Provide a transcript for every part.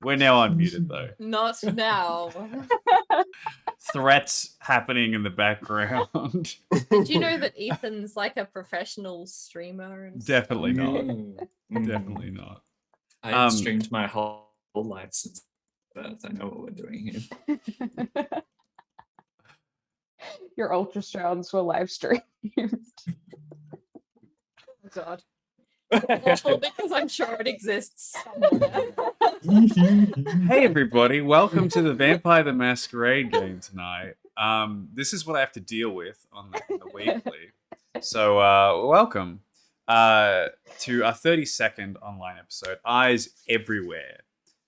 We're now unmuted though. Not now. Threats happening in the background. Did you know that Ethan's like a professional streamer? And Definitely not. Mm. Definitely not. I've streamed my whole life since birth. I know what we're doing here. Your ultrasounds were live streamed. Oh God. Awful, because I'm sure it exists somewhere. Hey everybody, welcome to the Vampire the Masquerade game tonight. This is what I have to deal with on the weekly. So welcome to our 32nd online episode, Eyes Everywhere.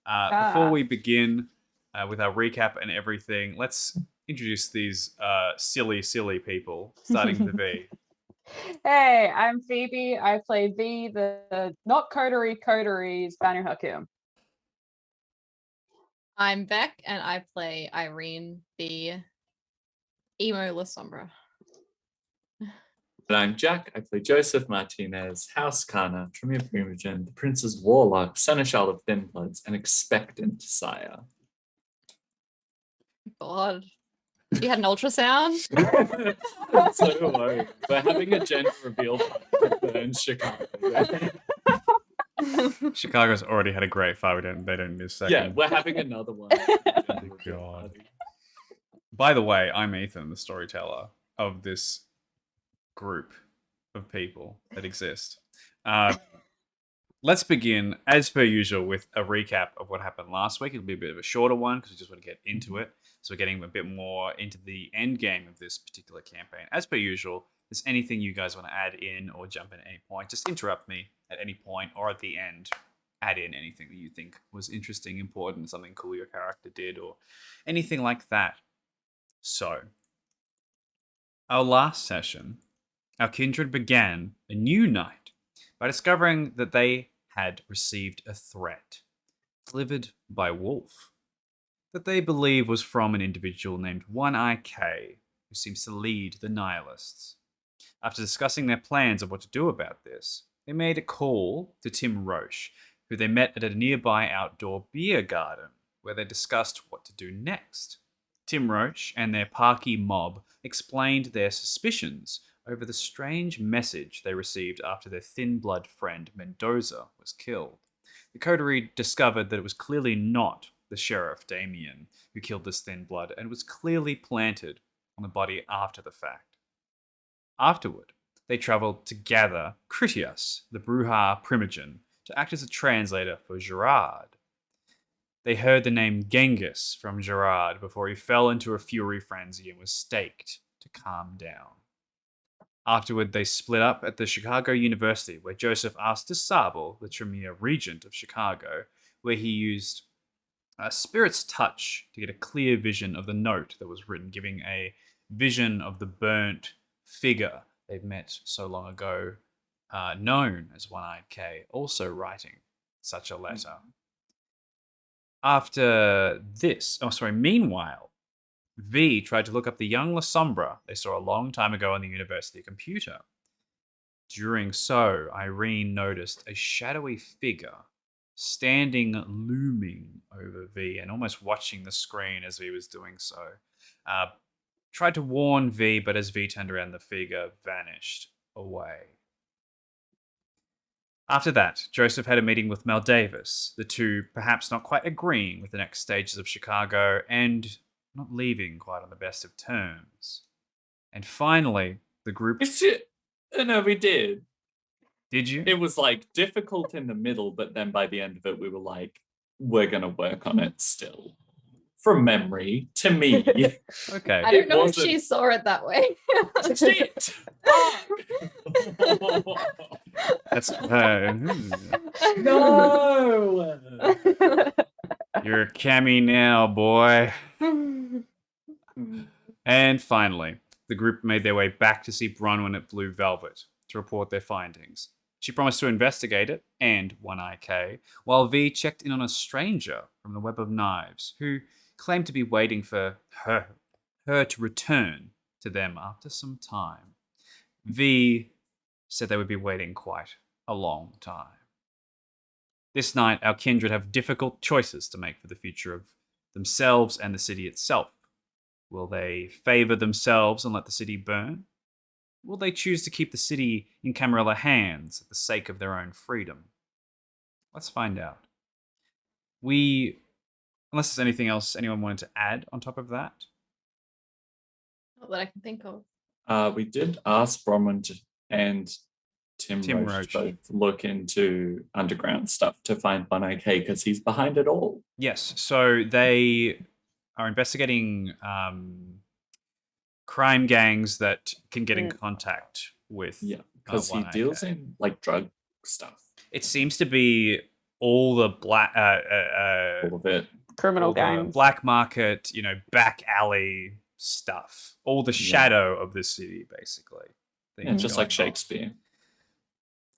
Before we begin with our recap and everything, let's introduce these silly people, starting with V. Hey, I'm Phoebe. I play V, the not coteries Banu Hakim. I'm Beck, and I play Irene, the emo La Sombra. And I'm Jack. I play Joseph Martinez, House Kana, Tremere Primogen, the Prince's Warlock, Seneschal of Thin Bloods, and Expectant Sire. God. You had an ultrasound? So low. We're having a gender reveal party in Chicago. Chicago's already had a great fight. They don't miss a second. Yeah, we're having another one. God. By the way, I'm Ethan, the storyteller of this group of people that exist. Let's begin, as per usual, with a recap of what happened last week. It'll be a bit of a shorter one because we just want to get into it. So we're getting a bit more into the end game of this particular campaign. As per usual, if there's anything you guys want to add in or jump in at any point, just interrupt me at any point or at the end. Add in anything that you think was interesting, important, something cool your character did, or anything like that. So, our last session, our kindred began a new night by discovering that they had received a threat, delivered by Wolf, that they believe was from an individual named One-Eye K, who seems to lead the Nihilists. After discussing their plans of what to do about this, they made a call to Tim Roche, who they met at a nearby outdoor beer garden, where they discussed what to do next. Tim Roche and their Parky mob explained their suspicions over the strange message they received after their thin blood friend Mendoza was killed. The coterie discovered that it was clearly not the sheriff Damien who killed this thin blood, and was clearly planted on the body after the fact. Afterward, they travelled to gather Critias, the Bruja Primogen, to act as a translator for Gerard. They heard the name Genghis from Gerard before he fell into a fury frenzy and was staked to calm down. Afterward, they split up at the Chicago University, where Joseph asked DeSable, the Tremere Regent of Chicago, where he used a spirit's touch to get a clear vision of the note that was written, giving a vision of the burnt figure they'd met so long ago, known as One-Eyed K, also writing such a letter. Meanwhile, V tried to look up the young La Sombra they saw a long time ago on the university computer. During so, Irene noticed a shadowy figure standing looming over V and almost watching the screen as V was doing so. Tried to warn V, but as V turned around, the figure vanished away. After that, Joseph had a meeting with Mel Davis, the two perhaps not quite agreeing with the next stages of Chicago and not leaving quite on the best of terms. And finally, the group... No, we did. Did you? It was like difficult in the middle, but then by the end of it, we were like, we're going to work on it still. From memory, to me. Okay. I don't know if she saw it that way. Shit! That's... No! You're a Cammy now, boy. And finally, the group made their way back to see Bronwyn at Blue Velvet to report their findings. She promised to investigate it, and One-Eye K, while V checked in on a stranger from the Web of Knives, who claimed to be waiting for her to return to them after some time. V said they would be waiting quite a long time. This night, our kindred have difficult choices to make for the future of themselves and the city itself. Will they favor themselves and let the city burn? Will they choose to keep the city in Camarilla hands at the sake of their own freedom? Let's find out. Unless there's anything else anyone wanted to add on top of that. Not that I can think of. We did ask Bronwyn and Tim Roach Roach. both look into underground stuff to find 1OK because he's behind it all. Yes, so they are investigating crime gangs that can get in contact with. Yeah, because he 1AK. deals in like drug stuff. It seems to be all the black, All of it. Criminal all the gangs. black market, back alley stuff, all the Yeah. shadow of the city, basically. Yeah, things just going like on. Shakespeare.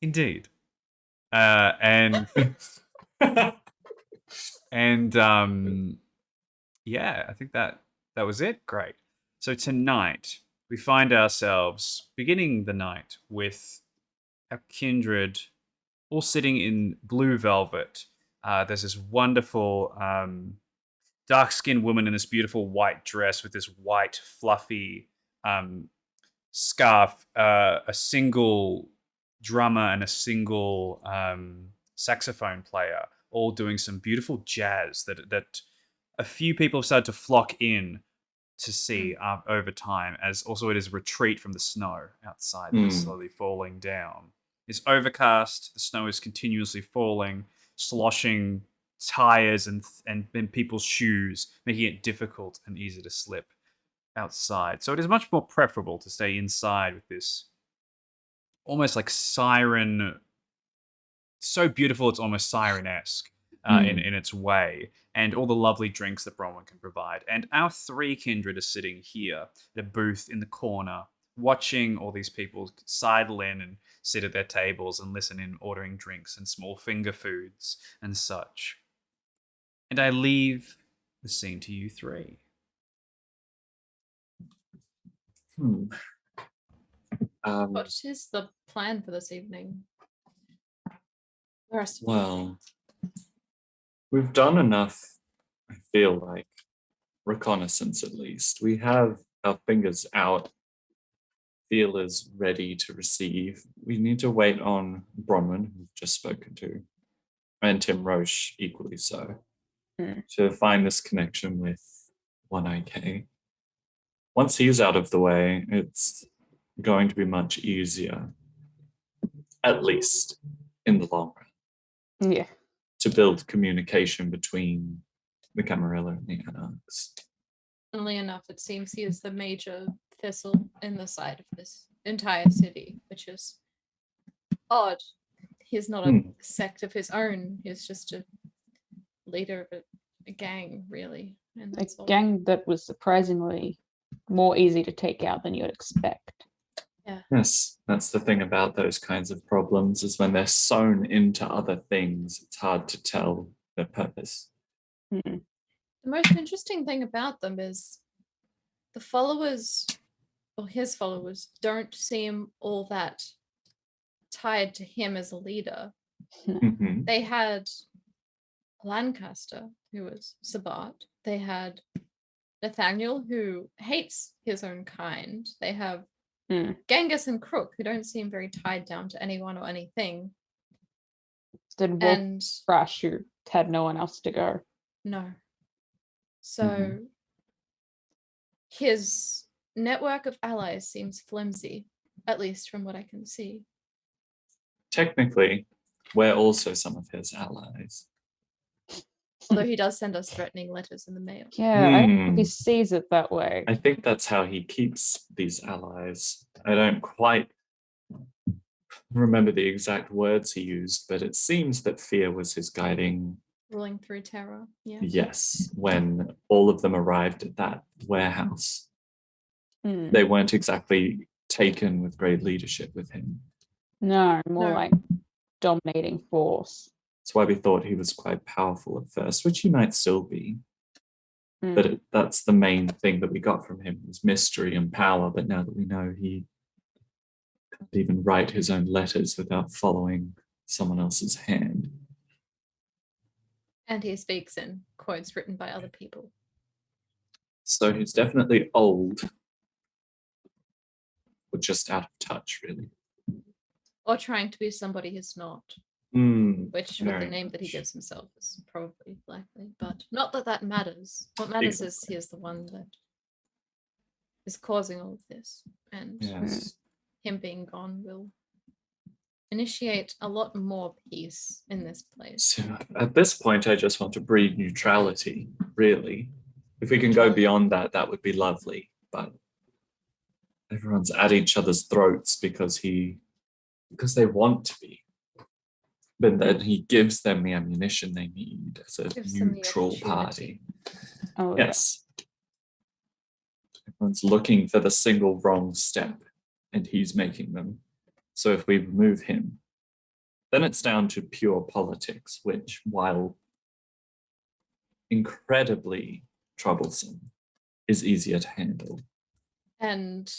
Indeed. And yeah, I think that was it. Great. So tonight we find ourselves beginning the night with our kindred all sitting in blue velvet. There's this wonderful dark-skinned woman in this beautiful white dress with this white fluffy scarf, a single drummer and a single saxophone player, all doing some beautiful jazz that a few people have started to flock in to see over time, as also it is a retreat from the snow outside that is slowly falling down. It's overcast, the snow is continuously falling, sloshing tires and people's shoes, making it difficult and easy to slip outside. So it is much more preferable to stay inside with this almost like siren, so beautiful it's almost siren-esque in its way, and all the lovely drinks that Bronwyn can provide. And our three kindred are sitting here at a booth in the corner, watching all these people sidle in and sit at their tables and listen in, ordering drinks and small finger foods and such. And I leave the scene to you three. What is the plan for this evening? Well, we've done enough, I feel like, reconnaissance at least. We have our fingers out, feelers ready to receive. We need to wait on Bronwyn, who we've just spoken to, and Tim Roche equally so, to find this connection with 1AK. Once he's out of the way, it's going to be much easier, at least in the long run, Yeah. to build communication between the Camarilla and the Anarchs. Funnily enough, it seems he is the major thistle in the side of this entire city, which is odd. He's not a sect of his own. He's just a leader of a gang, really. And A that's all. gang that was surprisingly more easy to take out than you'd expect. Yes, that's the thing about those kinds of problems, is when they're sewn into other things, it's hard to tell their purpose. The most interesting thing about them is the followers, or his followers, don't seem all that tied to him as a leader. Mhm. They had Lancaster, who was Sabat. They had Nathaniel, who hates his own kind. They have Genghis and Crook, who don't seem very tied down to anyone or anything. Then And Rush, who had no one else to go. no. So his network of allies seems flimsy, at least from what I can see. Technically, we're also some of his allies. Although he does send us threatening letters in the mail. Yeah, I don't think he sees it that way. I think that's how he keeps these allies. I don't quite remember the exact words he used, but it seems that fear was his guiding. Ruling through terror. Yeah. Yes, when all of them arrived at that warehouse, Hmm. they weren't exactly taken with great leadership with him. No, more No. like dominating force. That's why we thought he was quite powerful at first, which he might still be. Hmm. But that's the main thing that we got from him, was mystery and power. But now that we know he can't even write his own letters without following someone else's hand. And he speaks in quotes written by other people. So he's definitely old, but just out of touch, really. Or trying to be somebody he's not, Hmm. which with the Very name that he much. gives himself is probably likely. But not that that matters. What matters is he is the one that is causing all of this. And Yes. him being gone will initiate a lot more peace in this place. So at this point, I just want to breed neutrality, really. If we can go Neutrality. beyond that, that would be lovely. But everyone's at each other's throats because they want to be. But then he gives them the ammunition they need as a Gives them the neutral party. opportunity. Oh, Yes. Everyone's looking for the single wrong step, and he's making them. So if we remove him, then it's down to pure politics, which, while incredibly troublesome, is easier to handle. And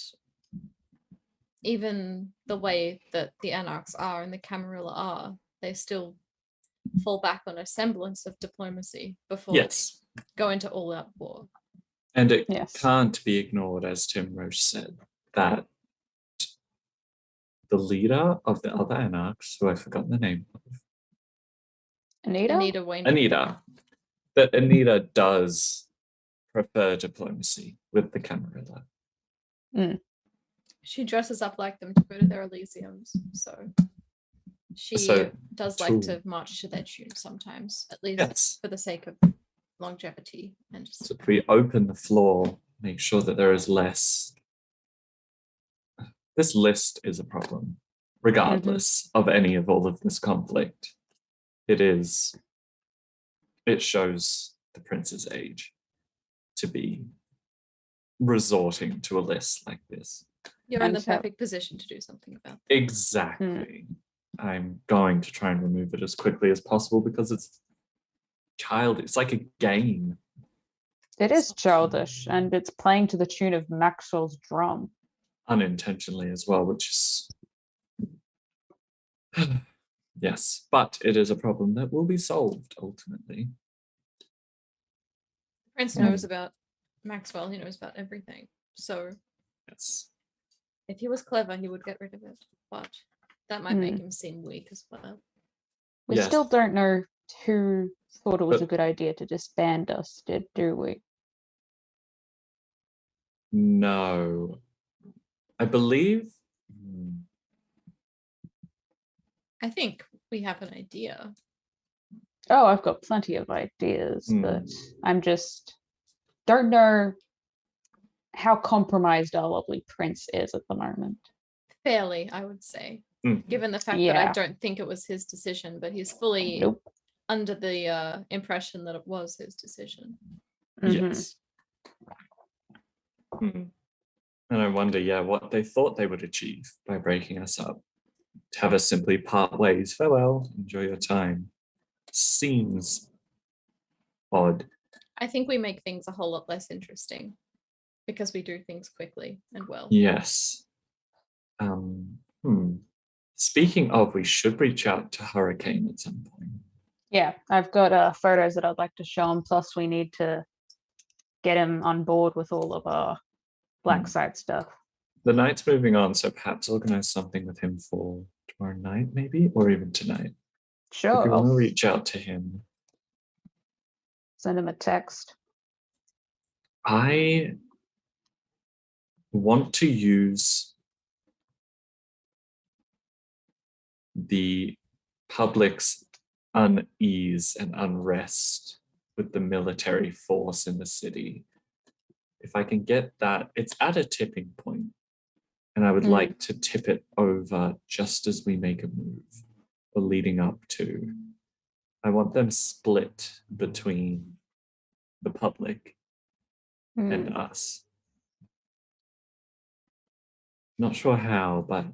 even the way that the Anarchs are and the Camarilla are, they still fall back on a semblance of diplomacy before Yes. they go into all-out war. And it Yes. can't be ignored, as Tim Roche said, that the leader of the other Anarchs, who I've forgotten the name of, Anita? Anita Wayne. Anita, that Anita does prefer diplomacy with the Camarilla. She dresses up like them to go to their Elysiums, so she So, does like true. to march to their tune sometimes, at least Yes. for the sake of longevity and just So if we open the floor, make sure that there is less. This list is a problem, regardless of any of all of this conflict. It shows the prince's age to be resorting to a list like this. you're in And the so- perfect position to do something about that. Exactly. I'm going to try and remove it as quickly as possible because it's like a game. It is childish, and it's playing to the tune of Maxwell's drum. Unintentionally as well, which is yes, but it is a problem that will be solved ultimately. Prince knows about Maxwell, he knows about everything. So Yes. if he was clever, he would get rid of it. But that might make him seem weak as well. We Yes. still don't know who thought it was But- a good idea to disband us, do we? No. I believe I think we have an idea. Oh, I've got plenty of ideas, but Hmm. I'm just don't know how compromised our lovely prince is at the moment. Fairly, I would say. Mhm. Given the fact that Yeah. I don't think it was his decision, but he's fully Nope. under the impression that it was his decision. Mhm. Yes. And I wonder, what they thought they would achieve by breaking us up. To have us simply part ways. Farewell, enjoy your time. Seems odd. I think we make things a whole lot less interesting because we do things quickly and well. Yes. Speaking of, we should reach out to Hurricane at some point. Yeah, I've got photos that I'd like to show him. Plus, we need to get him on board with all of our black site stuff. The night's moving on, so perhaps organize something with him for tomorrow night, maybe, or even tonight. Sure, If you want to I'll reach out to him, send him a text. I want to use the public's unease and unrest with the military force in the city. If I can get that, it's at a tipping point, and I would like to tip it over just as we make a move, or leading up to. I want them split between the public and us. Not sure how, but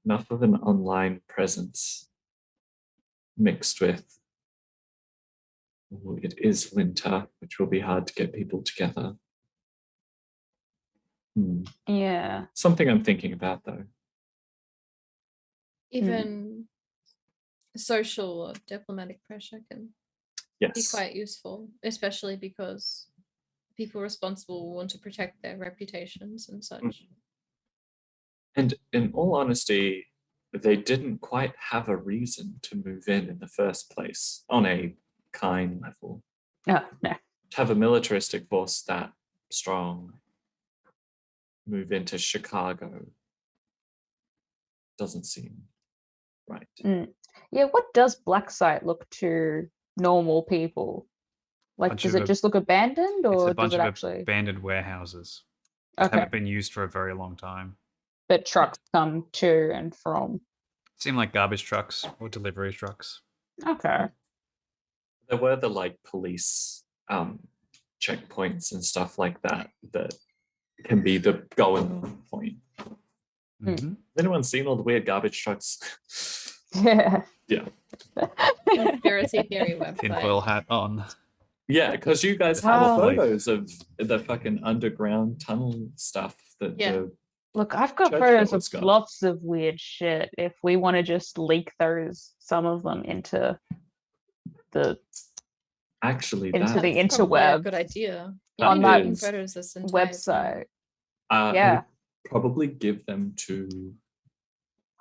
enough of an online presence mixed with it is winter, which will be hard to get people together. Yeah. Something I'm thinking about, though. Even social or diplomatic pressure can Yes. quite useful, especially because people responsible want to protect their reputations and such. And in all honesty, they didn't quite have a reason to move in the first place on a kind level. No, no. To have a militaristic force that strong move into Chicago doesn't seem right. Yeah, what does Black Site look to normal people? Like, Bunch does of it just look abandoned, It's or a bunch does it of actually? abandoned warehouses that Okay, haven't been used for a very long time. but trucks come to and from. Seem like garbage trucks or delivery trucks. Okay. There were the like police checkpoints and stuff like that that can be the going point. Mhm. Has anyone seen all the weird garbage trucks? Yeah. Yeah. Conspiracy theory website. Tinfoil hat on. Yeah, because you guys Full have of leaf. photos of the fucking underground tunnel stuff that Yeah. the Look, I've got Church photos goers of got. lots of weird shit. If we want to just leak some of them into the actually Into that the That's probably a interweb good idea. That on that is photos this entire time. website. I would Yeah. probably give them to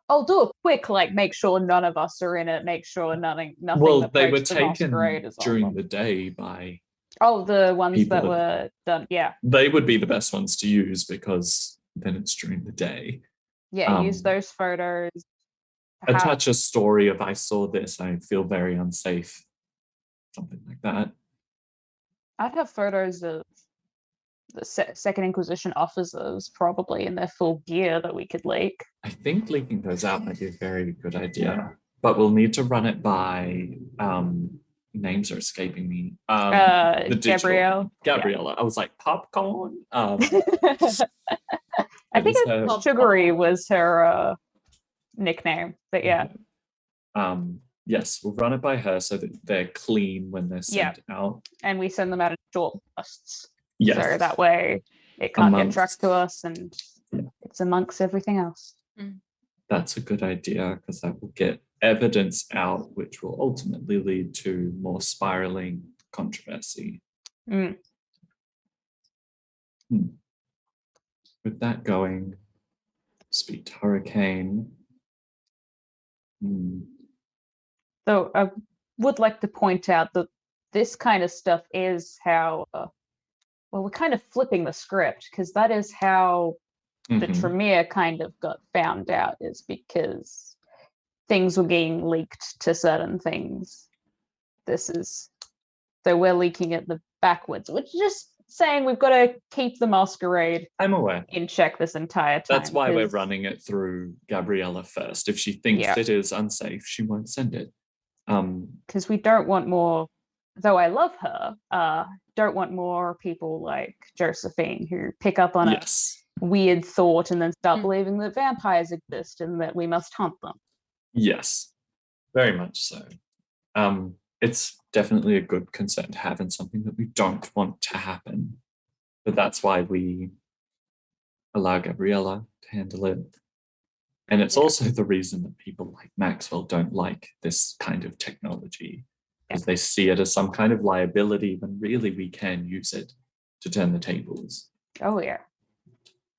I'll do a quick, like, make sure none of us are in it, make sure nothing well, that they were breaks the masquerade taken is on during them. the day by Oh, the ones people that that- were done. Yeah. they would be the best ones to use because then it's during the day. Yeah, use Um, those photos. Perhaps- Attach a story of I saw this, I feel very unsafe. Something like that. I'd have photos of the Second Inquisition officers probably in their full gear that we could leak. I think leaking those out might be a very good idea, but we'll need to run it by names are escaping me. The digital Gabrielle. one. Gabriella. I was like popcorn. I That think is her- Sugary was her nickname, but yeah. Yes, we'll run it by her so that they're clean when they're sent out. And we send them out in short bursts. Yes. So that way it can't get Amongst- tracked to us and it's amongst everything else. That's a good idea because that will get evidence out, which will ultimately lead to more spiraling controversy. Mm. With that going, speak to Hurricane. So I would like to point out that this kind of stuff is how, well, we're kind of flipping the script because that is how the Mhm. Tremere kind of got found out, is because things were getting leaked to certain things. So we're leaking it the backwards, which is just saying we've got to keep the masquerade I'm aware. in check this entire time. That's why we're 'cause- running it through Gabriella first. If she thinks Yeah. it is unsafe, she won't send it. because we don't want more, though I love her, don't want more people like Josephine who pick up on Yes. a weird thought and then start Mm. believing that vampires exist and that we must hunt them. Yes. Very much so. It's definitely a good concern to have and something that we don't want to happen. But that's why we allow Gabriella to handle it. And it's also the reason that people like Maxwell don't like this kind of technology, because they see it as some kind of liability when really we can use it to turn the tables. Oh yeah.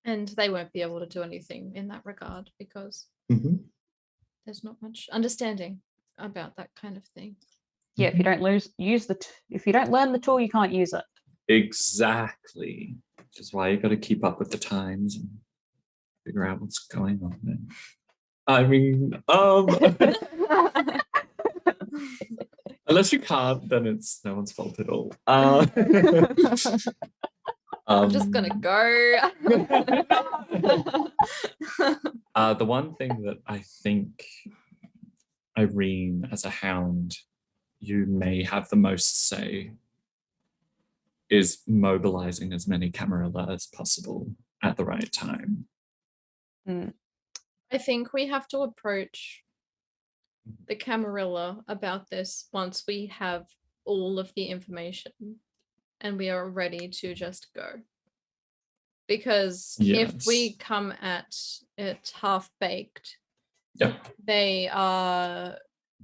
And they won't be able to do anything in that regard because Mhm. there's not much understanding about that kind of thing. Yeah, if you don't if you don't learn the tool, you can't use it. Exactly. Which is why you got to keep up with the times and figure out what's going on there. I mean, unless you can't, then it's no one's fault at all. I'm just gonna go. The one thing that I think, Irene, as a hound, you may have the most say is mobilizing as many Camarilla as possible at the right time. I think we have to approach the Camarilla about this once we have all of the information and we are ready to just go. Because if we Yes. come at it half-baked, Yep. they are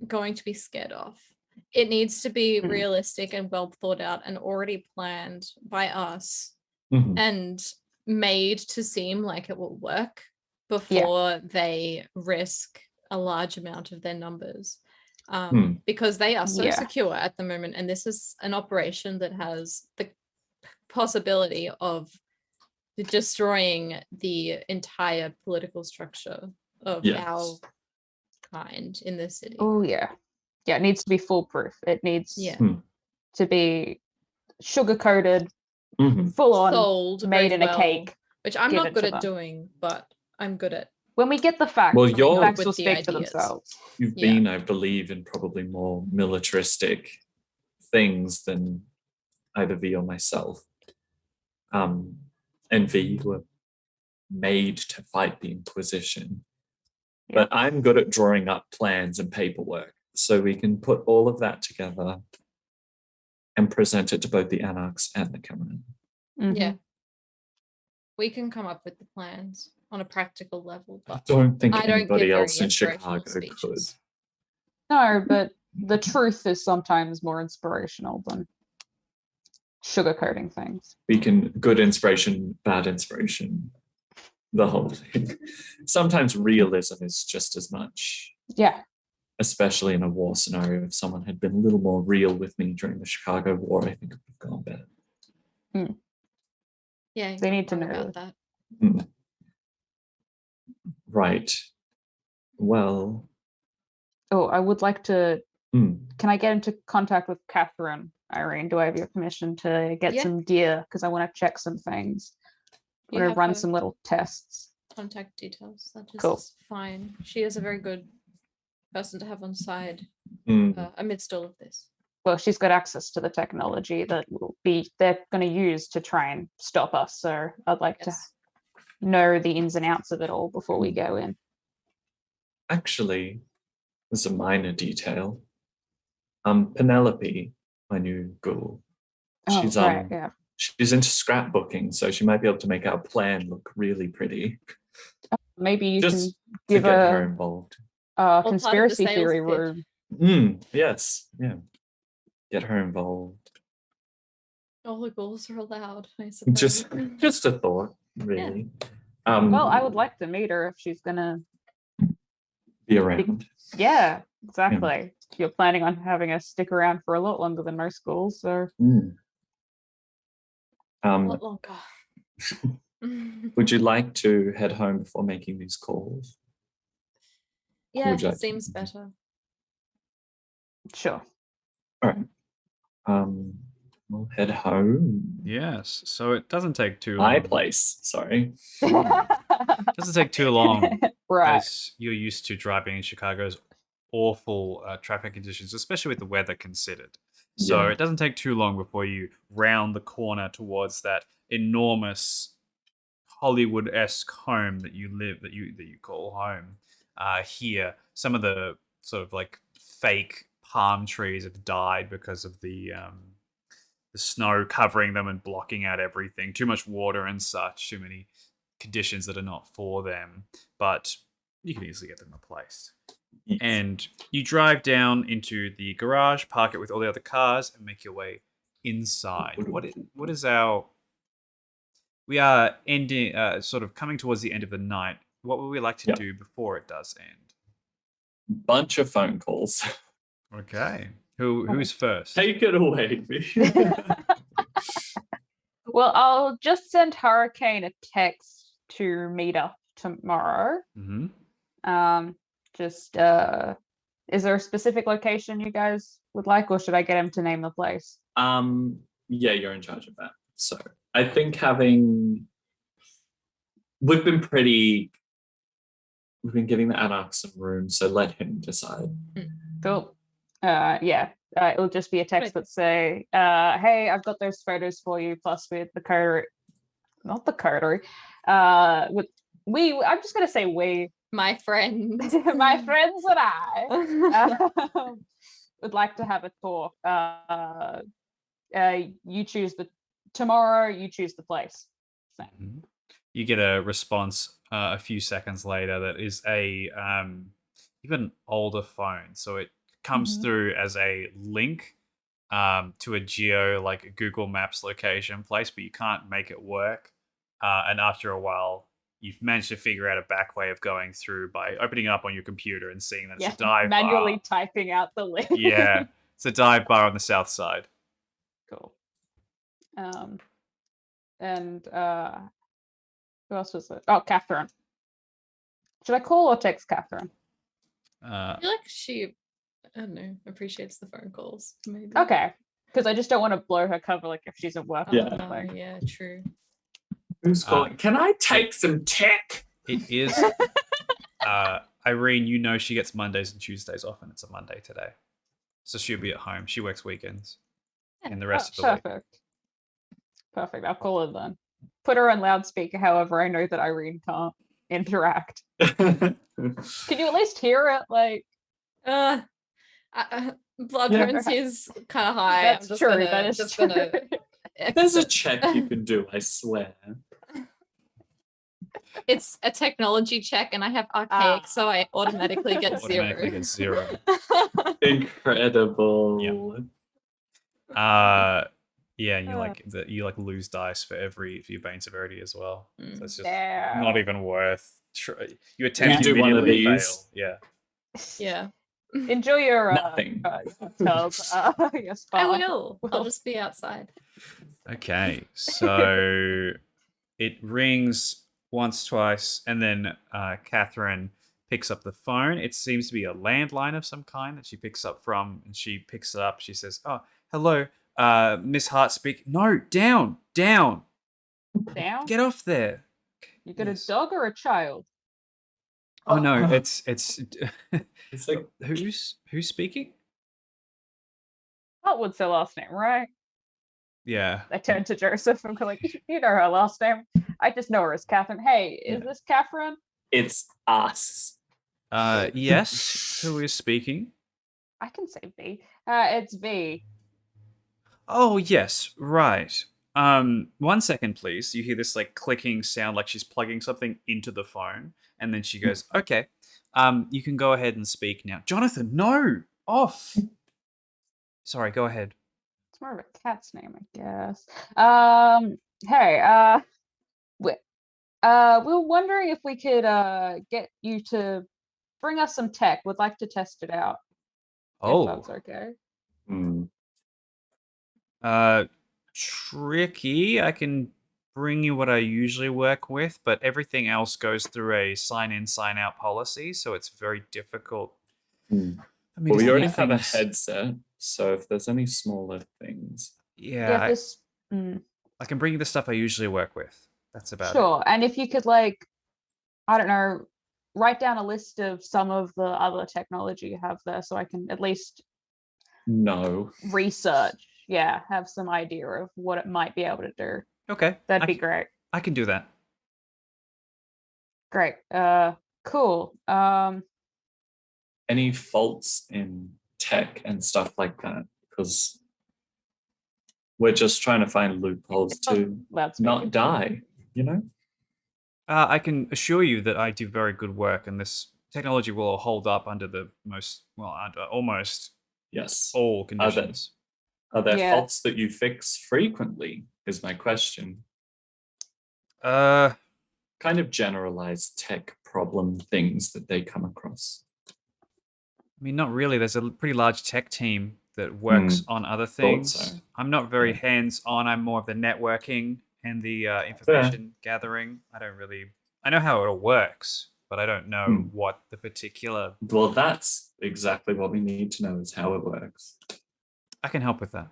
going to be scared off. It needs to be Mm. realistic and well thought out and already planned by us Mhm. and made to seem like it will work before they risk a large amount of their numbers. Because they are so Yeah. secure at the moment, and this is an operation that has the possibility of destroying the entire political structure of Yes. our kind in this city. Oh yeah. Yeah, it needs to be foolproof. It needs Yeah. to be sugar coated, Mhm. full on, Sold made very in a well, cake. which I'm give not it good to at them. doing, but I'm good at. When we get the facts, Well, the you're- facts with will the speak for ideas. themselves. You've Yeah. been, I believe, in probably more militaristic things than either V or myself. And V, you were made to fight the Inquisition. But I'm good at drawing up plans and paperwork, so we can put all of that together and present it to both the Anarchs and the Cameron. Yeah. Mhm. We can come up with the plans on a practical level, I but don't think I don't give anybody very else in inspirational Chicago could. speeches. No, but the truth is sometimes more inspirational than sugarcoating things. We can good inspiration, bad inspiration, the whole thing. Sometimes realism is just as much, Yeah. especially in a war scenario. If someone had been a little more real with me during the Chicago War, I think it would have gone better. Yeah, They you're need to wrong know. about that. Right. Well, Oh, I would like to. mm, Can I get into contact with Catherine, Irene? Do I have your permission to get Yeah. some gear? Because I want to check some things. I You want to have run her some little tests. contact details. That is Cool. fine. She is a very good person to have on side mm, amidst all of this. Well, she's got access to the technology that they're going to use to try and stop us. So I'd like to Yes. know the ins and outs of it all before we go in. actually, there's a minor detail. Penelope, my new ghoul, Oh, she's right, yeah. she's into scrapbooking, so she might be able to make our plan look really pretty. Maybe you can Just to give get her a involved. part of the conspiracy sales theory pitch. room. Yes, yeah. Get her involved. All the goals are allowed, I suppose. Just a thought, really. Well, I would like to meet her if she's gonna. Be around. Yeah, exactly. You're planning on having us stick around for a lot longer than most schools, so Mm. a lot longer. Would you like to head home before making these calls? Yeah, Would you like to- seems better. sure. All right. We'll head home. Yes. So it doesn't take too My long. place. Sorry. It doesn't take too long. Right. As you're used to driving in Chicago's awful traffic conditions, especially with the weather considered. So Yeah. it doesn't take too long before you round the corner towards that enormous Hollywood-esque home that you live that you call home. Here, some of the sort of like fake palm trees have died because of the snow covering them and blocking out everything. Too much water and such. Too many conditions that are not for them. But you can easily get them replaced. Yes. And you drive down into the garage, park it with all the other cars, and make your way inside. What is our? We are ending, sort of coming towards the end of the night. What would we like to Yep. do before it does end? Bunch of phone calls. Okay, who's first? Take it away, V. Well, I'll just send Hurricane a text to meet up tomorrow. Mm-hmm. Just is there a specific location you guys would like, or should I get him to name the place? Yeah, you're in charge of that. So I think we've been giving the Anarch some room, so let him decide. Cool. Yeah. It'll just be a text that say, "Hey, I've got those photos for you, plus with the coterie, not the coterie. With I'm just gonna say we, My friend. my friends and I would like to have a talk. You choose tomorrow. You choose the place." So, Mhm. You get a response a few seconds later that is a even older phone. So it comes Mhm. through as a link to a geo like a Google Maps location place, but you can't make it work. And after a while, you've managed to figure out a back way of going through by opening it up on your computer and seeing that it's Yeah, a dive manually bar. typing out the link. Yeah, it's a dive bar on the south side. Cool. And who else was it? Oh, Catherine. Should I call or text Catherine? Uh, I feel like she, I don't know, appreciates the phone calls. Maybe. Okay, because I just don't want to blow her cover, like if she's at work. or Yeah. something. Yeah, true. Who's calling? Can I take some tech? it is. Irene, you know she gets Mondays and Tuesdays off, and it's a Monday today, so she'll be at home. She works weekends, and the rest of the week. Perfect. Perfect. I'll call her then. Put her on loudspeaker. However, I know that Irene can't interact. Can you at least hear it? Like, Blood Yeah. potency is kind of high. that's I'm just true. Gonna, That is just true. Gonna There's a exit. check you can do, I swear. It's a technology check, and I have archaic, Ah. so I automatically get Automatically gets 0. Incredible. Yeah, and you like lose dice for your bane severity as well. So it's just Damn. not even worth. You attempt do one of immediately fail. these. Yeah. Yeah, Enjoy your Nothing. tub. Your spa. I will. I'll just be outside. Okay, so it rings once, twice, and then Catherine picks up the phone. It seems to be a landline of some kind that she picks up from, and she picks it up. She says, "Oh, hello, Miss Hart speak." No, down. Down. Get off there. You got Yes. a dog or a child? Oh no, it's It's like who's speaking? Hotwood's her last name, right? Yeah. I turned to Joseph and go like, you know her last name. I just know her as Catherine. Hey, is Yeah. this Catherine? it's us. Yes. Who is speaking? I can say V. It's V. Oh yes, right. 1 second, please. You hear this like clicking sound, like she's plugging something into the phone, and then she goes, "Okay, you can go ahead and speak now." Jonathan, no, off. Sorry, go ahead. It's more of a cat's name, I guess. Hey, we were wondering if we could get you to bring us some tech. Would like to test it out. If that's okay. Hmm. Tricky. I can bring you what I usually work with, but everything else goes through a sign-in, sign-out policy, so it's very difficult. Hmm. I mean, Well, we there's already other have a things- headset, so if there's any smaller things. Yeah, this. I can bring you the stuff I usually work with. That's about it. Sure. And if you could, like, I don't know, write down a list of some of the other technology you have there so I can at least No. research. Yeah, have some idea of what it might be able to do. Okay, That'd be great. I can do that. Great. Cool. Any faults in tech and stuff like that? Because we're just trying to find loopholes to That's not die, you know? I can assure you that I do very good work, and this technology will hold up under under almost Yes. all conditions. Are there Yeah. faults that you fix frequently? Is my question. Uh, Kind of generalized tech problem things that they come across. I mean, not really. There's a pretty large tech team that works on other things. so. I'm not very Yeah. hands-on. I'm more of the networking and the information gathering. I know how it all works, but I don't know what the particular. Well, that's exactly what we need to know is how it works. I can help with that.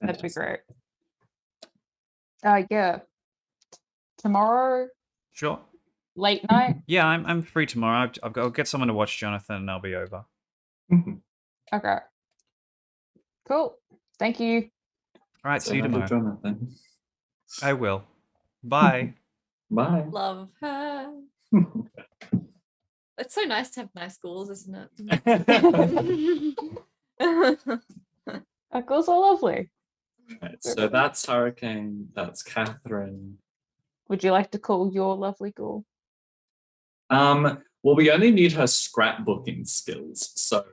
That'd be Fantastic. great. Yeah. Tomorrow, Sure. late night. Yeah, I'm free tomorrow. I'll get someone to watch Jonathan, and I'll be over. Mhm. Okay. Cool. Thank you. All right, So see you have a tomorrow. Jonathan. I will. Bye. Bye. Love her. It's so nice to have nice schools, isn't it? Our girls are lovely. Right, so that's Hurricane, that's Catherine. Would you like to call your lovely ghoul? Well, we only need her scrapbooking skills, so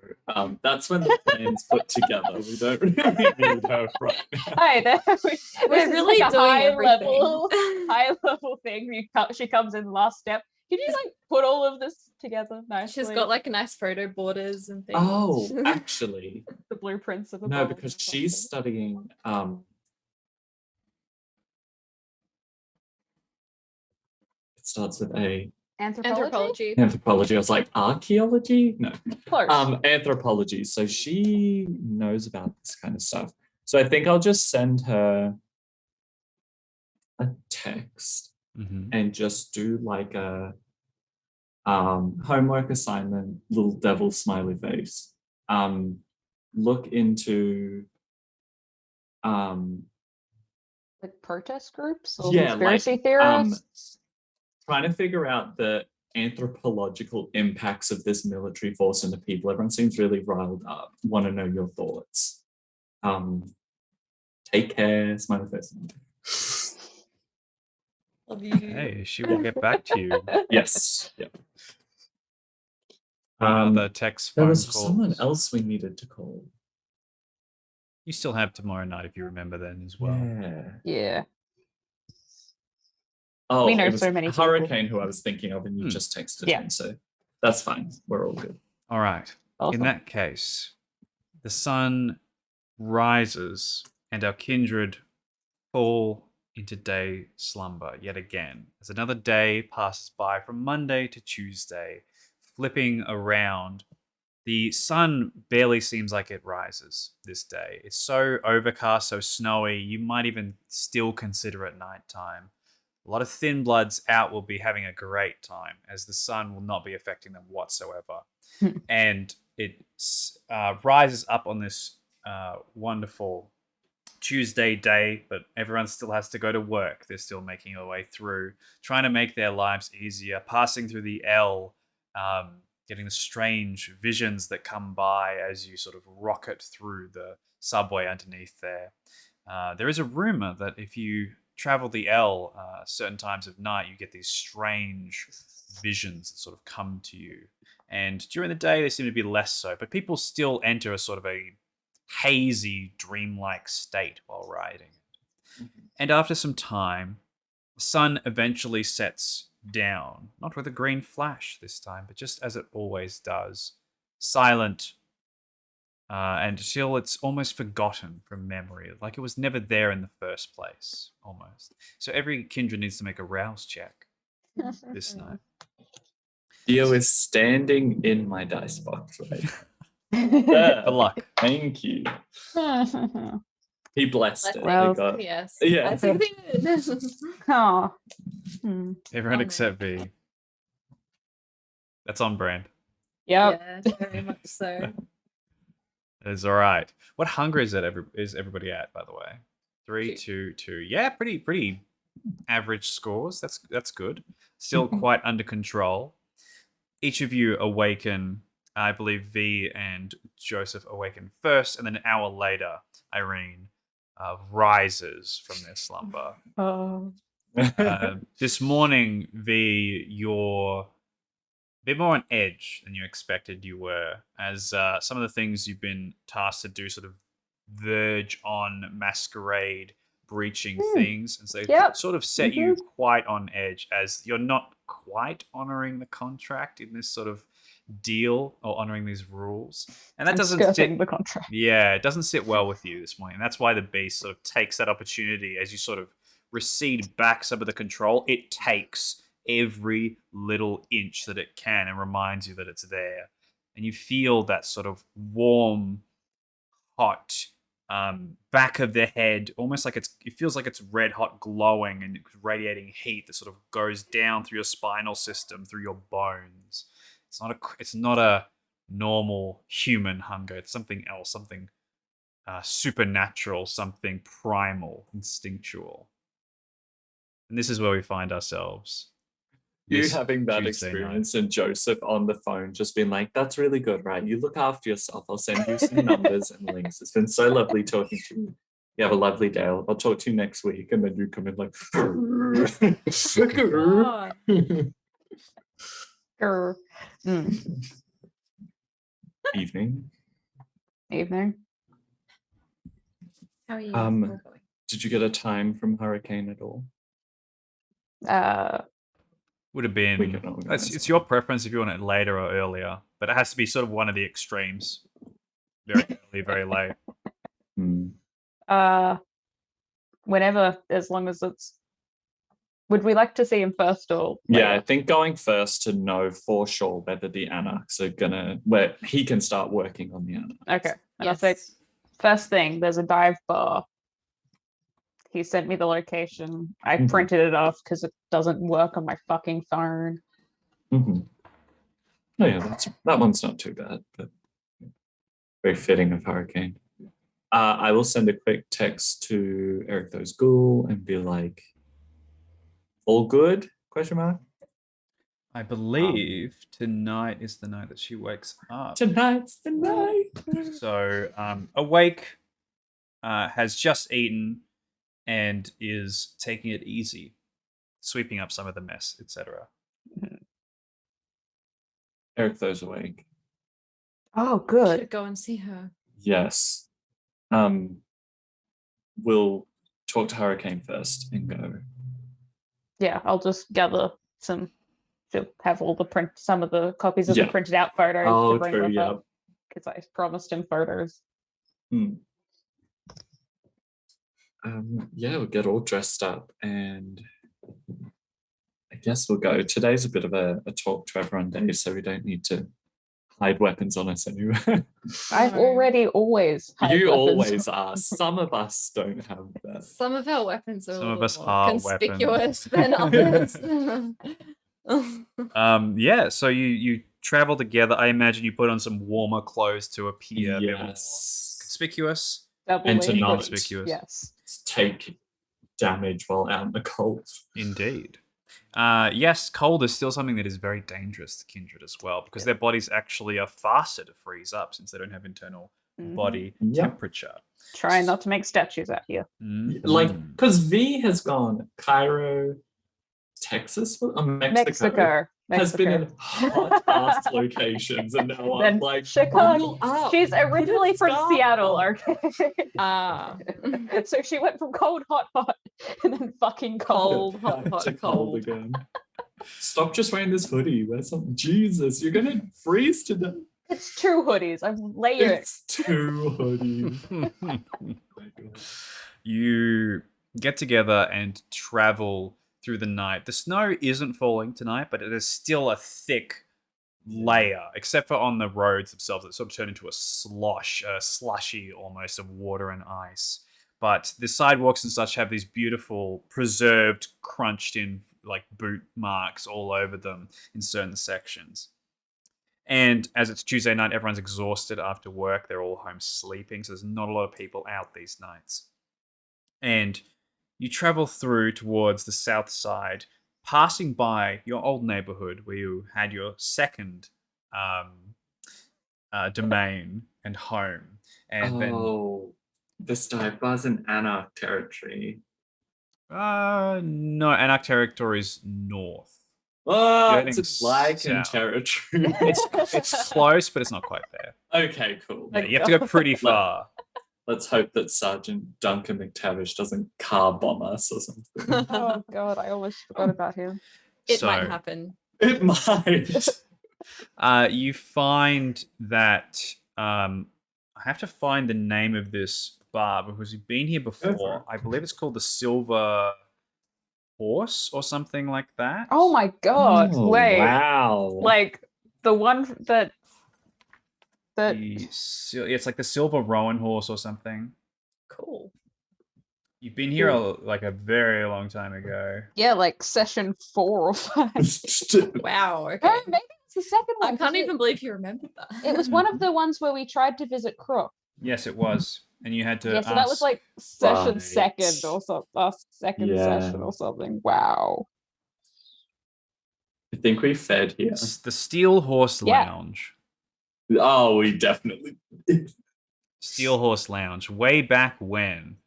that's when the plan's put together. We don't really need her right now. Hi, We're really like a doing high level, everything. high level thing. She comes in last step. Can you like put all of this together nicely? She's got like nice photo borders and things. Oh, actually, the blueprints of the no, bottom because and she's stuff. studying. It starts with A. Anthropology. Anthropology. I was like, archaeology? No. Close. Anthropology. So she knows about this kind of stuff. So I think I'll just send her a text Mhm. and just do like a homework assignment, little devil smiley face. Look into Like protest groups or yeah, conspiracy like, theorists. trying to figure out the anthropological impacts of this military force and the people. Everyone seems really riled up. Want to know your thoughts. Take care, smiley face. Love you. Hey, she will get back to you. Yes. Yeah. Other text There phone was calls. someone else we needed to call. You still have tomorrow night if you remember then as well. Yeah. Yeah. Oh, We know it was so many people. Hurricane who I was thinking of, and you just texted Yeah. him, so that's fine. We're all good. All right. Awesome. In that case, the sun rises and our kindred fall into day slumber yet again as another day passes by from Monday to Tuesday, flipping around. The sun barely seems like it rises this day. It's so overcast, so snowy, you might even still consider it nighttime. A lot of thin bloods out will be having a great time as the sun will not be affecting them whatsoever. And it rises up on this wonderful Tuesday day, but everyone still has to go to work. They're still making their way through, trying to make their lives easier, passing through the L, getting the strange visions that come by as you sort of rocket through the subway underneath there. There is a rumor that if you travel the L certain times of night, you get these strange visions that sort of come to you. And during the day, they seem to be less so, but people still enter a sort of a hazy, dreamlike state while riding. And after some time, the sun eventually sets down, not with a green flash this time, but just as it always does, silent, and until it's almost forgotten from memory, like it was never there in the first place, almost. So every kindred needs to make a rouse check this night. Theo is standing in my dice box right now. For luck. Thank you. He blessed it. Well, I got- Yes. Yeah. That's good. Oh. Everyone Oh, except V. That's on brand. Yep. Yeah, very much so. That is all right. What hunger is everybody at, by the way? 3, 2, 2. Yeah, pretty average scores. That's good. Still quite under control. Each of you awaken. I believe V and Joseph awaken first, and then an hour later, Irene rises from their slumber. Oh. This morning, V, you're a bit more on edge than you expected you were, as some of the things you've been tasked to do sort of verge on masquerade breaching things, and so Yep. sort of set you quite on edge, as you're not quite honoring the contract in this sort of deal or honoring these rules, and that doesn't skirting sit the contract. yeah, it doesn't sit well with you this morning. And that's why the beast sort of takes that opportunity as you sort of recede back some of the control. It takes every little inch that it can and reminds you that it's there. And you feel that sort of warm, hot back of the head, almost like it feels like it's red hot glowing and radiating heat that sort of goes down through your spinal system, through your bones. It's not a normal human hunger. It's something else, something supernatural, something primal, instinctual. And this is where we find ourselves. You this having that Tuesday experience and Joseph on the phone just being like, that's really good, right? You look after yourself. I'll send you some numbers and links. It's been so lovely talking to you. You have a lovely day. I'll talk to you next week. And then you come in like, God. Grr. Mm, Evening. evening. How are you Um, all going? Did you get a time from Hurricane at all? Would have We been. can organize It's it. your preference if you want it later or earlier, but it has to be sort of one of the extremes. Very early, very late. Hmm. Whenever, as long as it's. Would we like to see him first or Yeah, I later? think going first to know for sure whether the anarchs are gonna where he can start working on the anarchs. Okay. And I'll say Yes. first thing, there's a dive bar. He sent me the location. I Mhm. printed it off because it doesn't work on my fucking phone. Mm-hmm. Oh yeah, that one's not too bad, but very fitting of Hurricane. I will send a quick text to Eric Those Ghoul and be like, "All good?" Question mark. I believe tonight is the night that she wakes up. Tonight's the night. So, awake, has just eaten, and is taking it easy, sweeping up some of the mess, etc. Eric Those awake. Oh, good. Should go and see her. Yes. We'll talk to Hurricane first and go. Yeah, I'll just gather some. She'll have all the some of the copies of Yeah. the printed out photos Oh, to bring true. with Yeah. her because I promised him photos. Yeah, we'll get all dressed up and I guess we'll go. Today's a bit of a talk to everyone day, so we don't need to hide weapons on us anywhere. I've No. already always. hide You weapons. always are. Some of us don't have that. Some of our weapons are Some a of little us more are conspicuous than others. Yeah, so you travel together. I imagine you put on some warmer clothes to appear a bit more Yes. conspicuous. Double And to layered. not Conspicuous. Yes. take damage while out in the cold. Indeed. Yes, cold is still something that is very dangerous to Kindred as well, because their bodies actually are faster to freeze up since they don't have internal Mhm. body Yep. temperature. Trying not to make statues out here. Like, Mhm. because V has gone Cairo, Texas, Mexico. Has been in hot ass locations, and now I'm Then like, Chicago. bundle up. She's put a originally from scarf Seattle, on. okay? Ah, So she went from cold, hot, and then fucking cold. cold, hot, To hot, cold. again. Stop just wearing this hoodie. Wear some. Jesus, you're gonna freeze to death. It's two hoodies. I'm layering. It's two hoodies. Oh my God. You get together and travel through the night. The snow isn't falling tonight, but it is still a thick layer, except for on the roads themselves that sort of turn into a slosh, a slushy almost of water and ice. But the sidewalks and such have these beautiful, preserved, crunched in like boot marks all over them in certain sections. And as it's Tuesday night, everyone's exhausted after work. They're all home sleeping, so there's not a lot of people out these nights. And you travel through towards the south side, passing by your old neighborhood where you had your second domain and home. And This dive bar's in Anarch territory. then, no, Anarch territory is north. Oh, You're it's heading Lycan south. territory. It's close, but it's not quite there. Okay, cool. Yeah, you have to go pretty far. Let's hope that Sergeant Duncan McTavish doesn't car bomb us or something. Oh god, I almost forgot about him. It might So- happen. It might. You find that I have to find the name of this bar because we've been here Go for before. it. I believe it's called the Silver Horse or something like that. Oh my god! Oh, Wait, wow. like the one that It's like the Silver Rowan Horse or something. Cool. You've been here like a very long time ago. yeah, like session 4 or 5. Wow. Okay. Oh, maybe it's the second one. I 'cause can't even believe you remembered that. It was one of the ones where we tried to visit Crook. Yes, it was, and you had to. Yeah, so that was ask- like session Right. second or something. Second Yeah. session or something. Wow. I think we fed here. It's the Steel Horse Yeah. Lounge. Oh, we definitely did. Steel Horse Lounge. Way back when.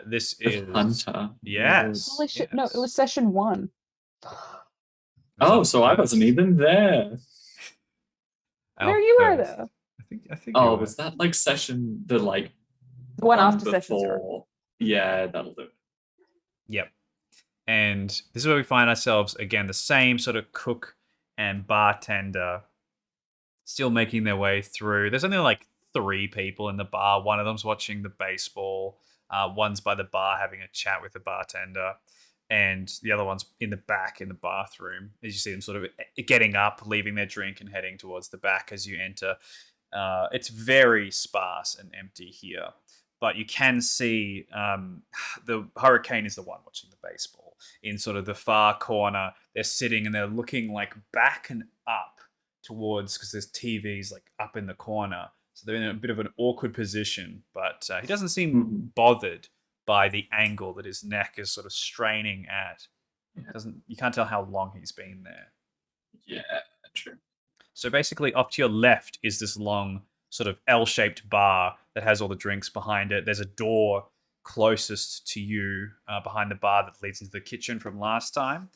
This is Hunter. Yes. Holy shit! No, it yes. was session 1. Oh, so I wasn't even there. Where you were first. though? I think you Oh, were. was that like session the like The one one after session zero. before? Yeah, that'll do it. Yep. And this is where we find ourselves again, the same sort of cook and bartender still making their way through. There's only like 3 people in the bar. One of them's watching the baseball. One's by the bar having a chat with the bartender. And the other one's in the back in the bathroom. As you see them sort of getting up, leaving their drink, and heading towards the back as you enter. It's very sparse and empty here. But you can see the Hurricane is the one watching the baseball. In sort of the far corner, they're sitting and they're looking like back and up towards, because there's TVs like up in the corner. So they're in a bit of an awkward position, but he doesn't seem bothered by the angle that his neck is sort of straining at. You can't tell how long he's been there. Yeah, true. So basically, off to your left is this long sort of L-shaped bar that has all the drinks behind it. There's a door closest to you behind the bar that leads into the kitchen from last time.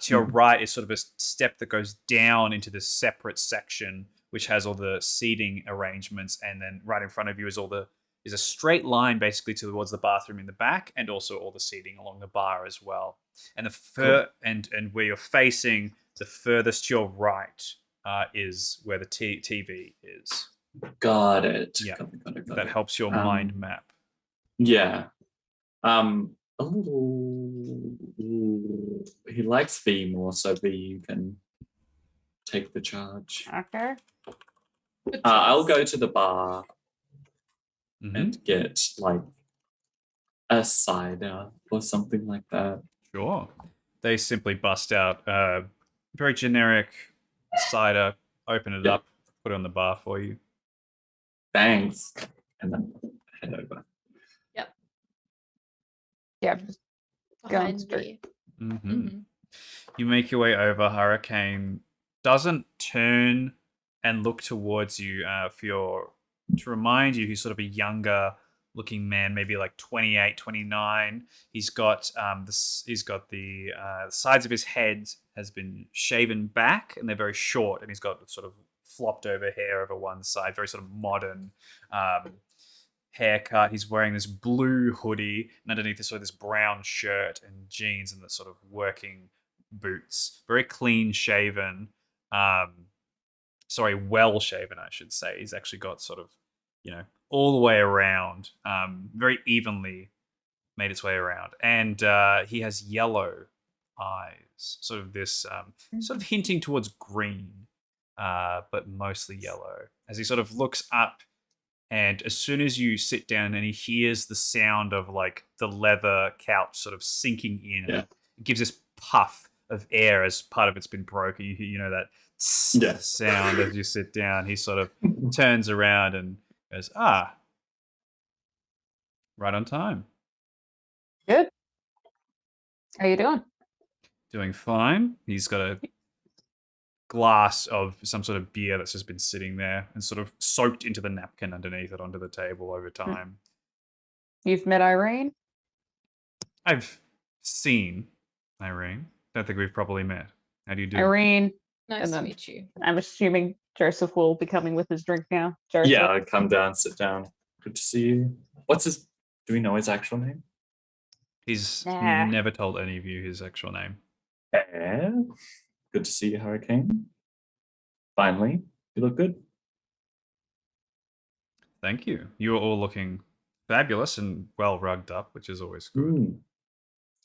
To your right is sort of a step that goes down into this separate section, which has all the seating arrangements, and then right in front of you is a straight line basically towards the bathroom in the back, and also all the seating along the bar as well. And and where you're facing, the furthest to your right is where the TV is. Got it. Yeah. Got it. That helps your mind map. Yeah. He likes V more, so V, you can take the charge. Okay. I'll go to the bar Mhm. and get like a cider or something like that. Sure. They simply bust out very generic cider, open it up, put it on the bar for you. Thanks. And then head over. Yeah. Just Behind straight. me. Mm-hmm. Mm-hmm. You make your way over. Hurricane doesn't turn and look towards you to remind you he's sort of a younger looking man, maybe like 28, 29. He's got the sides of his head has been shaven back, and they're very short, and he's got sort of flopped over hair over one side, very sort of modern haircut. He's wearing this blue hoodie, and underneath this sort of this brown shirt and jeans and the sort of working boots. Very clean shaven. Well shaven, I should say. He's actually got sort of, all the way around, very evenly made its way around. And he has yellow eyes, sort of this, sort of hinting towards green, but mostly yellow. As he sort of looks up, and as soon as you sit down and he hears the sound of like the leather couch sort of sinking in, it gives this puff of air as part of it's been broken. You know that sound as you sit down. He sort of turns around and goes, right on time. Good. How you doing? Doing fine. He's got a glass of some sort of beer that's just been sitting there and sort of soaked into the napkin underneath it onto the table over time. You've met Irene? I've seen Irene. Don't think we've properly met. How do you do? Irene. Nice to meet you. I'm assuming Joseph will be coming with his drink now. Joseph? Yeah, I come down, sit down. Good to see you. Do we know his actual name? He's Nah. never told any of you his actual name. Good to see you, Hurricane. Finally, you look good. Thank you. You are all looking fabulous and well rugged up, which is always good.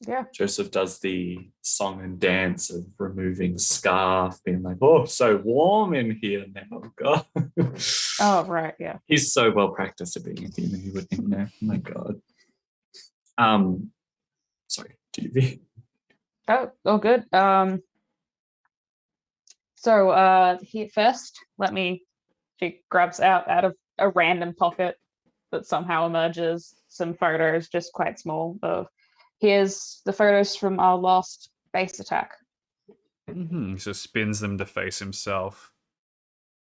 Yeah. Joseph does the song and dance of removing scarf, being like, "Oh, so warm in here now, God." Oh, right, yeah. He's so well practiced at being a demon, he wouldn't even know. Oh my God. Sorry, TV. Oh, good. So she grabs out of a random pocket that somehow emerges some photos, just quite small, of here's the photos from our last base attack. He just spins them to face himself.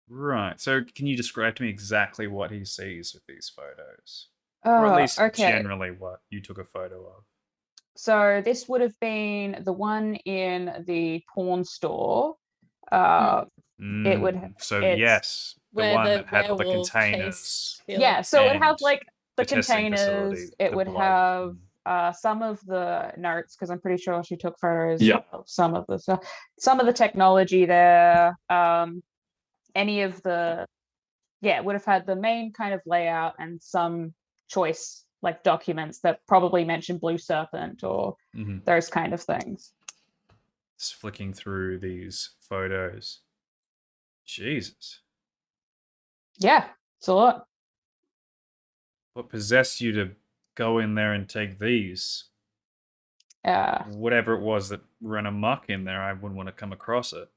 Right. So can you describe to me exactly what he sees with these photos? Or at least Okay. generally what you took a photo of. So this would have been the one in the pawn store. It would So it's yes, the Where one the that had all the werewolf containers. chased yeah, Felix. so it would have and like the the testing containers. facility, It the would blood. have some of the notes because I'm pretty sure she took photos Yeah. of some of the stuff, some of the technology there. Any of the it would have had the main kind of layout and some choice like documents that probably mention Blue Serpent or Mhm. those kind of things. Just flicking through these photos. Jesus. Yeah, it's a lot. What possessed you to go in there and take these? Whatever it was that ran amok in there, I wouldn't want to come across it.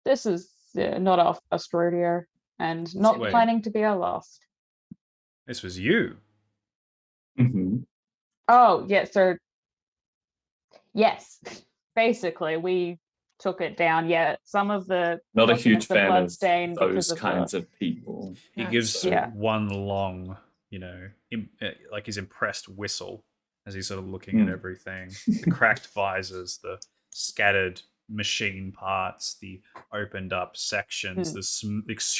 This is not our first rodeo and not Wait. planning to be our last. This was you. Hmm. Oh, yeah, so yes, basically we took it down. Yeah, some of the Not a huge documents are fan of bloodstain those because of kinds the, of people. He Yeah, gives so- Yeah. one long, like his impressed whistle as he's sort of looking at everything. The cracked visors, the scattered machine parts, the opened up sections, this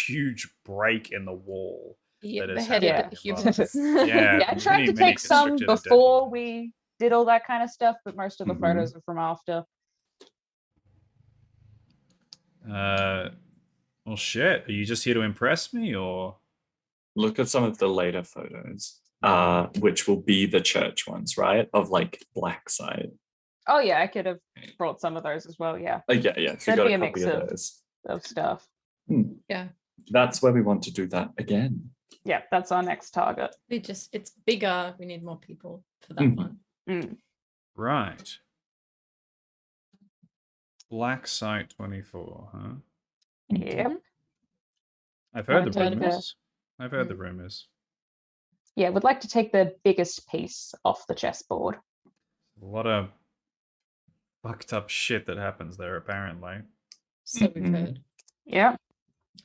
huge break in the wall. Yeah, that is beheaded happening humans. Yeah, yeah, I tried many- to many take some constricted and dead before humans. we did all that kind of stuff, but most of the Mhm. photos are from after. Well, shit. Are you just here to impress me, or Look at some of the later photos, which will be the church ones, right? Of like Blackside. Oh yeah, I could have brought some of those as well. Yeah, Yeah. If you That'd got be a a copy mix of of- those, of stuff. Yeah. that's where we want to do that again. Yeah, that's our next target. It's bigger. We need more people for that Mhm. one. Mm. right? Black Site 24, huh? Yep. Mhm. I've heard the Wanna take the- rumors. I've heard the rumors. Yeah, would like to take the biggest piece off the chessboard. A lot of fucked up shit that happens there, apparently. So we've Mhm. heard. Yeah.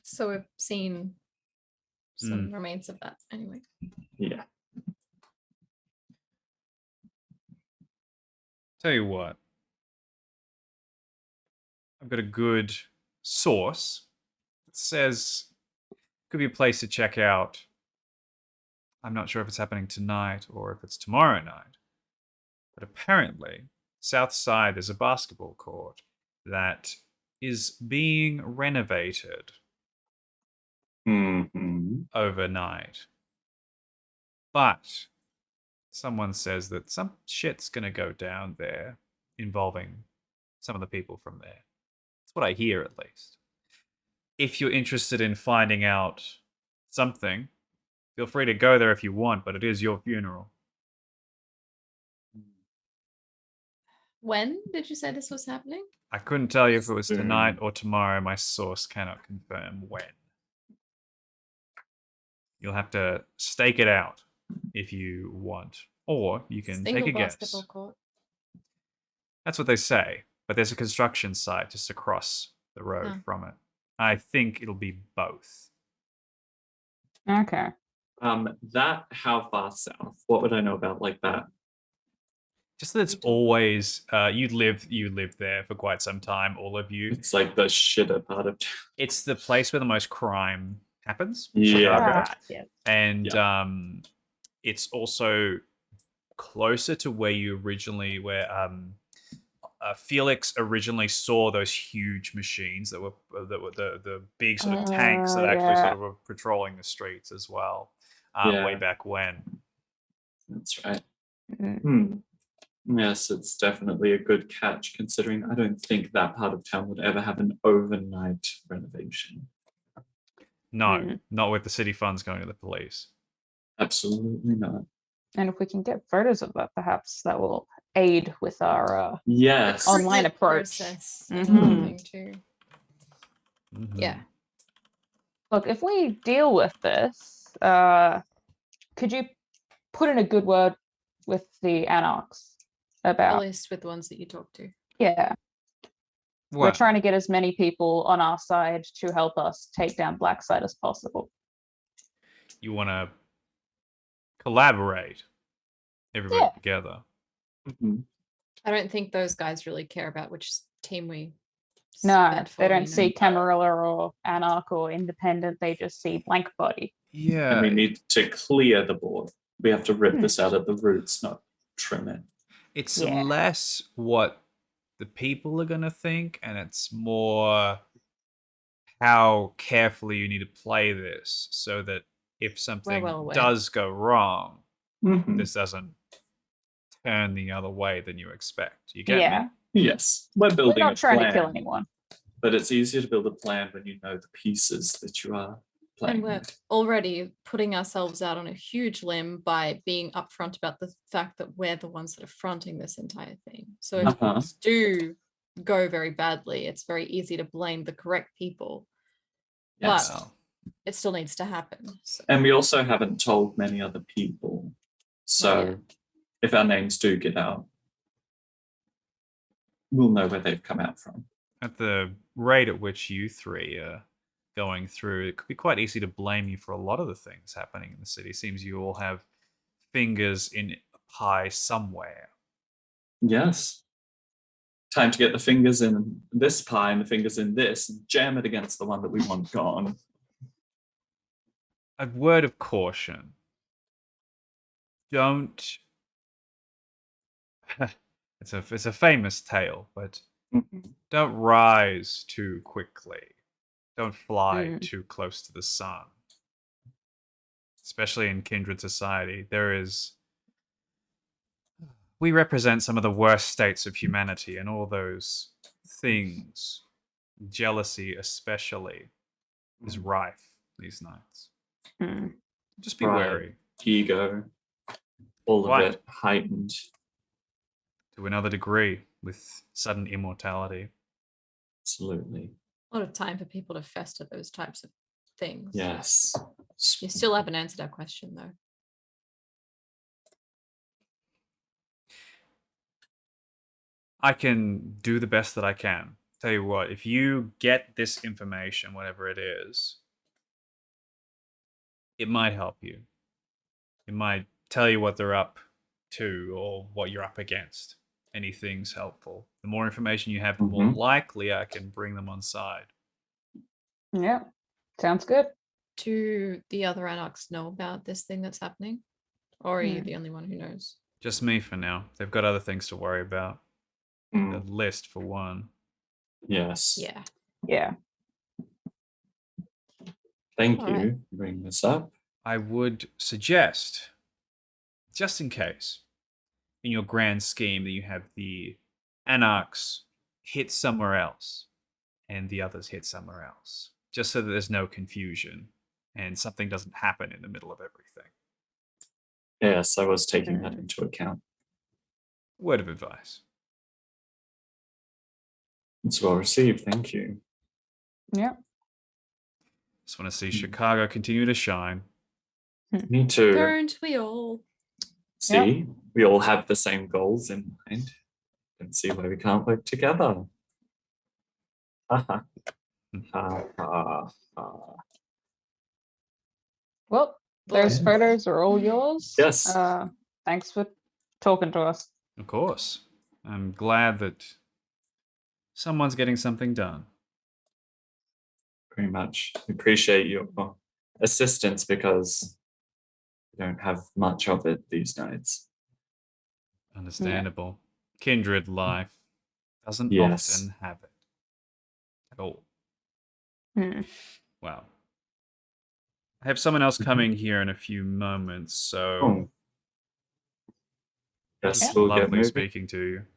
So we've seen some remains of that anyway. Yeah. Tell you what. I've got a good source that says could be a place to check out. I'm not sure if it's happening tonight or if it's tomorrow night. But apparently, south side there's a basketball court that is being renovated Mhm. overnight. But someone says that some shit's going to go down there involving some of the people from there. That's what I hear, at least. If you're interested in finding out something, feel free to go there if you want, but it is your funeral. When did you say this was happening? I couldn't tell you if it was Soon. tonight or tomorrow. My source cannot confirm when. You'll have to stake it out if you want, or you can Single take a guess. basketball court. That's what they say, but there's a construction site just across the road Oh. from it. I think it'll be both. Okay. That how far south? What would I know about like that? Just that it's always you lived there for quite some time, all of you. It's like the shitter part of town. It's the place where the most crime happens. Yeah. Chicago. Yeah. And it's also closer to where you originally Felix originally saw those huge machines that were the big sort of tanks that actually yeah. sort of were patrolling the streets as well, way Yeah. back when. That's right. Mm. Yes, it's definitely a good catch considering I don't think that part of town would ever have an overnight renovation. No, not with the city funds going to the police. Absolutely not. And if we can get photos of that, perhaps that will aid with our Yes. online Pertinent approach. process Mhm. and everything too. Mhm. Yeah. Look, if we deal with this, could you put in a good word with the Anarchs At about? least with the ones that you talk to. Yeah, we're Well, trying to get as many people on our side to help us take down Blackside as possible. you want to collaborate everybody Yeah. together. Mhm. I don't think those guys really care about which team we. No, bet they for, don't you know? see Camarilla or Anarch or Independent. They just see blank body. Yeah, And we need to clear the board. We have to rip Hmm. this out at the roots, not trim it. it's Yeah. less what the people are going to think, and it's more how carefully you need to play this so that if something well aware. does go wrong, Mhm. this doesn't turn the other way than you expect. You get Yeah. me? Yes, we're We're building not a trying plan, to kill anyone. but it's easier to build a plan when you know the pieces that you are playing And we're with. already putting ourselves out on a huge limb by being upfront about the fact that we're the ones that are fronting this entire thing. So if Uh-huh. things do go very badly, it's very easy to blame the correct people. Yes. Well, It still needs to happen. So. And we also haven't told many other people. So yeah. if our names do get out, we'll know where they've come out from. at the rate at which you three are going through, it could be quite easy to blame you for a lot of the things happening in the city. Seems you all have fingers in a pie somewhere. Yes. Time to get the fingers in this pie and the fingers in this and jam it against the one that we want gone. A word of caution. Don't. it's a famous tale, but Mhm. don't rise too quickly. Don't fly Mm. too close to the sun. Especially in kindred society, we represent some of the worst states of humanity, and all those things, jealousy especially, is rife these nights. Hmm. Just be Pride. wary. Ego, all Right. of it heightened. To another degree with sudden immortality. Absolutely. A lot of time for people to fester those types of things. Yes. You still haven't answered our question though. I can do the best that I can. Tell you what, if you get this information, whatever it is, it might help you. It might tell you what they're up to or what you're up against. Anything's helpful. The more information you have, the more Mhm. likely I can bring them on side. Yeah. Sounds good. Do the other anarchs know about this thing that's happening? Or are you Hmm. the only one who knows? Just me for now. They've got other things to worry about. The Mm, list, for one. yes. Yeah. Yeah. Thank All you right. for bringing this up. I would suggest, just in case, in your grand scheme, that you have the anarchs hit somewhere else and the others hit somewhere else, just so that there's no confusion and something doesn't happen in the middle of everything. Yes, I was taking that Mm. into account. Word of advice. It's well received. Thank you. Yeah. Just want to see Mm. Chicago continue to shine. Me too. Don't we all? See, we all have the same goals in mind and see why we can't work together. Ha ha. Ha ha ha. Well, those Yes. photos are all yours. Yes. Thanks for talking to us. Of course. I'm glad that someone's getting something done. Very much. We appreciate your assistance because we don't have much of it these nights. Understandable. Kindred life doesn't Yes. often have it at all. Hmm. Wow. I have someone else Mhm. coming here in a few moments, so Oh. it Yes, was we'll get lovely moving. speaking to you.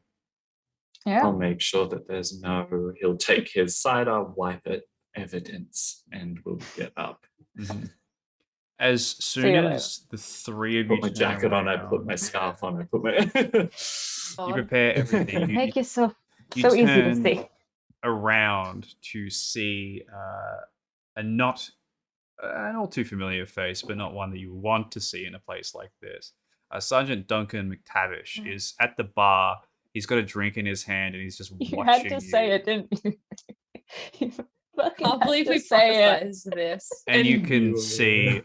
Yeah. I'll make sure that there's no, he'll take his cider, wipe it, evidence, and we'll get up. Mhm. As soon you later. as the three of you Put my turn jacket on, I put around, my scarf on, I put my. you prepare everything. You, Make it so you so easy to turn see. around to see a not an all too familiar face, but not one that you want to see in a place like this. Sergeant Duncan McTavish is at the bar. He's got a drink in his hand and he's just You watching had to say you. it, didn't you? You fucking Can't had believe to we say it. prophesized this. And you And can you- see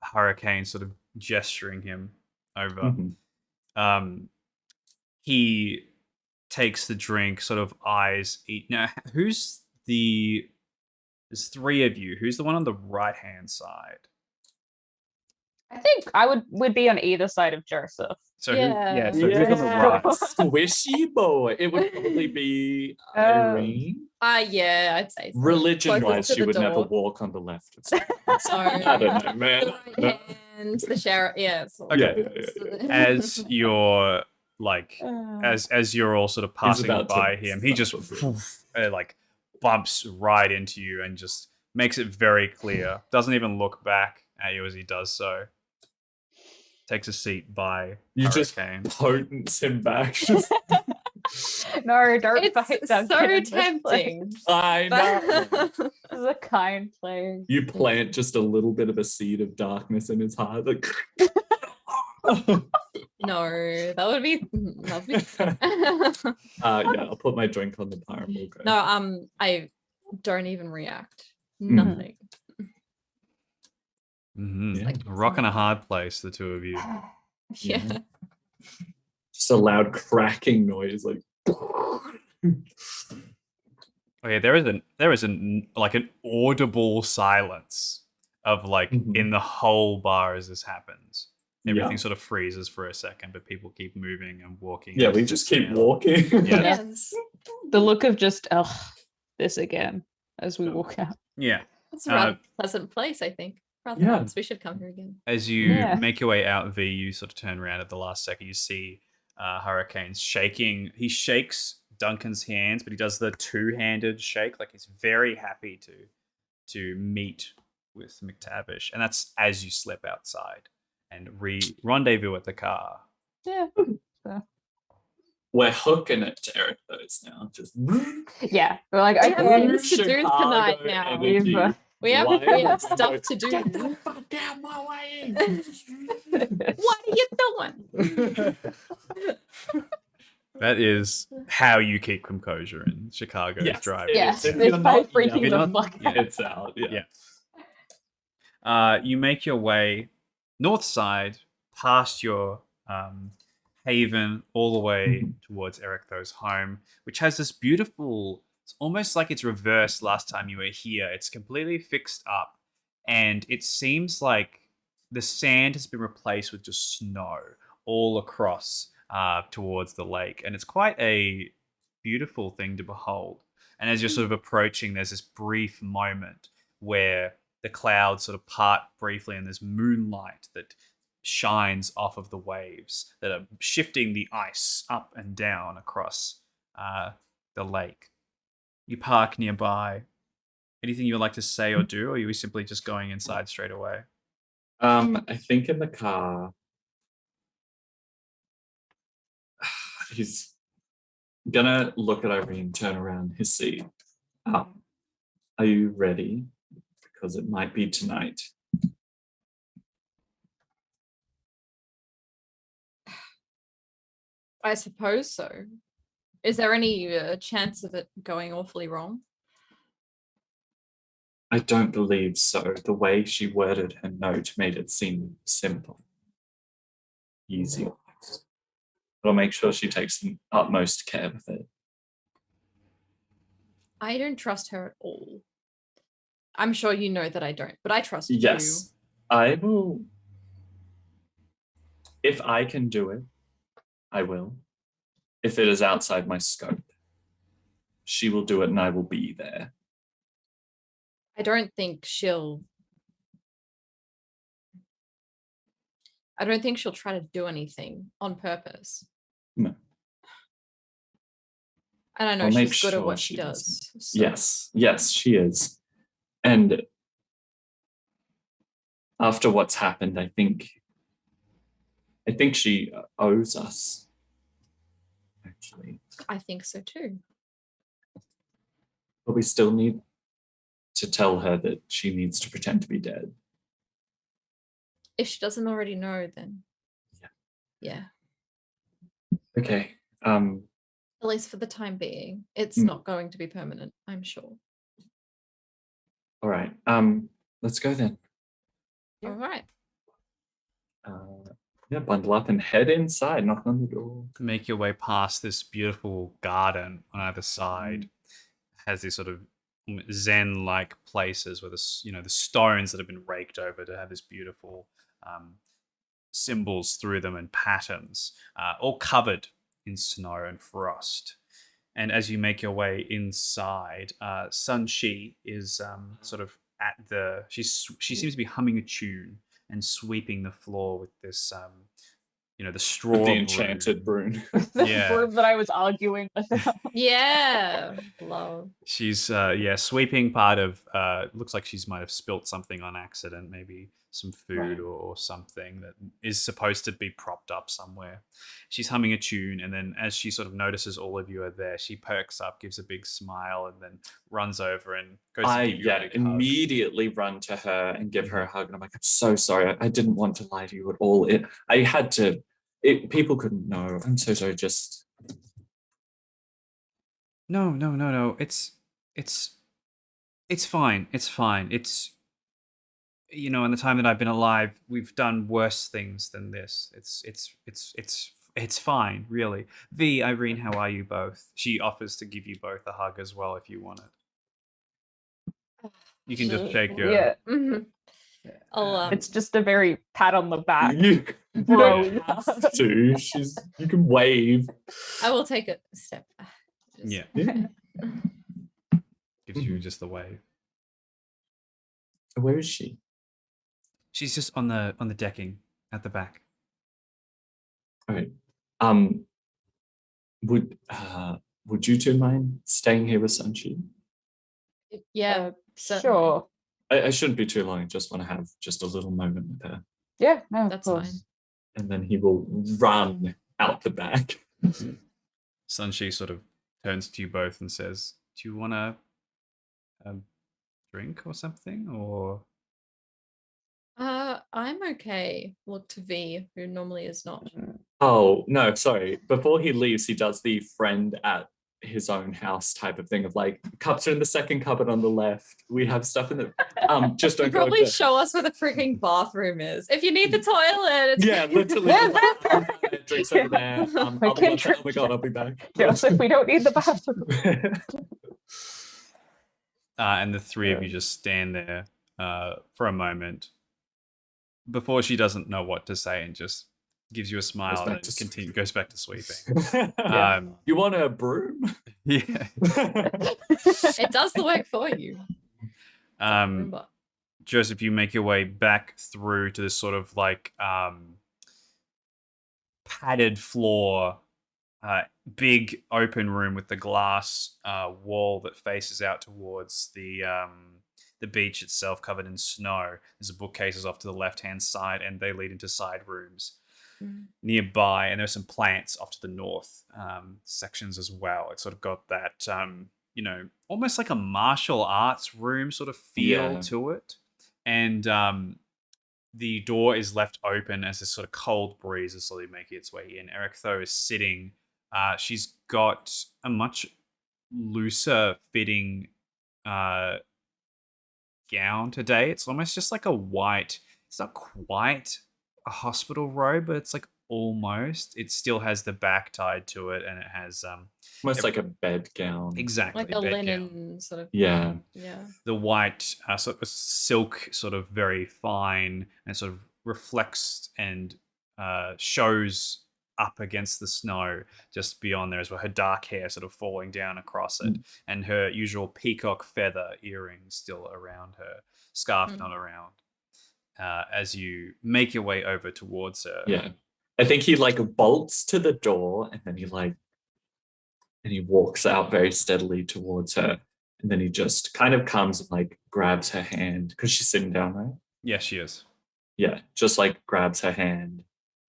Hurricane sort of gesturing him over. Mhm. He takes the drink, sort of eyes eat. Now, who's the? There's three of you. Who's the one on the right hand side? I think I would be on either side of Joseph. So Yeah. so who's on the right? Squishy boy. It would probably be Um, Irene. Yeah, I'd say so. Religion wise, Closest to she the would never door. walk on the left of someone. Sorry. I don't know, man. The right hand, the sheriff. Yeah. It's all Okay. good. As you're like, as you're all sort of passing about to by him, he just stumble. like bumps right into you and just makes it very clear. Doesn't even look back at you as he does so. Takes a seat by You just Hurricane. potence him back. No, don't It's fight Duncan so in this place. tempting. I know. But- This is a kind place. You plant just a little bit of a seed of darkness in his heart. Like, No, that would be lovely. yeah, I'll put my drink on the bar and we'll go. No, I don't even react. Mm. Nothing. Mhm. Yeah. A rock and a hard place, the two of you. Yeah. Just a loud cracking noise, like. Okay, there is an like an audible silence of like Mhm. in the whole bar as this happens. Everything Yeah. sort of freezes for a second, but people keep moving and walking. Yeah, and we just keep sitting. walking. Yeah. Yes. The look of just, this again as we walk out. Yeah. It's a rather pleasant place, I think. Rather Yeah. nice. We should come here again. As you Yeah. make your way out, V, you sort of turn around at the last second. You see Hurricane's shaking. He shakes Duncan's hands, but he does the two-handed shake. Like he's very happy to meet with McTavish, and that's as you slip outside and rendezvous at the car. Yeah. We're hooking it to Eric those now. Just Yeah. We're like, We have okay, things to do tonight Chicago now. energy. we've, We have Why- stuff to do. Get the fuck out my way! What are you doing? That is how you keep composure in Chicago's Yes. driving. yes, If it's you're by not freaking yelling- the If you're fuck not- out. It's out. Yeah. Yeah. You make your way north side past your haven all the way Mhm. towards Erictho's home, which has this beautiful. It's almost like it's reversed last time you were here. It's completely fixed up, and it seems like the sand has been replaced with just snow all across towards the lake, and it's quite a beautiful thing to behold. And as you're sort of approaching, there's this brief moment where the clouds sort of part briefly, and there's moonlight that shines off of the waves that are shifting the ice up and down across the lake. You park nearby. Anything you would like to say or do, or are you simply just going inside straight away? I think in the car, he's gonna look at Irene, turn around his seat. Are you ready? Because it might be tonight. I suppose so. Is there any chance of it going awfully wrong? I don't believe so. The way she worded her note made it seem simple, easy. Almost. But I'll make sure she takes the utmost care with it. I don't trust her at all. I'm sure you know that I don't, but I trust you. Yes, I will. If I can do it, I will. If it is outside my scope, she will do it and I will be there. I don't think she'll try to do anything on purpose. No. And I know I'll make she's good at sure what she she does. so- Yes, she is. And after what's happened, I think she owes us. Actually, I think so too. but we still need to tell her that she needs to pretend to be dead. If she doesn't already know, then Yeah. yeah. Okay. At least for the time being, it's Mm. not going to be permanent, I'm sure. All right. Let's go then. All right. Yeah, bundle up and head inside, knock on the door. Make your way past this beautiful garden on either side. Has these sort of zen-like places where the stones that have been raked over to have this beautiful symbols through them and patterns, all covered in snow and frost. And as you make your way inside, Sun Shi is sort of at the. She seems to be humming a tune and sweeping the floor with this, the straw. With the broom. enchanted broom. The Yeah. broom that I was arguing about. Yeah. Love. She's sweeping part of. Looks like she's might have spilt something on accident, maybe some food Right. or something that is supposed to be propped up somewhere. She's humming a tune, and then as she sort of notices all of you are there, she perks up, gives a big smile, and then runs over and goes to give you a big hug. Immediately run to her and give her a hug. And I'm like, I'm so sorry. I didn't want to lie to you at all. I had to. People couldn't know. I'm so sorry. Just No. It's fine. It's fine. It's in the time that I've been alive, we've done worse things than this. It's fine, really. V, Irene, how are you both? She offers to give you both a hug as well if you want it. You can just shake your. Yeah, Mhm. I'll it's just a very pat on the back. you Bro. don't have to. You can wave. I will take a step back. Just- Yeah. Gives you just the wave. Where is she? She's just on the decking at the back. All right. Would you two mind staying here with Sunshi? Yeah. certainly. Sure. I shouldn't be too long. I just want to have just a little moment with her. Yeah, no, That's of course. fine. And then he will run out the back. Sunshi sort of turns to you both and says, "Do you want a drink or something, or?" I'm okay. Look to V, who normally is not. Oh, no, sorry. Before he leaves, he does the friend at his own house type of thing of like, cups are in the second cupboard on the left. We have stuff in the just You don't go probably into- show us where the freaking bathroom is. If you need the toilet, it's Yeah, literally. Drinks over there. I'll be can one sec. Oh my god, I'll be back. Joseph, we don't need the bathroom. And the three of Yeah. you just stand there for a moment before she doesn't know what to say and just gives you a smile back and to goes back to sleeping. Yeah. You want a broom? Yeah. it does the work for you. Remember. Joseph, you make your way back through to this sort of like padded floor, big open room with the glass wall that faces out towards the beach itself, covered in snow. There's a bookcases off to the left-hand side, and they lead into side rooms nearby. And there's some plants off to the north sections as well. It's sort of got that almost like a martial arts room sort of feel Yeah. to it. And the door is left open as this sort of cold breeze is slowly making its way in. Erictho is sitting. She's got a much looser fitting gown today. It's almost just like a white. It's not quite a hospital robe, but it's like almost. It still has the back tied to it, and it has Almost like a bed gown. exactly Like a bed linen gown. sort of. Yeah. Yeah. The white sort of silk, sort of very fine, and sort of reflects and shows up against the snow just beyond there as well. Her dark hair sort of falling down across it, and her usual peacock feather earrings still around her, scarf not around. As you make your way over towards her, Yeah. I think he like bolts to the door and then he walks out very steadily towards her. And then he just kind of comes and like grabs her hand because she's sitting down, right? yes, she is. Yeah. Just like grabs her hand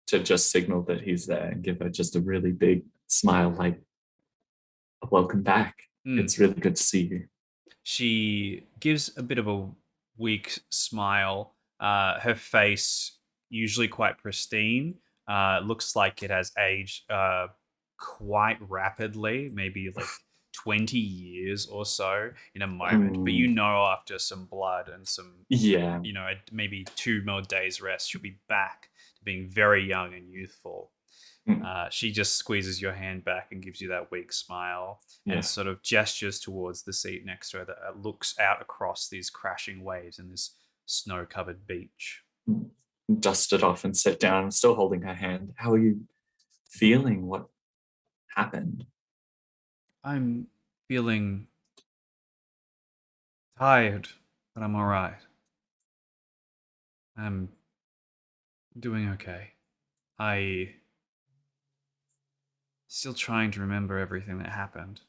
to just signal that he's there and give her just a really big smile, like, welcome back. It's really good to see you. She gives a bit of a weak smile. Her face, usually quite pristine, looks like it has aged quite rapidly, maybe like 20 years or so in a moment, but you know after some blood and some, Yeah. you know, maybe 2 more days rest, she'll be back to being very young and youthful. She just squeezes your hand back and gives you that weak smile and sort of gestures towards the seat next to her that looks out across these crashing waves and this snow-covered beach. Dust it off and sit down. I'm still holding her hand. How are you feeling? What happened? I'm feeling tired, but I'm all right. I'm doing okay. I still trying to remember everything that happened.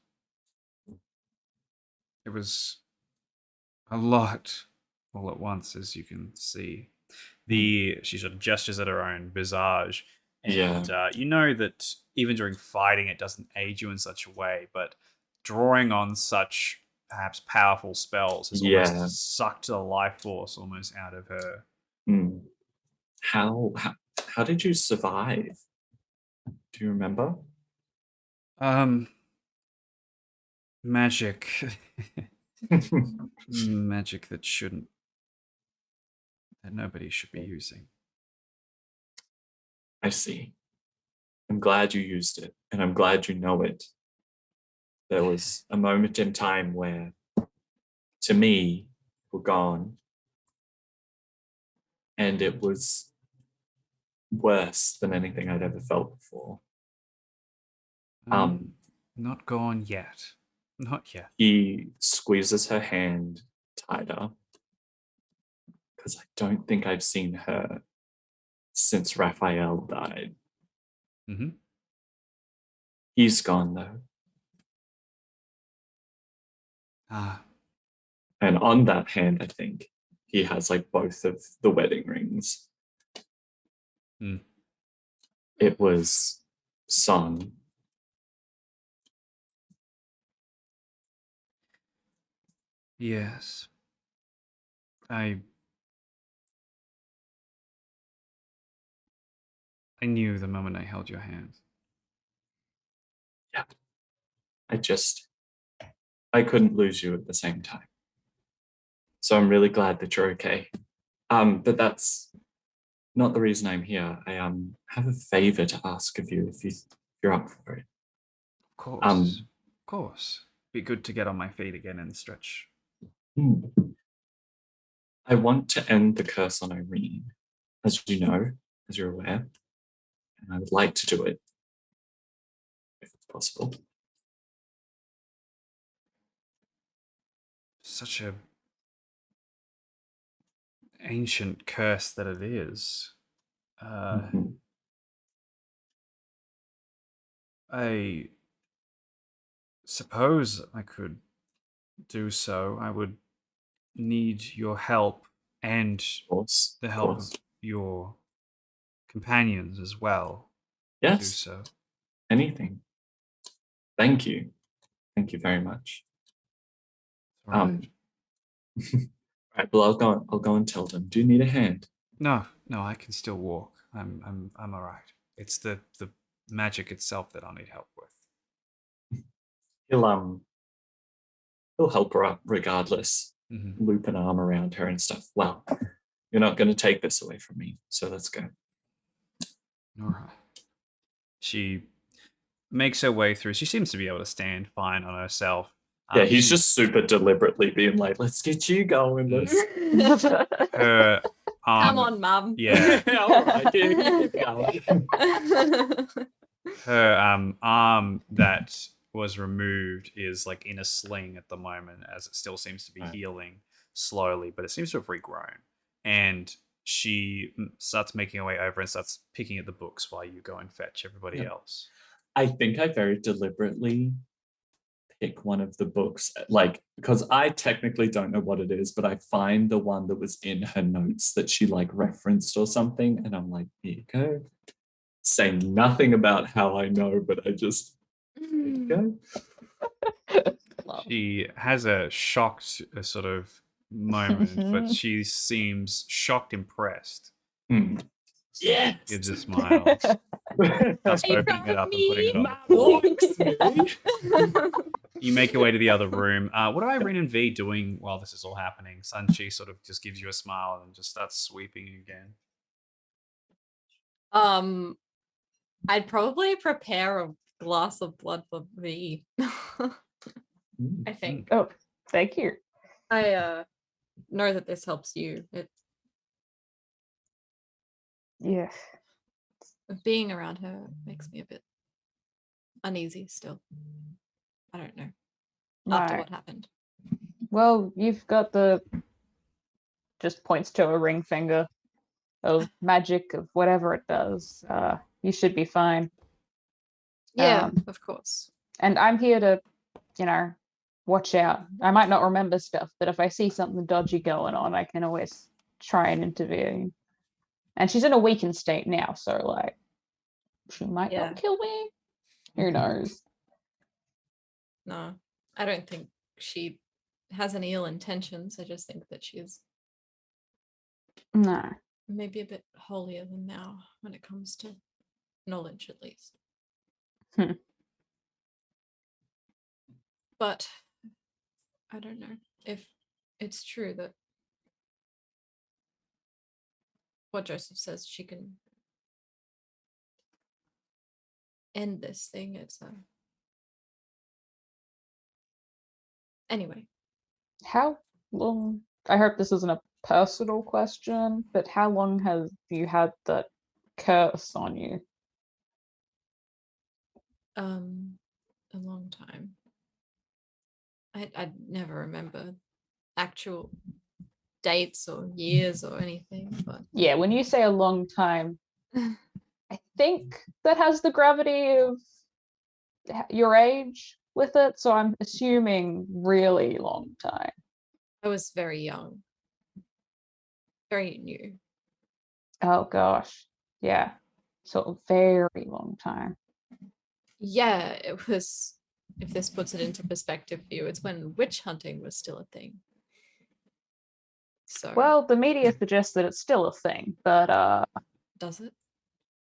It was a lot all at once, as you can see. She sort of gestures at her own visage, and you know that even during fighting, it doesn't aid you in such a way, but drawing on such perhaps powerful spells has almost sucked the life force almost out of her. How did you survive? Do you remember? Magic. Magic that nobody should be using. I see. I'm glad you used it, and I'm glad you know it. There was a moment in time where, to me, we're gone, and it was worse than anything I'd ever felt before. Not gone yet. Not yet. He squeezes her hand tighter, because I don't think I've seen her since Raphael died. He's gone, though. And on that hand, I think, he has like both of the wedding rings. It was sung. Yes. I knew the moment I held your hand. Yeah. I couldn't lose you at the same time. So I'm really glad that you're okay. But that's not the reason I'm here. I have a favor to ask of you if you're up for it. Of course. Of course. Be good to get on my feet again and stretch. I want to end the curse on Irene, as you know, as you're aware. And I would like to do it, if it's possible. Such a ancient curse that it is. I suppose I could do so. I would need your help and the help of your companions as well. Yes. To do so. Anything. Thank you. Thank you very much. Right. Right. Well, I'll go and tell them. Do you need a hand? No, I can still walk. I'm all right. It's the magic itself that I'll need help with. He'll help her up regardless. Loop an arm around her and stuff. Well, you're not going to take this away from me, so let's go. All right. She makes her way through. She seems to be able to stand fine on herself. Yeah, he's just super deliberately being like, let's get you going. Her Come on, Mum. Yeah. All right, keep going. Her arm that was removed is like in a sling at the moment, as it still seems to be healing slowly, but it seems to have regrown. And she starts making her way over and starts picking at the books while you go and fetch everybody else. I think I very deliberately pick one of the books, like, because I technically don't know what it is, but I find the one that was in her notes that she like referenced or something, and I'm like, here you go. Say nothing about how I know, but I just here you go. She has a shocked sort of moment, but she seems shocked, impressed. Yes. Gives a smile. Starts opening it up and putting it on the floor. You make your way to the other room. What are Irene and V doing while this is all happening? Sanchi sort of just gives you a smile and just starts sweeping again. I'd probably prepare a glass of blood for V. I think. Oh, thank you. I know that this helps you. Yeah. Being around her makes me a bit uneasy still. I don't know. After No. what happened. Well, you've got the just points to a ring finger of magic of whatever it does. You should be fine. Yeah, of course. And I'm here to, watch out. I might not remember stuff, but if I see something dodgy going on, I can always try and intervene. And she's in a weakened state now, so like she might Yeah. not kill me. Who knows? No, I don't think she has any ill intentions. I just think that she's No. maybe a bit holier than now when it comes to knowledge, at least. Hmm. But I don't know if it's true that what Joseph says, she can end this thing. It's a anyway. How long? I hope this isn't a personal question, but how long have you had that curse on you? A long time. I never remember actual dates or years or anything, but Yeah, when you say a long time, I think that has the gravity of your age with it, so I'm assuming really long time. I was very young, very new. Oh gosh, yeah, so a very long time. Yeah, it was. If this puts it into perspective for you, it's when witch hunting was still a thing. So Well, the media suggests that it's still a thing, but does it?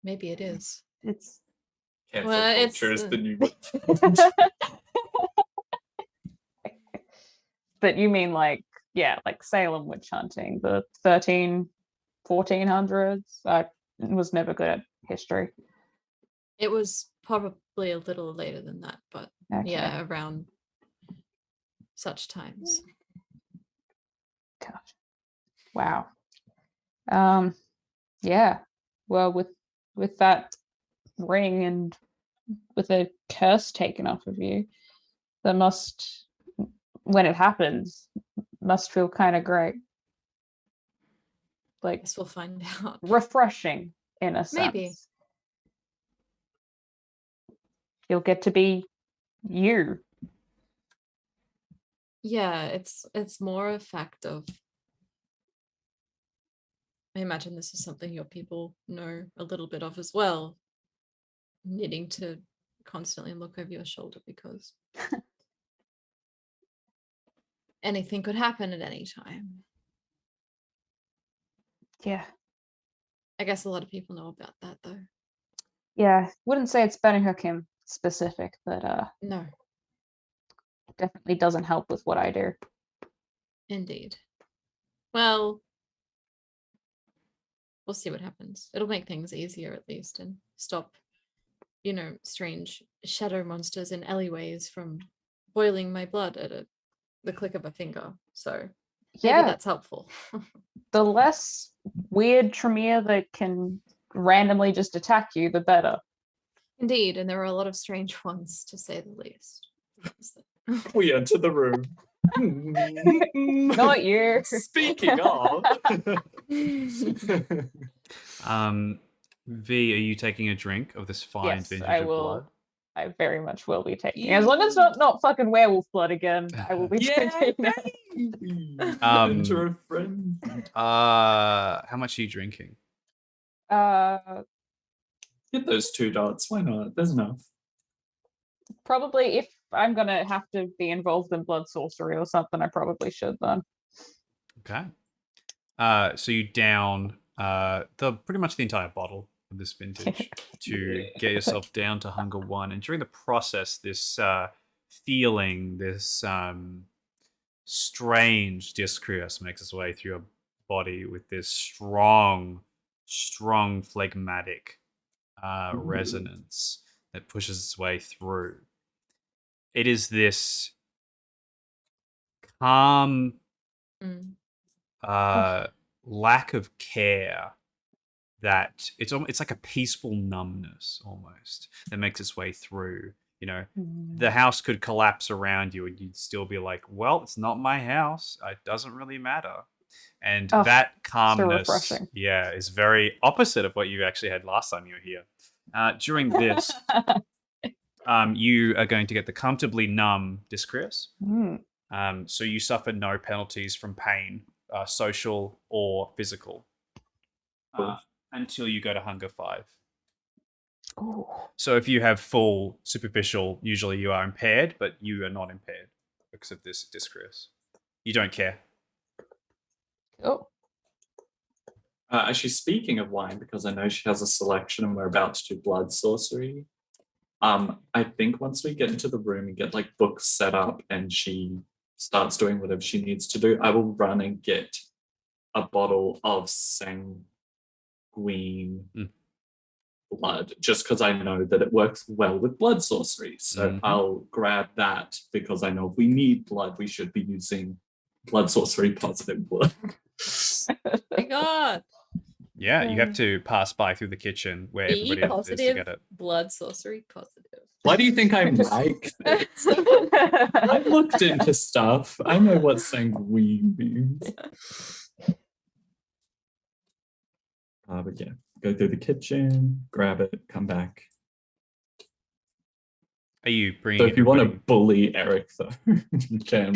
Maybe it is. it's Cancel Well, culture is the new. But you mean like, yeah, like Salem witch hunting, the 1400s? I was never good at history. It was probably a little later than that, but Okay. yeah, around such times. Gosh. Wow. Yeah. Well, with that ring and with a curse taken off of you, that must, when it happens, must feel kind of great. Like Guess we'll find out. refreshing in a sense. Maybe. You'll get to be you. Yeah, it's more a fact of. I imagine this is something your people know a little bit of as well. Needing to constantly look over your shoulder because anything could happen at any time. Yeah. I guess a lot of people know about that though. Yeah. Wouldn't say it's Benny Hookham specific, but No, definitely doesn't help with what I do. indeed. Well, we'll see what happens. It'll make things easier at least and stop, strange shadow monsters in alleyways from boiling my blood at the click of a finger. So maybe Yeah. that's helpful. The less weird Tremere that can randomly just attack you, the better. Indeed, and there are a lot of strange ones to say the least. We enter the room. Not you. Speaking of. V, are you taking a drink of this fine Yes, vintage I of will. blood? I very much will be taking it. As long as it's not fucking werewolf blood again, I will be Yeah, taking it. Enter a friend. How much are you drinking? Get those 2 dots. Why not? There's enough. Probably if I'm gonna have to be involved in blood sorcery or something, I probably should then. Okay. So you down pretty much the entire bottle of this vintage to get yourself down to hunger 1, and during the process, this feeling this strange discourse makes its way through your body with this strong phlegmatic resonance that pushes its way through. It is this calm Mm. lack of care that it's like a peaceful numbness almost that makes its way through. You know, the house could collapse around you and you'd still be like, well, it's not my house. It doesn't really matter. And Oh, that calmness, refreshing. yeah, is very opposite of what you actually had last time you were here. During this, you are going to get the comfortably numb discrease. Mm. So you suffer no penalties from pain, social or physical, until you go to hunger 5. Ooh. So if you have full superficial, usually you are impaired, but you are not impaired because of this discourse. You don't care. Oh. Actually, speaking of wine, because I know she has a selection and we're about to do blood sorcery. I think once we get into the room and get like books set up and she starts doing whatever she needs to do, I will run and get a bottle of sanguine blood, just because I know that it works well with blood sorcery. So I'll grab that because I know if we need blood, we should be using blood sorcery positive blood. My God. Yeah, you have to pass by through the kitchen where Be everybody else is to positive, get it. blood sorcery positive. Why do you think I'm like this? I looked into stuff. I know what sanguine means. But yeah, go through the kitchen, grab it, come back. Are you So bringing? if you want to everybody- bully Eric, though, you can.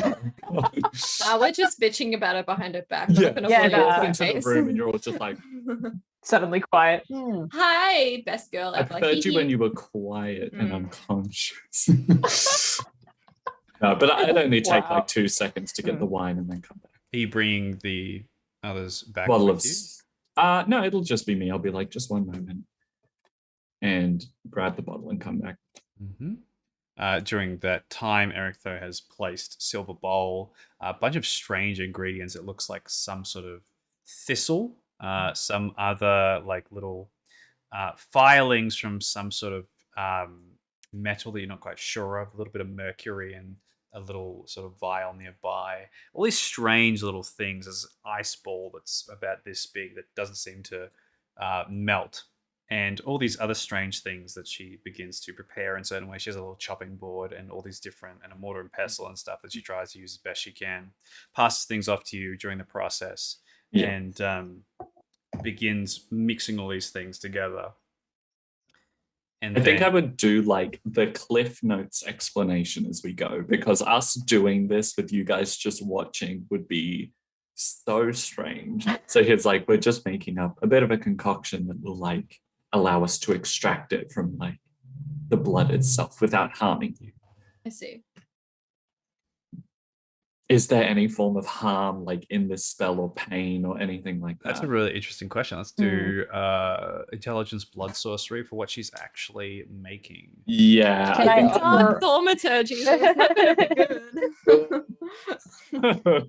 We're just bitching about it behind her back. We're Yeah, not gonna yeah, bully her no. to walk her into the face. room and you're all just like, Suddenly quiet. Hi, best girl I ever. preferred you when Hee you were quiet and Mm. unconscious. No, but I'd only take Wow. like 2 seconds to get the wine and then come back. Are you bringing the others back Bottle with of you? no, it'll just be me. I'll be like, just one moment, and grab the bottle and come back. During that time, Eric, though, has placed silver bowl, a bunch of strange ingredients. It looks like some sort of thistle, some other like little filings from some sort of metal that you're not quite sure of, a little bit of mercury and a little sort of vial nearby. All these strange little things. There's an ice ball that's about this big that doesn't seem to melt. And all these other strange things that she begins to prepare in certain ways. She has a little chopping board and all these different, and a mortar and pestle and stuff that she tries to use as best she can. Passes things off to you during the process and begins mixing all these things together. And I think I would do like the Cliff Notes explanation as we go, because us doing this with you guys just watching would be so strange. So he's like, we're just making up a bit of a concoction that will like allow us to extract it from like the blood itself without harming you. I see. Is there any form of harm like in this spell or pain or anything like that? That's a really interesting question. Let's do intelligence blood sorcery for what she's actually making. Yeah. Can I think Dark thaumaturgy. So it's not gonna be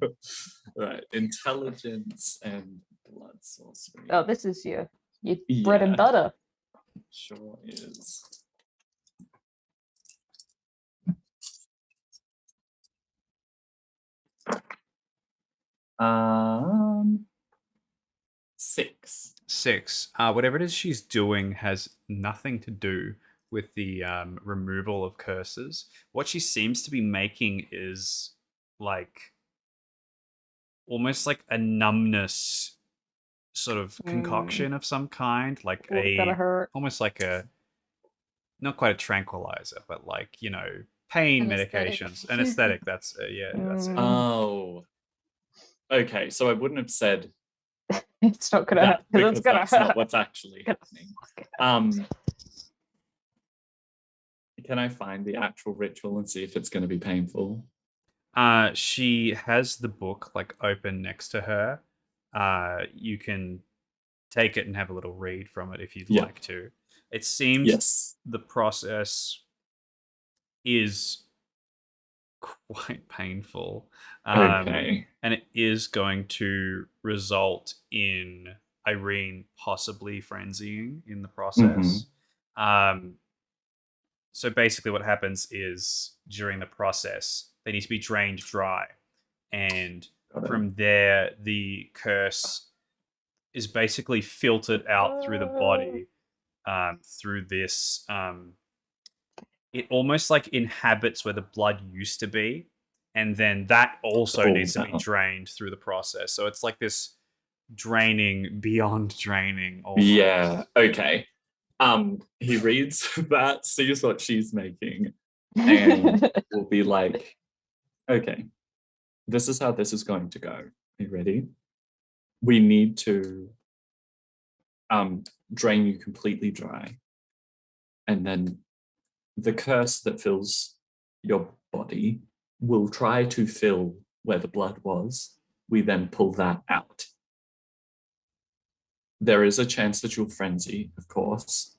good. Right. Intelligence and blood sorcery. Oh, this is your bread and Yeah. butter. Sure is. Um, 6. 6. Whatever it is she's doing has nothing to do with the removal of curses. What she seems to be making is like almost like a numbness sort of concoction of some kind, like Ooh, gotta hurt. almost like a, not quite a tranquilizer, but like, you know, pain Anesthetic. medications. Anesthetic, that's that's it. Oh. Okay, so I wouldn't have said It's not gonna that hurt. 'Cause because it's gonna that's not hurt. what's actually Gonna happening. Can I find the actual ritual and see if it's going to be painful? She has the book like open next to her. You can take it and have a little read from it if you'd Yeah. like to. It seems Yes. the process is quite painful. Okay. And it is going to result in Irene possibly frenzying in the process. So basically, what happens is during the process, they need to be drained dry. And Got it. from there, the curse is basically filtered out through the body through this. It almost like inhabits where the blood used to be. And then that also needs to be out. drained through the process. So it's like this draining beyond draining. Almost. Yeah. Okay. He reads that, sees what she's making, and will be like, okay, this is how this is going to go. Are you ready? We need to drain you completely dry. And then the curse that fills your body will try to fill where the blood was. We then pull that out. There is a chance that you'll frenzy, of course.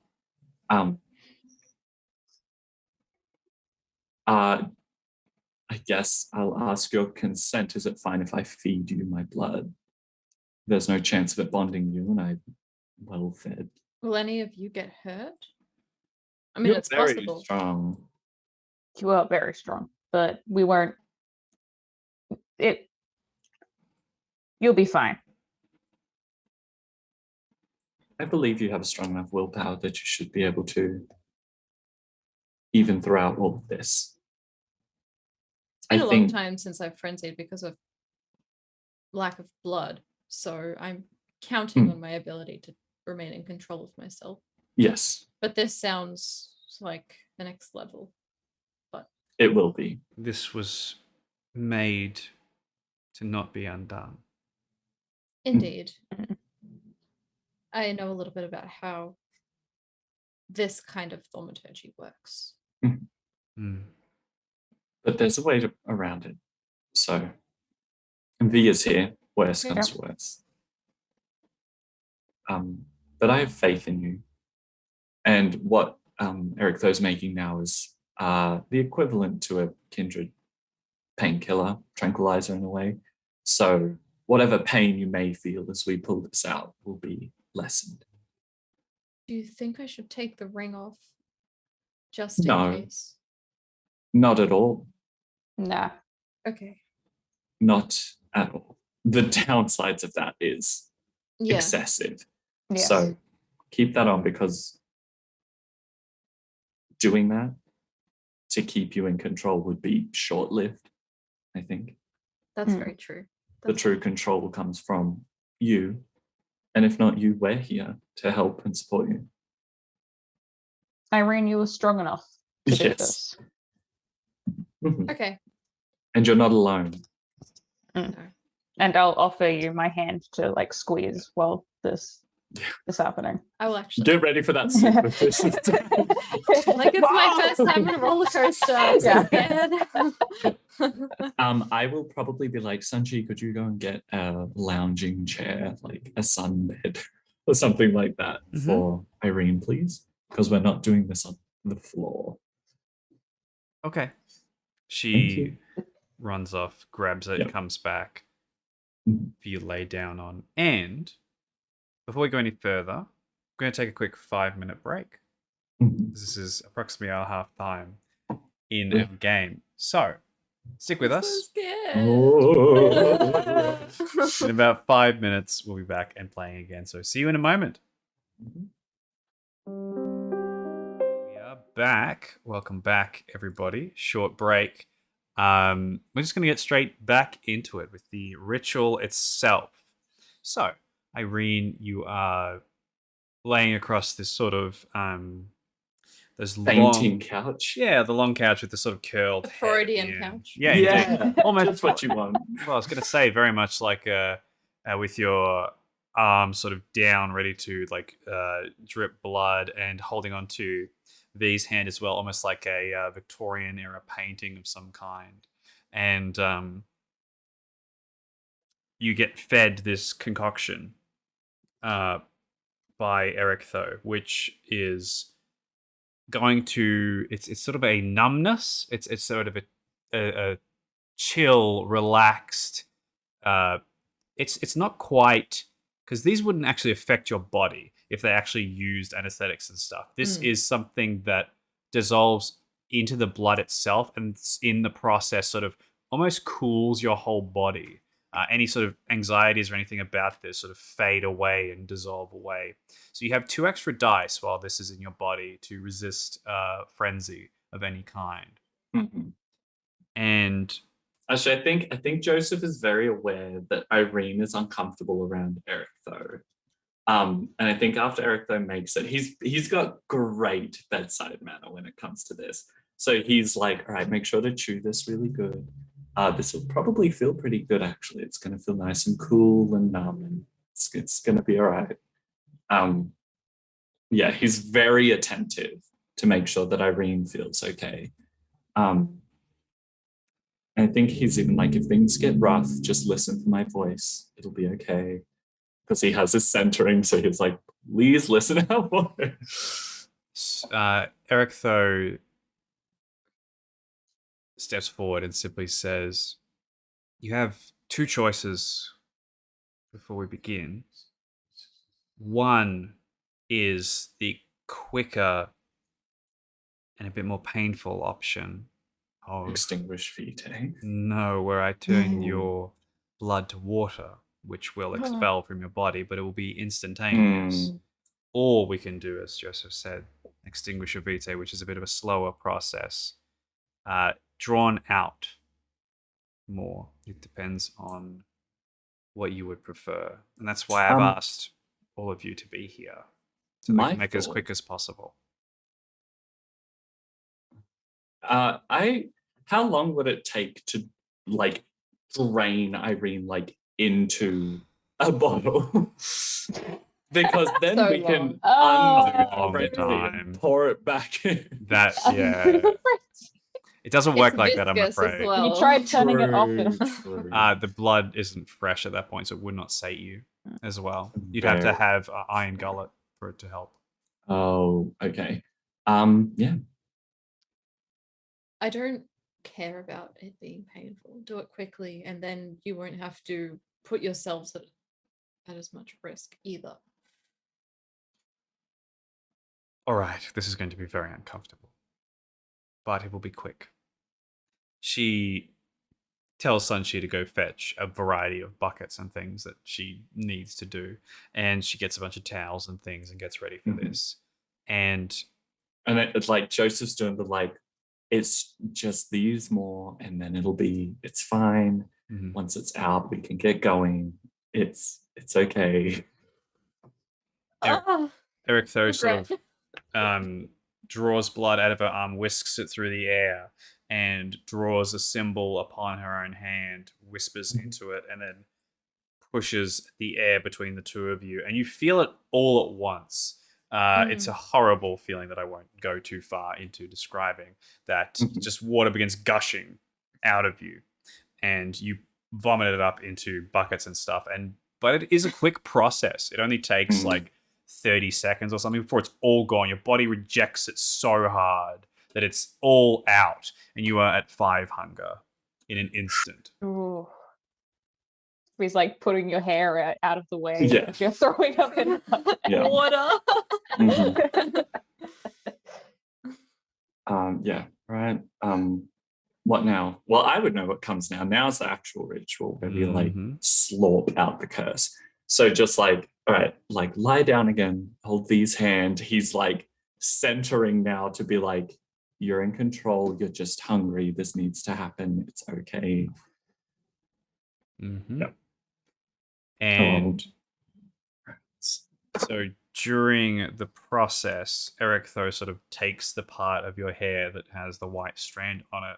I guess I'll ask your consent. Is it fine if I feed you my blood? There's no chance of it bonding you, and I'm well fed. Will any of you get hurt? I mean, You're it's very possible. strong. You are very strong, but we weren't. You'll be fine. I believe you have a strong enough willpower that you should be able to, even throughout all of this. It's been I a long think- time since I've frenzied because of lack of blood, so I'm counting on my ability to remain in control of myself. Yes, But this sounds like the next level. it will be. This was made to not be undone. Indeed. I know a little bit about how this kind of thaumaturgy works. Mm. But there's a way around it. So, V is here. Worst Okay. comes to worst. But I have faith in you. And what Eric Tho's making now is the equivalent to a kindred painkiller, tranquilizer in a way. So whatever pain you may feel as we pull this out will be lessened. Do you think I should take the ring off just in No. case? Not at all. Nah. Okay. Not at all. The downsides of that is Yeah. excessive. Yes. So keep that on, because doing that to keep you in control would be short-lived, I think. That's Mm. very true. The That's true control comes from you. And if not you, we're here to help and support you. Irene, you were strong enough to do Yes. this. Mhm. okay. And you're not alone. And I'll offer you my hand to like squeeze while this is happening. I will actually. Get ready for that soup with this. Like it's my first time in a roller coaster. I'm so scared. I will probably be like, Sanji, could you go and get a lounging chair, like a sunbed or something like that Mhm. for Irene, please? Because we're not doing this on the floor. Okay. Thank She you. runs off, grabs it, Yep. comes back Mhm. for you to lay down on. And before we go any further, I'm going to take a quick 5-minute break. Mhm. This is approximately our half time in Yeah. our game. So stick with I'm us. so scared. Oh. In about 5 minutes, we'll be back and playing again. So see you in a moment. We are back. Welcome back, everybody. Short break. We're just going to get straight back into it with the ritual itself. So, Irene, you are laying across this sort of those Fainting long, couch. yeah, the long couch with the sort of curled The head Freudian in. couch. Yeah, indeed. Yeah, Almost just what you want. Well, I was going to say very much like with your arm sort of down, ready to like drip blood, and holding on to V's hand as well, almost like a Victorian era painting of some kind. And you get fed this concoction by Eric Tho, which is going to it's sort of a numbness. It's sort of a chill, relaxed. It's not quite, because these wouldn't actually affect your body if they actually used anesthetics and stuff. This is something that dissolves into the blood itself, and in the process sort of almost cools your whole body. Any sort of anxieties or anything about this sort of fade away and dissolve away. So you have 2 extra dice while this is in your body to resist frenzy of any kind. Mhm. And Actually, I think Joseph is very aware that Irene is uncomfortable around Eric, though. And I think after Eric though makes it, he's got great bedside manner when it comes to this. So he's like, all right, make sure to chew this really good. This will probably feel pretty good, actually. It's going to feel nice and cool and numb, and it's going to be all right. Yeah, he's very attentive to make sure that Irene feels okay. I think he's even like, if things get rough, just listen for my voice. It'll be okay. Because he has his centering, so he's like, please listen to our voice. Eric, though, steps forward and simply says, you have 2 choices before we begin. One is the quicker and a bit more painful option of Extinguish vitae. no, where I turn your blood to water, which will expel from your body, but it will be instantaneous. Or we can do, as Joseph said, extinguish your vitae, which is a bit of a slower process, drawn out more. It depends on what you would prefer, and that's why I've asked all of you to be here, so we can make it as quick as possible. How long would it take to like drain Irene like into a bottle? Because then So we can long. Oh. undo the Long frenzy and pour it back in. That it doesn't work like that, I'm viscous as afraid. well. You tried turning it off. True. The blood isn't fresh at that point, so it would not sate you as well. You'd have to Very- have an iron gullet for it to help. Oh, okay. Yeah. I don't care about it being painful. Do it quickly, and then you won't have to put yourselves at as much risk either. All right, this is going to be very uncomfortable, but it will be quick. She tells Sunshi to go fetch a variety of buckets and things that she needs to do, and she gets a bunch of towels and things and gets ready for this. And it's like Joseph's doing the like, it's just these more, and then it's fine. Once it's out, we can get going. It's okay. Eric though sort of draws blood out of her arm, whisks it through the air, and draws a symbol upon her own hand, whispers into it, and then pushes the air between the 2 of you, and you feel it all at once. It's a horrible feeling that I won't go too far into describing, that just water begins gushing out of you, and you vomit it up into buckets and stuff. But it is a quick process. It only takes like 30 seconds or something before it's all gone. Your body rejects it so hard that it's all out, and you are at 5 hunger in an instant. Ooh. He's like putting your hair out of the way. Yeah. If you're throwing up in Yeah. Water. Yeah. Right. What now? Well, I would know what comes now. Now's the actual ritual where we like slurp out the curse. So just like, all right, like lie down again, hold V's hand. He's like centering now to be like, you're in control. You're just hungry. This needs to happen. It's okay. Yep. And so during the process, Eric though sort of takes the part of your hair that has the white strand on it,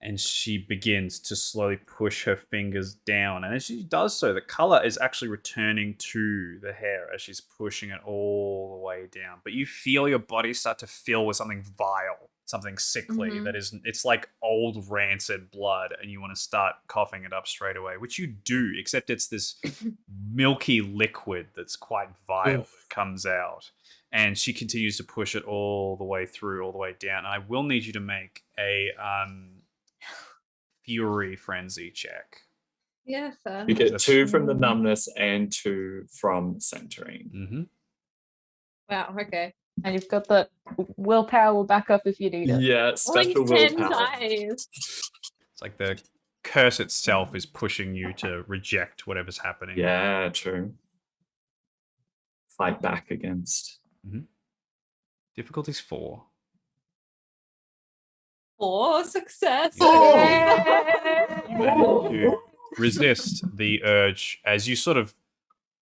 and she begins to slowly push her fingers down. And as she does so, the color is actually returning to the hair as she's pushing it all the way down. But you feel your body start to fill with something vile, something sickly that is, it's like old rancid blood, and you want to start coughing it up straight away, which you do, except it's this milky liquid that's quite vile that comes out. And she continues to push it all the way through, all the way down. And I will need you to make a fury frenzy check. Yeah, fair. You get That's- 2 from the numbness and 2 from centering. Mm-hmm. Wow, okay. And you've got the willpower will back up if you need it. Yeah, Only special 10 willpower. dice. It's like the curse itself is pushing you to reject whatever's happening. Yeah, true. Fight back against. Difficulty's 4. 4 success. Oh! Okay. You manage to resist the urge as you sort of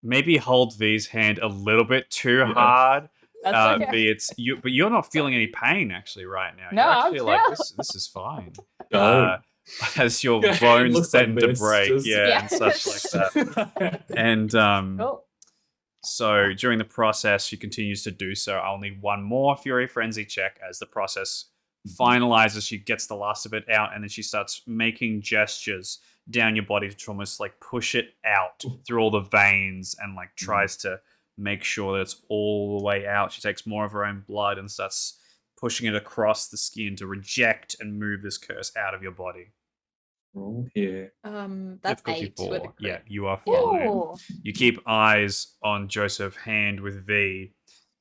maybe hold V's hand a little bit too Yeah. hard. That's okay. V, it's you, but you're not feeling any pain actually right now. No, you're I'm actually like chill. this is fine. Oh. As your Your hand bones looks like tend to this, break, just- yeah, and such like that. And Cool. so during the process, she continues to do so. I'll need one more Fury Frenzy check as the process finalizes. She gets the last of it out, and then she starts making gestures down your body to almost like push it out through all the veins and like tries to make sure that it's all the way out. She takes more of her own blood and starts pushing it across the skin to reject and move this curse out of your body. Roll here. That's Difficulty 8 with a 4. crit. Yeah, you are fine. Ooh. You keep eyes on Joseph Hand with V,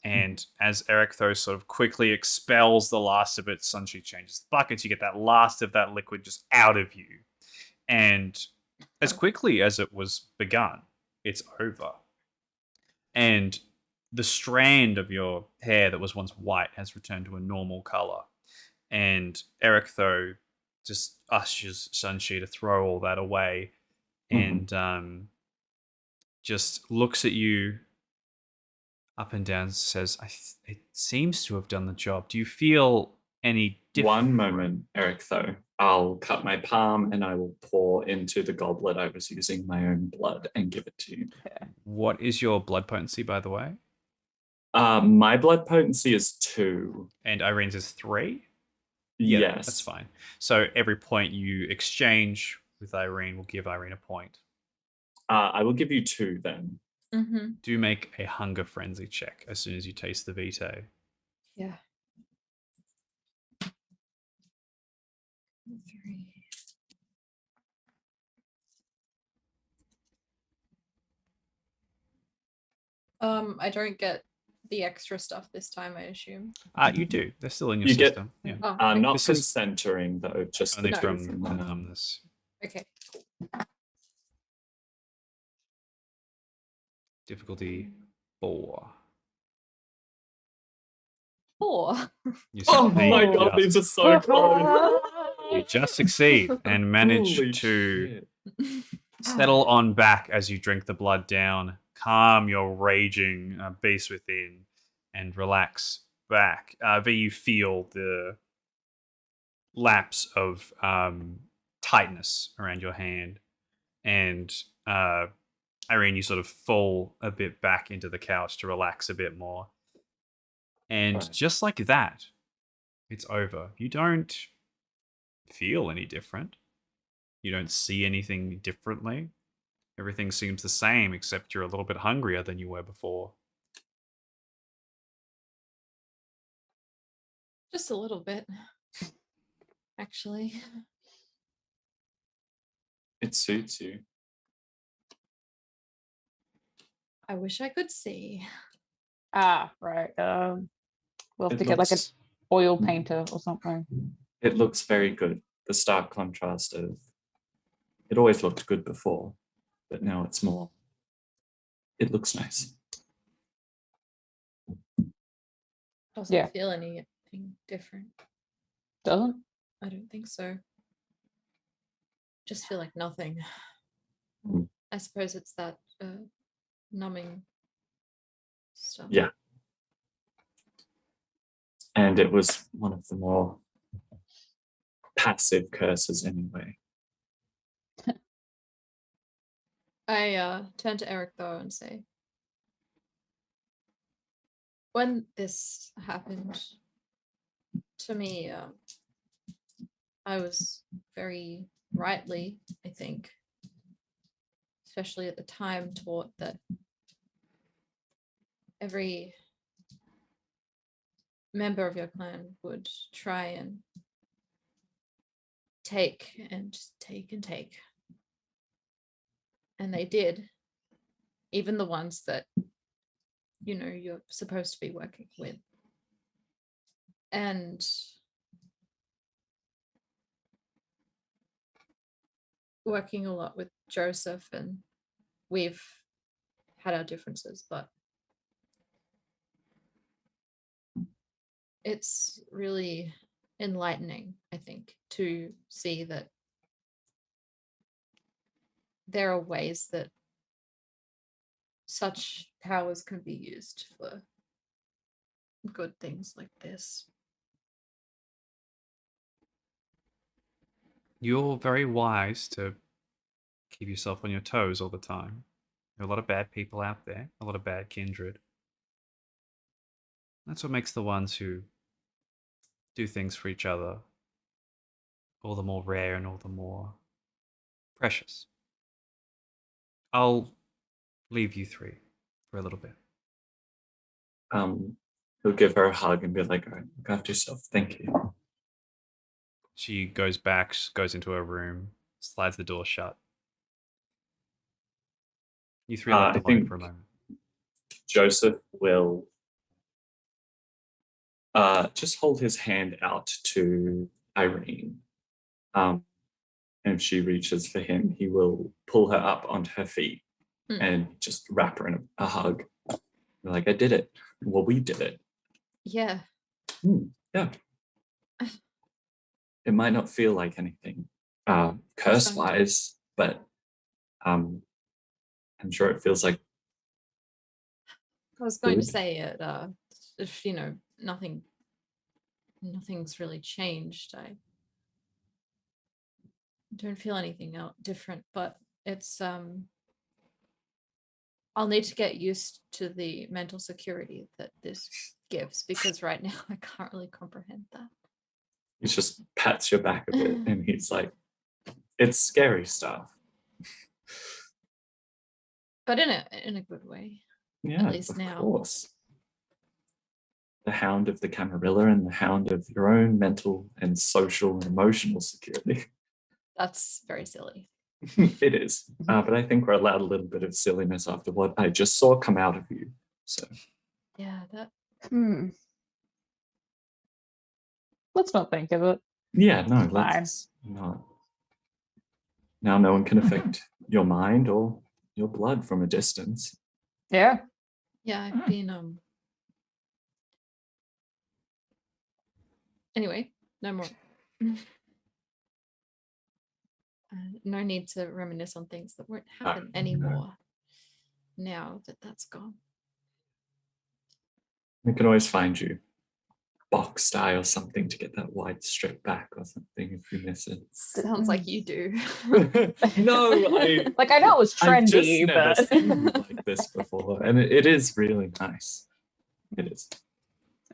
and as Ericthos sort of quickly expels the last of it, Sunshi changes the buckets. You get that last of that liquid just out of you. And as quickly as it was begun, it's over. And the strand of your hair that was once white has returned to a normal color. And Erictho just ushers Sunshi to throw all that away and just looks at you up and down and says, it seems to have done the job. Do you feel any One moment, Eric, though. I'll cut my palm and I will pour into the goblet I was using my own blood and give it to you. What is your blood potency, by the way? My blood potency is 2. And Irene's is 3? Yeah, Yes. that's fine. So every point you exchange with Irene will give Irene a point. I will give you 2 then. Mm-hmm. Do make a hunger frenzy check as soon as you taste the vitae. Yeah. 3. I don't get the extra stuff this time, I assume. You do. They're still in your You get- system. Yeah. Oh, okay. Not This from is- centering, though, just Only the 2 from from the the numbness. Okay. Difficulty 4. 4. You Oh succeed my god, just- these are so close. You just succeed and manage Holy to shit. settle on back as you drink the blood down, calm your raging beast within, and relax back. V, you feel the lapse of tightness around your hand, and Irene, you sort of fall a bit back into the couch to relax a bit more. And Right. just like that, it's over. You don't feel any different. You don't see anything differently. Everything seems the same, except you're a little bit hungrier than you were before. Just a little bit. Actually. It suits you. I wish I could see. Ah, right. We'll have It to get like an looks- oil painter or something. It looks very good. The stark contrast of it always looked good before, but now it's more. It looks nice. Doesn't Yeah. feel anything different. Doesn't? I don't think so. Just feel like nothing. Mm. I suppose it's that numbing stuff. Yeah. And it was one of the more passive curses anyway. I turn to Eric though and say, when this happened to me, I was very rightly, I think, especially at the time, taught that every member of your clan would try and take and take and take. And they did. Even the ones that, you know, you're supposed to be working with. And working a lot with Joseph, and we've had our differences, but it's really enlightening, I think, to see that there are ways that such powers can be used for good things like this. You're very wise to keep yourself on your toes all the time. There are a lot of bad people out there, a lot of bad kindred. That's what makes the ones who do things for each other all the more rare and all the more precious. I'll leave you three for a little bit. He'll give her a hug and be like, all right, look after yourself. Thank you. She goes back, goes into her room, slides the door shut. You three are left I alone think for a moment. Joseph will just hold his hand out to Irene. And if she reaches for him, he will pull her up onto her feet and just wrap her in a hug. Be like, I did it. Well, we did it. Yeah. Yeah. It might not feel like anything curse-wise, but I'm sure it feels like I was going to good. say it, if, you know, nothing's really changed. I don't feel anything different, but it's I'll need to get used to the mental security that this gives, because right now I can't really comprehend that. he just pats your back a bit and he's like, it's scary stuff. But in a good way. Yeah, At least of now. course. The hound of the Camarilla and the hound of your own mental and social and emotional security. That's very silly. It is. But I think we're allowed a little bit of silliness after what I just saw come out of you. So Yeah, that Let's not think of it. yeah, no, Fine. let's not. Now no one can affect your mind or your blood from a distance. Yeah. yeah, I've been anyway, no more. No need to reminisce on things that won't happen anymore now that that's gone. We can always find you box tie or something to get that white strip back or something if you miss it. Sounds like you do. No, Like, I know it was I've just trendy, never but seen you like this before, and it is really nice. It is.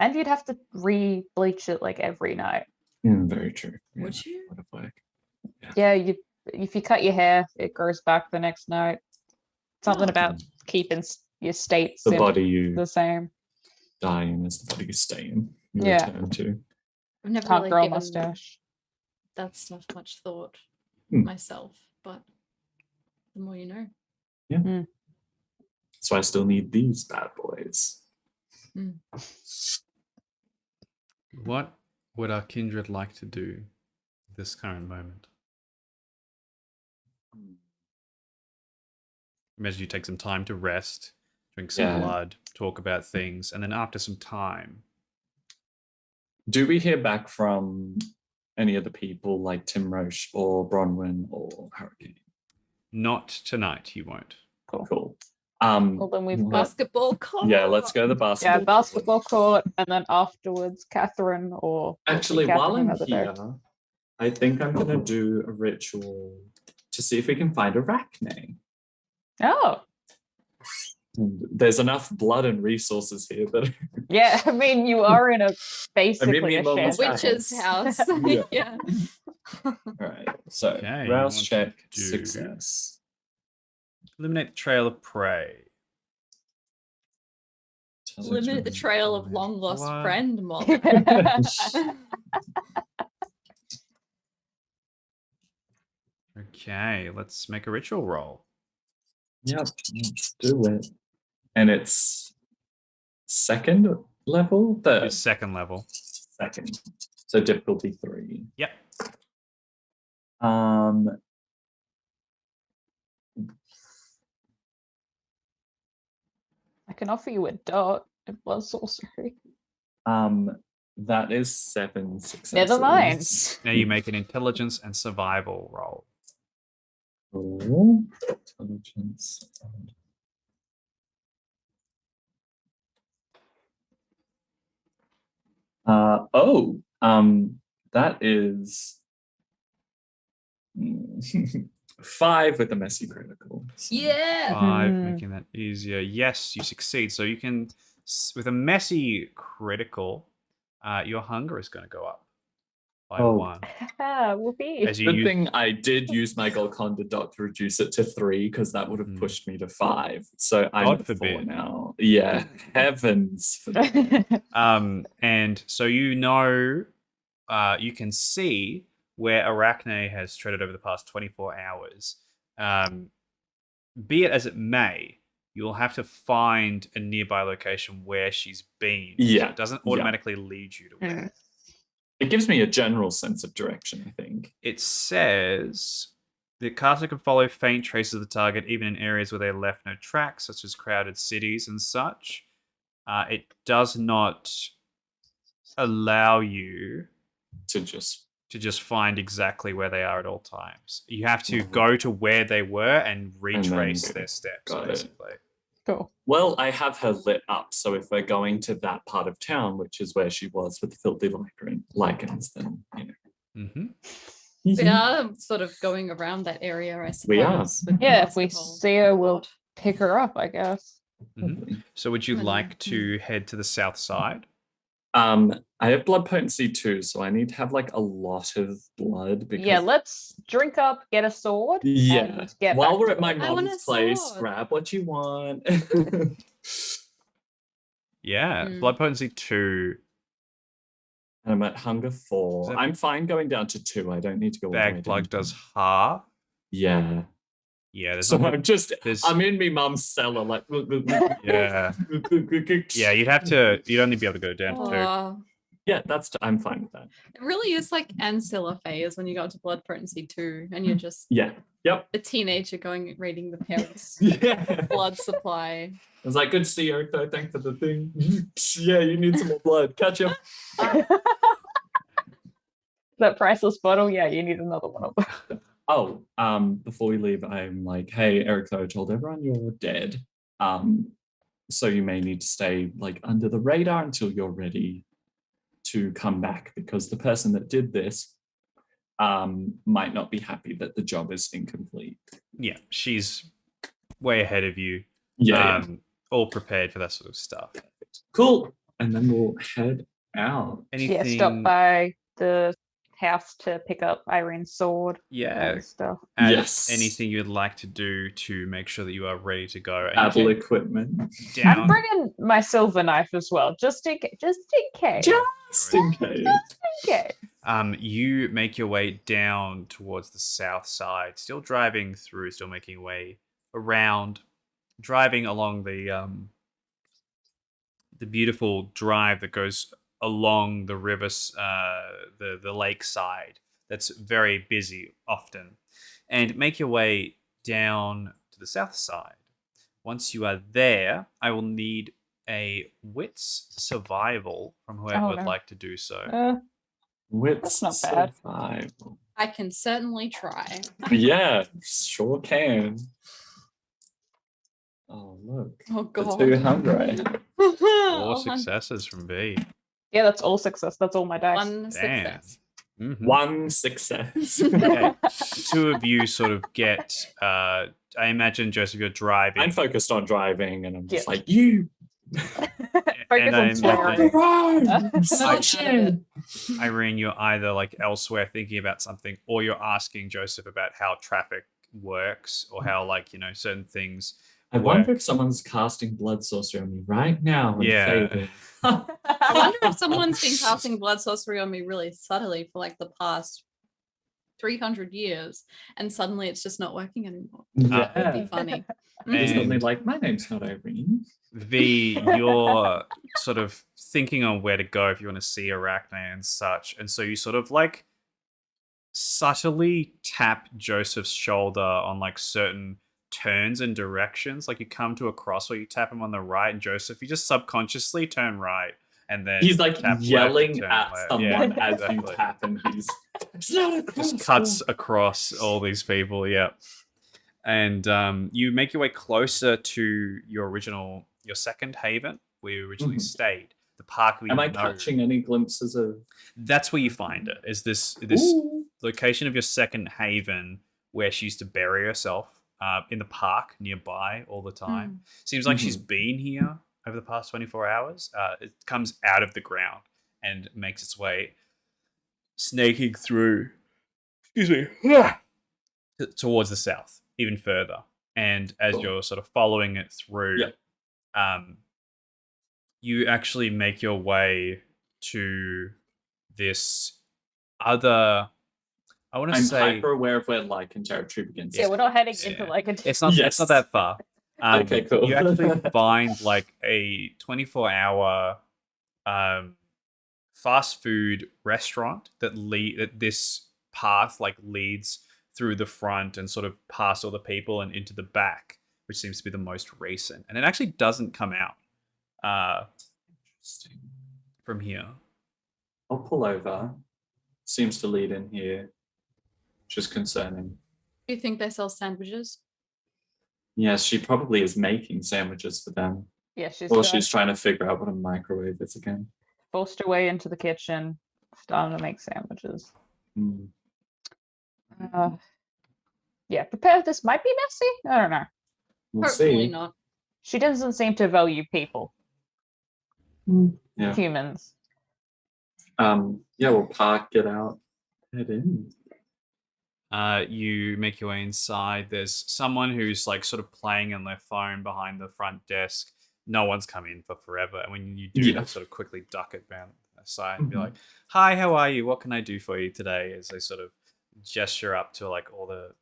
and you'd have to re-bleach it like every night. Very true. Would you? What a work. Yeah, if you cut your hair, it grows back the next night. Something about keeping your states The in body you the same. die in is the body you stay in. You Yeah. return to. I've never Can't really grow a given mustache. that stuff much thought myself, but the more you know. So I still need these bad boys. What would our kindred like to do at this current moment? Imagine you take some time to rest, drink some Yeah. blood, talk about things, and then after some time, Do we hear back from any of the people like Tim Roche or Bronwyn or Hurricane? not tonight, you won't. Cool. Well, then we've got Basketball court. Yeah, let's go to the basketball. basketball court, and then afterwards, Catherine or Actually, Catherine while I'm another day. here, I think I'm gonna do a ritual to see if we can find Arachne. Oh, And there's enough blood and resources here that yeah. I mean, you are in a basically me a and Mom shed. was Witch's house. Yeah. Yeah. all right. So Okay, you rouse want check to do- success. Eliminate the trail of prey. Eliminate the trail of long lost What? friend, Mob. Okay, let's make a ritual roll. Yep, let's do it. And it's second level? Third. It's second level. Second. So difficulty 3. Yep. I can offer you a dot of blood sorcery. That is 7 successes. Never mind. Now you make an intelligence and survival roll. Cool. Intelligence. That is 5 with a messy critical. So- Yeah. 5, Mhm. making that easier. Yes, you succeed. So you can, with a messy critical, your hunger is going to go up by Oh. 1. Whoopee. As you Good use, thing I did use my Golconda dot to reduce it to 3 because that would have Mm. pushed me to 5. So I'm God at 4 forbid. now. Yeah, heavens. forbid. and so you know, you can see where Arachne has treaded over the past 24 hours. Be it as it may, you'll have to find a nearby location where she's been. So Yeah, it doesn't yeah. automatically lead you to where. It gives me a general sense of direction, I think. It says the caster can follow faint traces of the target even in areas where they left no tracks, such as crowded cities and such. It does not allow you To just to just find exactly where they are at all times. You have to Mhm. go to where they were and then retrace go. their steps, Got it. basically. Cool. well, I have her lit up, so if we're going to that part of town, which is where she was with the filthy lichens, then Mm-hmm. We are sort of going around that area, I suppose. We are. with Yeah, if we basketball. see her, we'll pick her up, I guess. Mm-hmm. So would you Mhm, like to head to the south side? I have blood potency too, so I need to have like a lot of blood because Yeah, let's drink up, get a sword. yeah. and get While back we're to at my it. I want mom's a place, sword. grab what you want. Yeah, Mm. blood potency 2, I'm at hunger Is 4. that- I'm fine going down to 2. I don't need to go all the way bag plug down. does half. Yeah. Yeah, there's So not I'm just there's I'm in me mum's cellar like yeah. Yeah, you'd only be able to go down to 2. Oh, Yeah, I'm fine with that. it really is like Ancilla phase when you got to blood potency 2 and you're just Yeah. Yep. a teenager going raiding the parents' Yeah. blood supply. I was like, good to see you, Eric. Thanks for the thing. Yeah, you need some more blood. Catch up. That priceless bottle, yeah, you need another one of them. Oh, before we leave, I'm like, hey, Eric, I told everyone you're dead. So you may need to stay like under the radar until you're ready to come back because the person that did this might not be happy that the job is incomplete. Yeah, she's way ahead of you. Yeah. All prepared for that sort of stuff. Cool. And then we'll head out. Anything? Yeah, stop by the house to pick up Irene's sword Yeah. and stuff. Add Yes. anything you'd like to do to make sure that you are ready to go. And Apple you equipment. get I'm down. bringing my silver knife as well, just in case. Just in case. Okay. You make your way down towards the south side, still driving through, still making your way around, driving along the beautiful drive that goes along the river, the lake side. That's very busy often, and make your way down to the south side. Once you are there, I will need a wits survival from whoever Oh, would no. like to do so. Wits That's not bad. survival. I can certainly try. Yeah, sure can. Oh, look. Oh The god. 200. Four successes from B. Yeah, that's all success. That's all my dice. One Damn. success. Mhm. One success. Okay. Two of you sort of get. I imagine Joseph, you're driving. I'm focused on driving and I'm just Yeah. like, you. Focus on I swearing. imagine, Smash Action. Irene, you're either like elsewhere thinking about something, or you're asking Joseph about how traffic works, or how certain things. I wonder if someone's casting blood sorcery on me right now. And Yeah. fading. I wonder if someone's been casting blood sorcery on me really subtly for like the past 300 years, and suddenly it's just not working anymore. That would be Yeah. funny. They're And- suddenly like, my name's not Irene. you're sort of thinking on where to go if you want to see Arachne and such, and so you sort of like subtly tap Joseph's shoulder on like certain turns and directions. Like you come to a cross where you tap him on the right, and Joseph, you just subconsciously turn right, and then He's like tap left to yelling turn at left. someone Yeah, as you exactly. tap, and he's it's not a Just cross, cuts oh." across all these people. Yeah, and you make your way closer to your second haven where you originally Mhm. stayed. The park where Am you I know. catching any glimpses of? That's where you find it. Is this Ooh. location of your second haven where she used to bury herself in the park nearby all the time? Seems like she's been here over the past 24 hours. It comes out of the ground and makes its way snaking through. Excuse me. Towards the south, even further. And as Cool. you're sort of following it through, you actually make your way to this other. I want to I'm say hyper aware of where Lycan territory begins. Yeah, we're not heading into Yeah. like a. it's not Yes. that far. Okay, cool. You actually find like a 24-hour fast food restaurant that this path like leads through the front and sort of past all the people and into the back, which seems to be the most recent. And it actually doesn't come out Interesting. from here. I'll pull over. Seems to lead in here, which is concerning. Do you think they sell sandwiches? Yes, she probably is making sandwiches for them. Yeah, she's Or just she's trying to figure out what a microwave is again. forced her way into the kitchen, starting to make sandwiches. Hmm. Yeah, prepare. This might be messy. I don't know. We'll Hopefully see. not. She doesn't seem to value people, Yeah. humans. Yeah, we'll park, get out, head in. You make your way inside. There's someone who's like sort of playing on their phone behind the front desk. No one's come in for forever. And when you do, Yeah. you sort of quickly duck it down aside and be like, "Hi, how are you? What can I do for you today?" As they sort of gesture up to like all the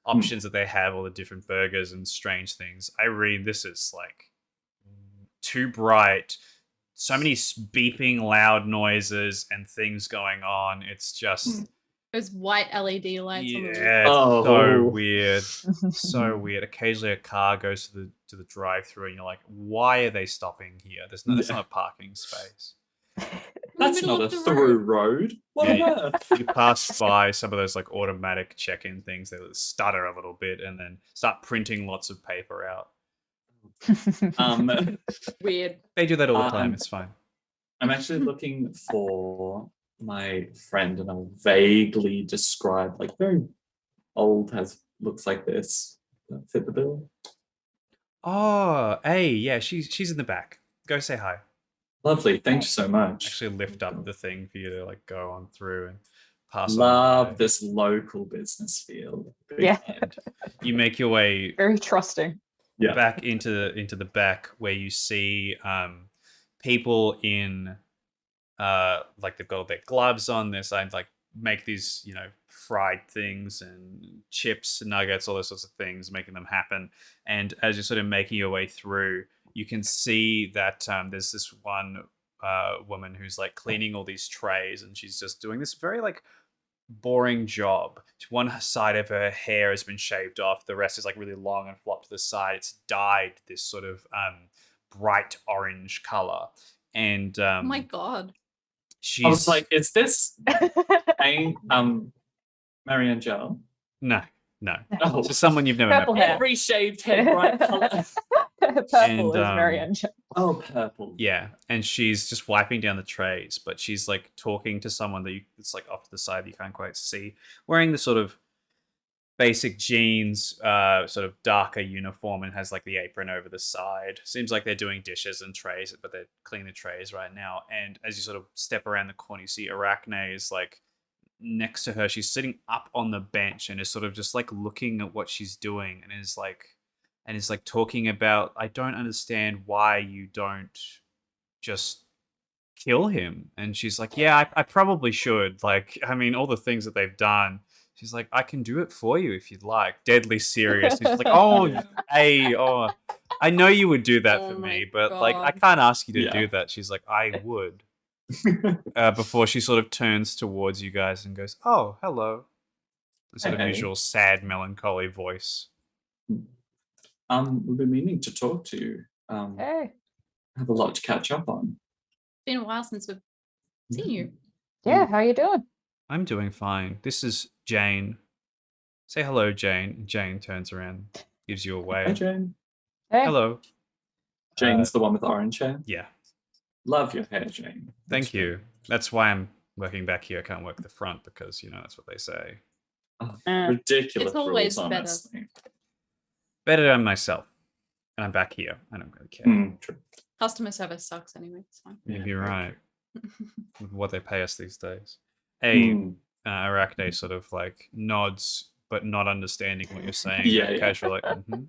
options that they have, all the different burgers and strange things. Irene, this is like too bright. So many beeping loud noises and things going on. It's just Those white LED lights on the roof. yeah, it's Oh. so weird. So weird. Occasionally a car goes to the drive-through and you're like, why are they stopping here? That's Yeah. not a parking space. That's middle not a of the through road. What Yeah, on earth? You pass by some of those like automatic check-in things. They stutter a little bit and then start printing lots of paper out. Weird. They do that all the time. Um, It's fine. I'm actually looking for my friend, and I'll vaguely describe, like very old, looks like this. Does that fit the bill? Oh, hey, yeah, she's in the back. Go say hi. Lovely, thank you so much. Actually lift up the thing for you to like go on through and pass on Love by. this local business feel. Big Yeah. fan. You make your way Very trusting. Yeah. back into the back where you see people in like they've got all their gloves on. They're starting to like make these fried things and chips, nuggets, all those sorts of things, making them happen. And as you're sort of making your way through, you can see that there's this one woman who's like cleaning all these trays, and she's just doing this very like boring job. One side of her hair has been shaved off, the rest is like really long and flopped to the side. It's dyed this sort of bright orange color, and Oh my god. she's I was like, is this Marianne Joe? no Oh, it's just someone you've never met Purple before. hair. every shaved head bright color. Purple And, is Marianne. Oh, purple. Yeah, and she's just wiping down the trays, but she's like talking to someone it's like off to the side that you can't quite see, wearing the sort of basic jeans, sort of darker uniform, and has like the apron over the side. Seems like they're doing dishes and trays, but they're cleaning the trays right now. And as you sort of step around the corner, you see Arachne is like next to her. She's sitting up on the bench and is sort of just like looking at what she's doing, and is like talking about, I don't understand why you don't just kill him. And she's like, yeah, I probably should. Like, I mean, all the things that they've done. She's like, I can do it for you if you'd like. Deadly serious. And she's like, oh, hey, oh, I know you would do that Oh for my me, but like, I God. can't ask you to Yeah. do that. She's like, I would. Before she sort of turns towards you guys and goes, oh, hello. The sort of Hey. usual sad, melancholy voice. We've been meaning to talk to you. Hey. Have a lot to catch up on. It's been a while since we've seen you. Yeah, how you doing? I'm doing fine. This is Jane. Say hello, Jane. Jane turns around, gives you a Hi, wave. Jane. Hey. Hello. Jane's the one with the orange hair. Yeah. Love your hair, Jane. Thank Looks you. That's why I'm working back here. I can't work the front because, you know, that's what they say. ridiculous. It's always rules, better. honestly. Better than myself. And I'm back here. I don't really care. True. Customer service sucks anyway. It's fine. You'd Yeah, be very right. true. With what they pay us these days. Hey, Mm. Arachne sort of like nods, but not understanding what you're saying. Yeah, Very yeah. casual, like, mhm.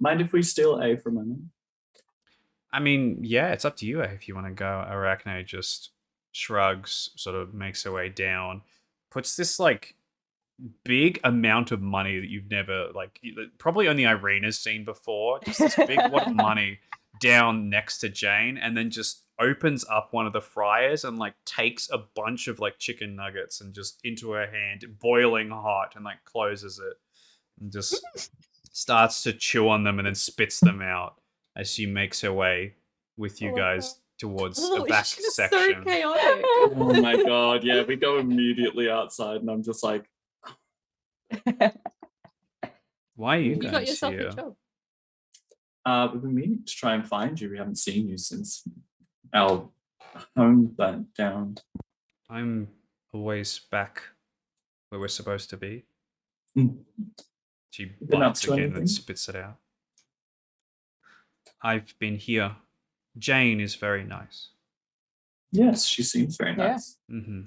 Mind if we steal A for a moment? I mean, yeah, it's up to you if you want to go. Arachne just shrugs, sort of makes her way down, puts this like big amount of money that you've never like probably only Irina's seen before. Just this big wad of money down next to Jane, and then just opens up one of the fryers and like takes a bunch of like chicken nuggets and just into her hand, boiling hot, and like closes it and just starts to chew on them and then spits them out as she makes her way with you Oh my guys towards the Holy back shit, it's section. so chaotic. Oh my god, yeah, we go immediately outside and I'm just like, Why are you You guys You got yourself here? a job. we've been meaning to try and find you. We haven't seen you since our home burnt down. I'm always back where we're supposed to be. Mm. She Been up bites to again anything? and spits it out. I've been here. Jane is very nice. Yes, she seems very Yeah. nice. Hmm.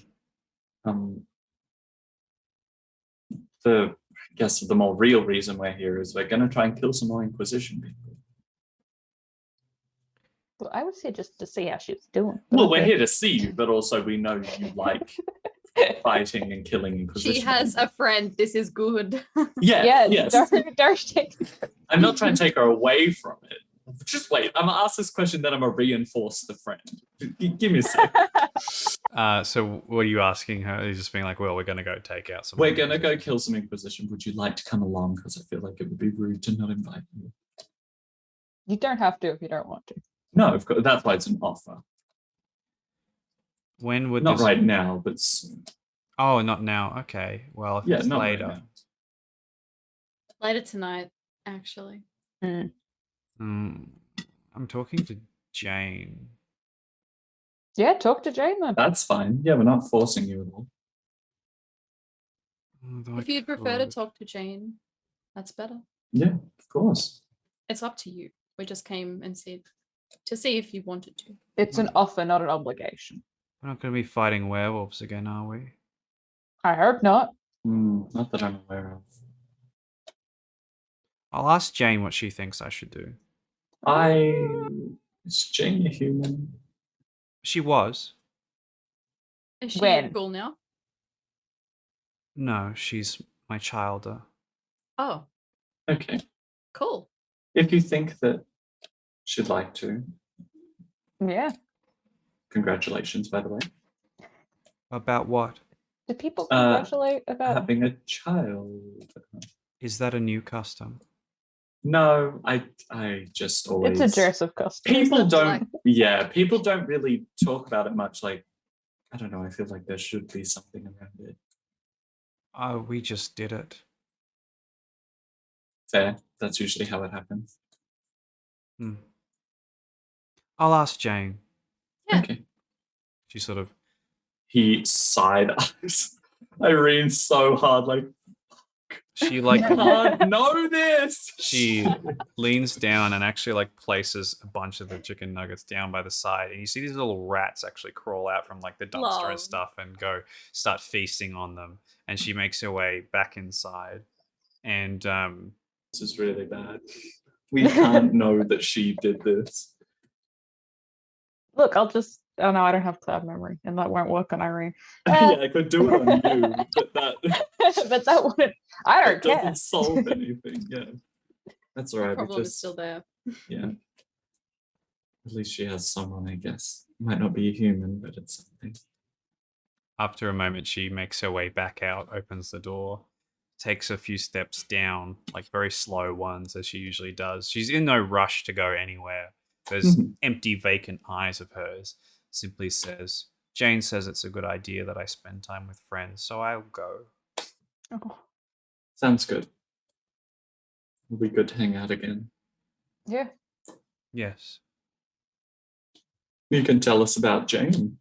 I guess the more real reason we're here is we're going to try and kill some more Inquisition people. Well, I would say just to see how she's doing. Well, we're here to see you, but also we know you like fighting and killing Inquisition. She has people. a friend. This is good. Yeah, yes. Darsh takes. I'm not trying to take her away from it. Just wait. I'm gonna ask this question, then I'm gonna reinforce the friend. Give me a sec. So what are you asking her? You're just being like, well, we're going to go take out some. We're gonna go kill some Inquisition. Would you like to come along? Because I feel like it would be rude to not invite you. You don't have to if you don't want to. No, of course. That's why it's an offer. When would Not this... right now, but soon. Oh, not now. Okay. Well, if Yeah, it's not later. right now. Later tonight, actually. I'm talking to Jane. Yeah, talk to Jane then. That's fine. Yeah, we're not forcing you at all. Although I If you'd prefer to could. talk to Jane, that's better. Yeah, of course. It's up to you. We just came and said to see if you wanted to. It's an offer, not an obligation. We're not going to be fighting werewolves again, are we? I hope not. Not that I'm aware of. I'll ask Jane what she thinks I should do. Is Jane a human? She was. Is she When? cool now? No, she's my childer. Oh, Okay. cool. If you think that she'd like to, Yeah. congratulations, by the way. About what? Do people congratulate about? Having a child. Is that a new custom? No, I just always. It's a Joseph custom. People It's don't. Yeah, people don't really talk about it much. Like, I don't know. I feel like there should be something around it. Oh, we just did it. Fair. That's usually how it happens. Hmm. I'll ask Jane. Yeah. Okay. She sort of... He side eyes Irene so hard, like, She like... can't know this. She leans down and actually like places a bunch of the chicken nuggets down by the side, and you see these little rats actually crawl out from like the dumpster Love. and stuff and go start feasting on them. And she makes her way back inside, and This is really bad. We can't know that she did this. Look, I'll just Oh no, I don't have cloud memory, and that won't work on Irene. Yeah, I could do it on you, but that, But that wouldn't. I don't that care. doesn't solve anything. Yeah, that's all The right. We problem is just still there. yeah. At least she has someone, I guess. Might not be a human, but it's something. After a moment, she makes her way back out, opens the door, takes a few steps down, like very slow ones, as she usually does. She's in no rush to go anywhere. Those empty, vacant eyes of hers simply says, Jane says it's a good idea that I spend time with friends, so I'll go. Oh, Sounds good. It'll be good to hang out again. yeah. Yes. You can tell us about Jane.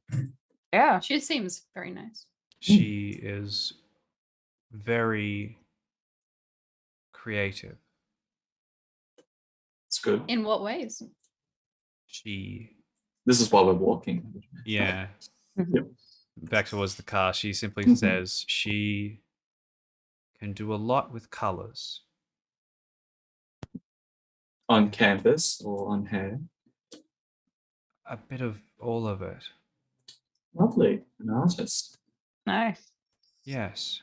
Yeah. She seems very nice. She is very creative. It's good. In what ways? She, This is while we're walking. yeah, Yep. back towards the car, she simply Mhm. says she can do a lot with colors. On canvas or on hair. A bit of all of it. Lovely. An artist. Nice. Yes.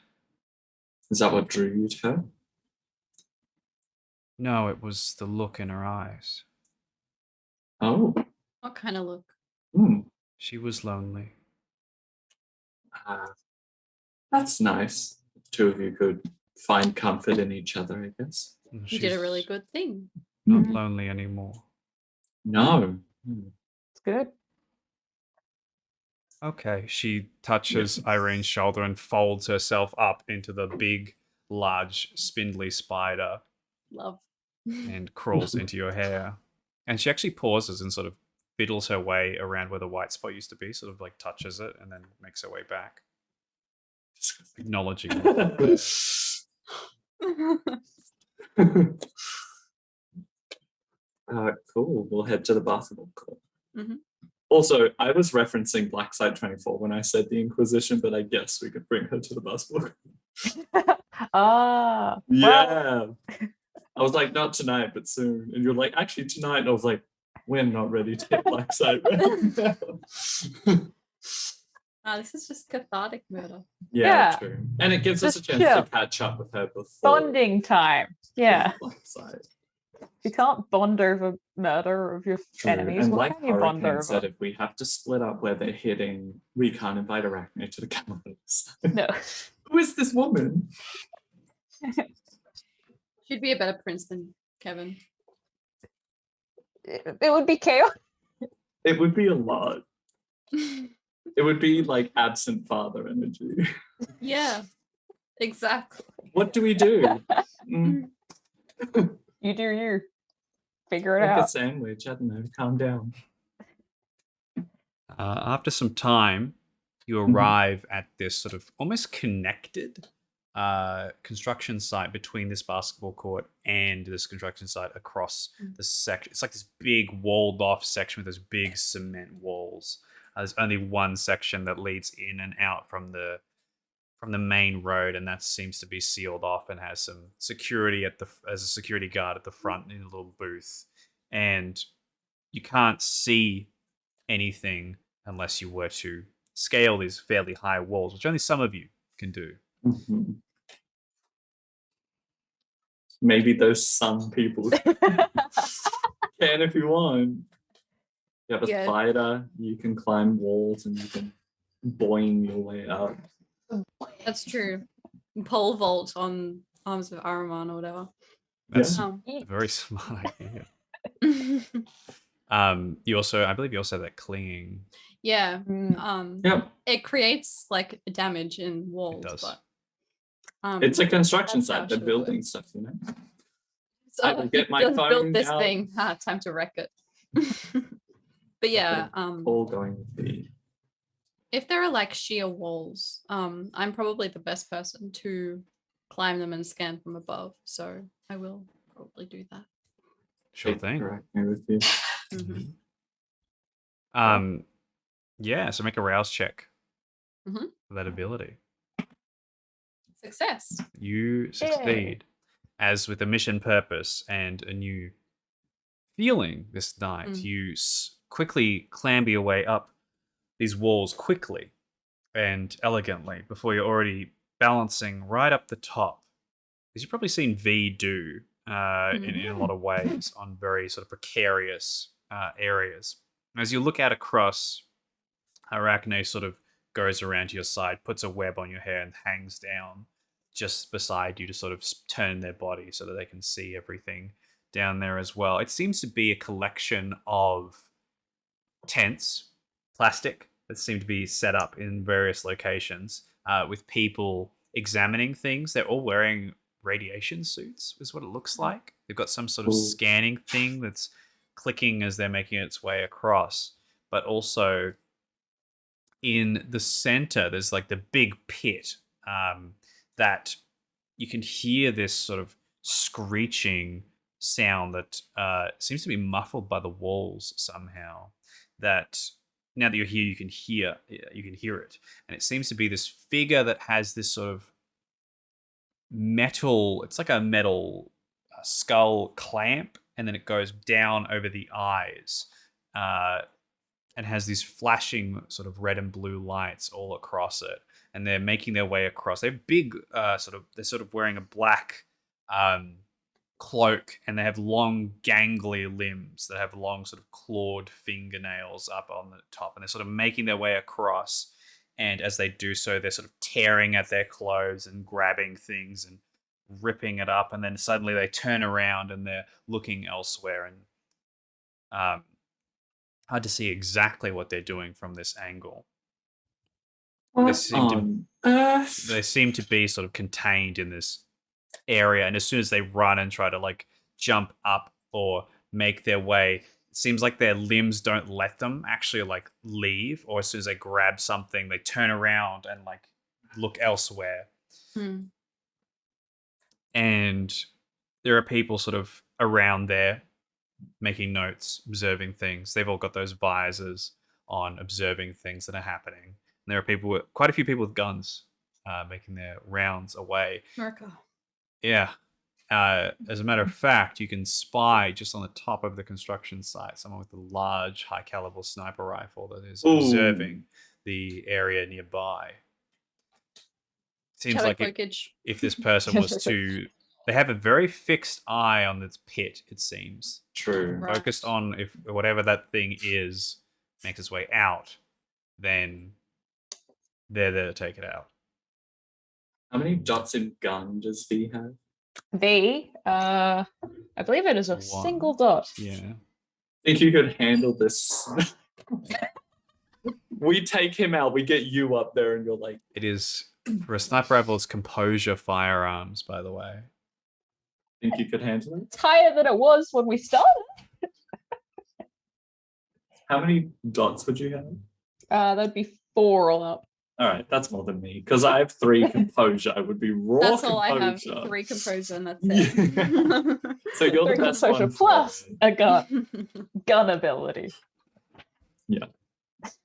Is that what drew you to her? No, it was the look in her eyes. Oh. What kind of look? Hmm. She was lonely. That's nice. The two of you could find comfort in each other, I guess. You did a really good thing. Not Mhm. lonely anymore. No. Hmm. It's good. Okay. She touches Irene's shoulder and folds herself up into the big, large, spindly spider Love. and crawls into your hair. And she actually pauses and sort of fiddles her way around where the white spot used to be, sort of like touches it and then makes her way back, acknowledging it. Cool. We'll head to the basketball court. Mhm. Also, I was referencing Black Site 24 when I said the Inquisition, but I guess we could bring her to the basketball court. Ah. well, Yeah. I was like, not tonight, but soon. And you're like, actually tonight. And I was like, we're not ready to hit Black Site right now. This is just cathartic murder. Yeah, Yeah. true. And it gives us a Just chance chill. to catch up with her before Bonding time. Yeah. Black Site. You can't bond over murder of your True. enemies. And What like can you bond Hurricane over? said, if we have to split up where they're hitting, we can't invite Arachne to the cameras. No. Who is this woman? She'd be a better prince than Kevin. It would be chaos. It would be a lot. It would be like absent father energy. Yeah, exactly. What do we do? Mm, You do you. Figure it like a out. sandwich. I don't know. Calm down. After some time, you Mhm. arrive at this sort of almost connected construction site between this basketball court and this construction site across the section. It's like this big walled off section with those big cement walls. There's only one section that leads in and out from the main road, and that seems to be sealed off and has some security as a security guard at the front in a little booth. And you can't see anything unless you were to scale these fairly high walls, which only some of you can do. Mhm. Maybe those some people can if you want. You have a Yeah. spider, you can climb walls and you can boing your way up. That's true. Pole vault on Arms of Ahriman or whatever. That's Um, a very smart idea. You also, I believe, you also have that clinging. yeah. Mm. Yep. It creates like damage in walls, does. but It's a construction That's how site. it They're should building work. stuff, you know. so I will get my just phone built this out. thing. Time to wreck it. But yeah, All going with the if there are like sheer walls, I'm probably the best person to climb them and scan from above. So I will probably do that. Sure take thing. Arachne with you. Yeah, so make a rouse check Mhm. for that ability. Success. You succeed, as with a mission purpose and a new feeling this night. Mm. You quickly clamber your way up these walls quickly and elegantly before you're already balancing right up the top. Because you've probably seen V do in a lot of ways on very sort of precarious areas. As you look out across, Arachne sort of goes around to your side, puts a web on your hair, and hangs down just beside you to sort of turn their body so that they can see everything down there as well. It seems to be a collection of tents, plastic, that seem to be set up in various locations with people examining things. They're all wearing radiation suits, is what it looks like. They've got some sort of Ooh. scanning thing that's clicking as they're making its way across, but also in the center, there's like the big pit that you can hear this sort of screeching sound that seems to be muffled by the walls somehow. That now that you're here, you can hear it, and it seems to be this figure that has this sort of metal. It's like a metal skull clamp, and then it goes down over the eyes. And has these flashing sort of red and blue lights all across it, and they're making their way across. They're big, they're sort of wearing a black cloak, and they have long, gangly limbs that have long, sort of clawed fingernails up on the top, and they're sort of making their way across. And as they do so, they're sort of tearing at their clothes and grabbing things and ripping it up, and then suddenly they turn around and they're looking elsewhere, and hard to see exactly what they're doing from this angle. They What seem to- on earth? They seem to be sort of contained in this area, and as soon as they run and try to like jump up or make their way, it seems like their limbs don't let them actually like leave, or as soon as they grab something, they turn around and like look elsewhere. Hmm. And there are people sort of around there making notes, observing things. They've all got those visors on, observing things that are happening. And there are quite a few people with guns making their rounds away. Merca. Yeah. As a matter of fact, you can spy just on the top of the construction site someone with a large, high caliber sniper rifle that is Ooh. observing the area nearby. Seems like if this person was to, they have a very fixed eye on this pit, it seems. True. Right. Focused on if whatever that thing is makes its way out, then they're there to take it out. How many dots in gun does V have? I believe it is a One. single dot. Yeah. Think you could handle this? We take him out, we get you up there, and you're like, It is, for a sniper rifle, it's composure firearms, by the way. think you could handle it? It's higher than it was when we started. How many dots would you have? That'd be 4 all up. All right, that's more than me because I have 3 composure. I would be raw That's all composure. I have. 3 composure, and that's it. So you're the 3 best composure one for plus it. a gun ability.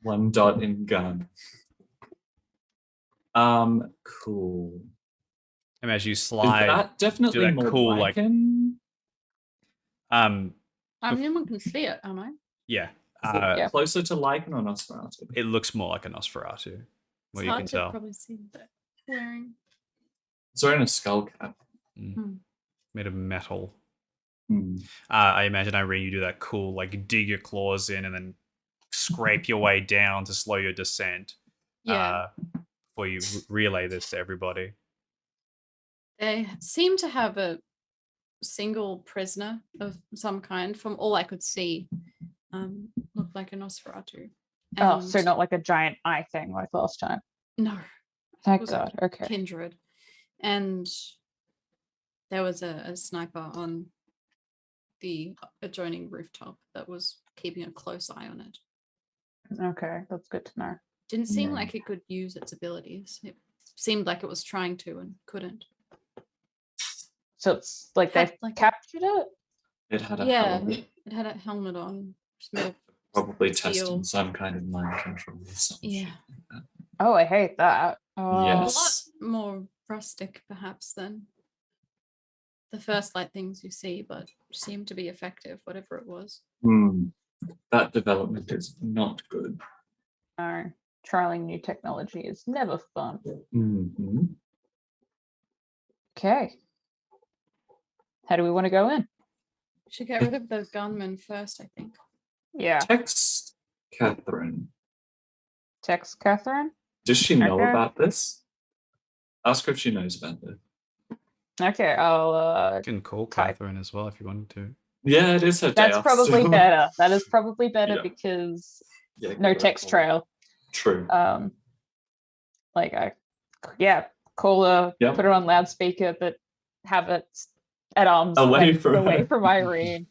1 dot in gun. Cool. And as you Is slide, that definitely that more cool, like- Lycan? I'm the one who can see it, am I? yeah, Is it Yeah. closer to Lycan or Nosferatu? it looks more like a Nosferatu. What It's you hard can to tell. probably see that wearing. It's wearing a skull cap. Made of metal. Hmm. I imagine, Irene, you do that cool, like dig your claws in and then scrape your way down to slow your descent. Yeah. Before you relay this to everybody. They seem to have a single prisoner of some kind, from all I could see. Looked like a Nosferatu. Oh, so And- not like a giant eye thing like last time. No, Thank Was it God. Okay. kindred. And there was a sniper on the adjoining rooftop that was keeping a close eye on it. Okay, that's good to know. Didn't seem Yeah. like it could use its abilities. It seemed like it was trying to and couldn't. So it's like Had, they've like, captured it? It had a Yeah, helmet, it had a helmet on. Just made of probably steel. testing some kind of mind control or something. Yeah. Oh, I hate that. Yes. A lot more rustic, perhaps, than the first light things you see, but seemed to be effective, whatever it was. That development is not good. Trialing new technology is never fun. Mm-hmm. Okay. How do we want to go in? We should get rid of the gunman first, I think. Yeah. Text Catherine. Text Catherine. Does she know Okay. about this? Ask her if she knows about this. Okay, I'll You can call type. Catherine as well if you wanted to. Yeah, it is her day That's off probably still. better. That is probably better Yeah. because Yeah, no give her a text call. trail. True. Like call her, Yep. put her on loudspeaker, but have it at arm's Away length from away her. from Irene.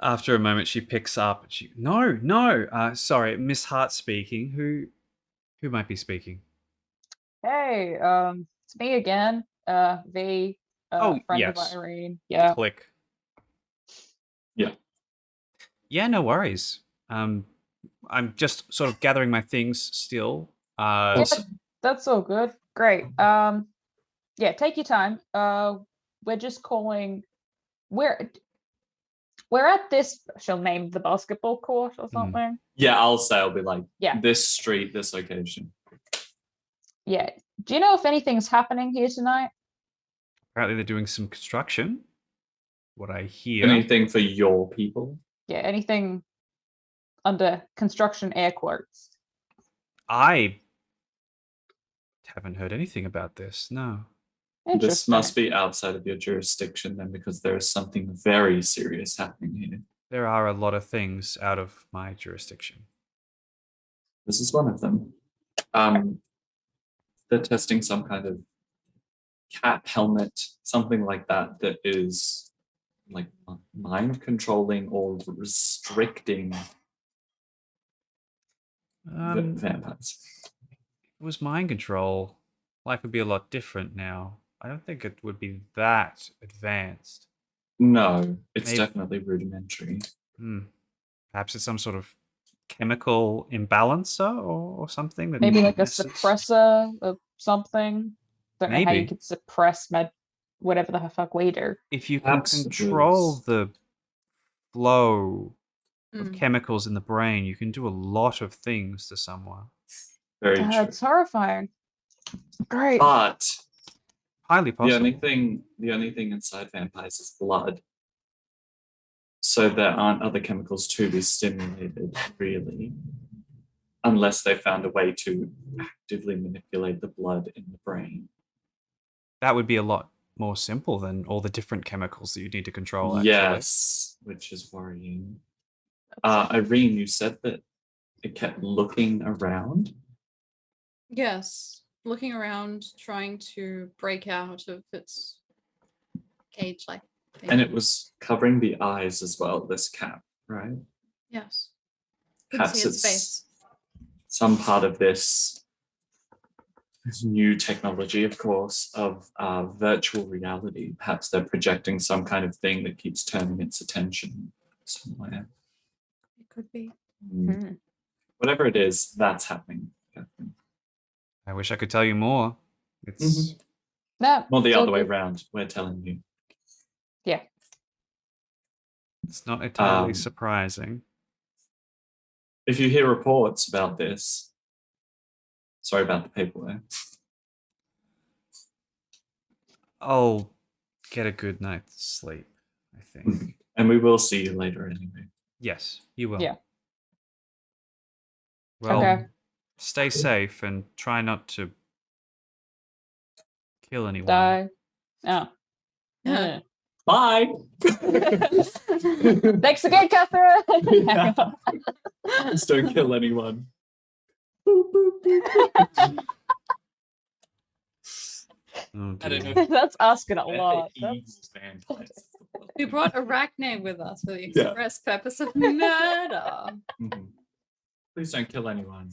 After a moment, she picks up. And sorry, Miss Hart speaking. Who might be speaking? Hey, it's me again. V, Oh, friend yes. of Irene. Yeah. Click. Yeah. Yeah, no worries. I'm just sort of gathering my things still. Awesome. That's all good. Great. Yeah, take your time. We're just calling. We're at this. She'll name the basketball court or something. Yeah, I'll be like, Yeah. this street, this location. Yeah. Do you know if anything's happening here tonight? Apparently, they're doing some construction. What I hear. Anything for your people? Yeah. Anything under construction? Air quotes. I haven't heard anything about this. No. This Interesting. must be outside of your jurisdiction then, because there is something very serious happening here. There are a lot of things out of my jurisdiction. This is one of them. They're testing some kind of cap helmet, something like that, that is like mind controlling or restricting vampires. It was mind control. Life would be a lot different now. I don't think it would be that advanced. No, it's Maybe- definitely rudimentary. Perhaps it's some sort of chemical imbalancer or something. That Maybe like a messes- suppressor of something. Don't know how you Maybe. could suppress whatever the fuck we do. If you can Perhaps it control was- the flow of Mm. chemicals in the brain, you can do a lot of things to someone. Very true. It's horrifying. Great. But Highly the possible. only thing inside vampires is blood. So there aren't other chemicals to be stimulated, really, unless they found a way to actively manipulate the blood in the brain. That would be a lot more simple than all the different chemicals that you need to control. Actually. Yes, which is worrying. Irene, you said that it kept looking around. Yes. Looking around, trying to break out of its cage like thing. And it was covering the eyes as well, this cap, right? Yes. Couldn't Perhaps see its it's face. some part of this new technology, of course, of virtual reality. Perhaps they're projecting some kind of thing that keeps turning its attention somewhere. It could be. Hmm. Whatever it is, that's happening. Catherine. I wish I could tell you more. It's No. Well, the it's all other way good. around. We're telling you. Yeah. it's not entirely Um, surprising. If you hear reports about this, sorry about the paperwork. I'll get a good night's sleep, I think. And we will see you later anyway. Yes, you will. Yeah. Well, Okay. stay safe and try not to kill anyone. Die. Oh. Yeah. Bye. Thanks again, Catherine. Yeah. Just don't kill anyone. Boop, boop, boop, boop. Oh, I don't dear. know. That's asking a They're lot. evil vampires. We brought Arachne with us for the Yeah. express purpose of murder. Mhm. Please don't kill anyone.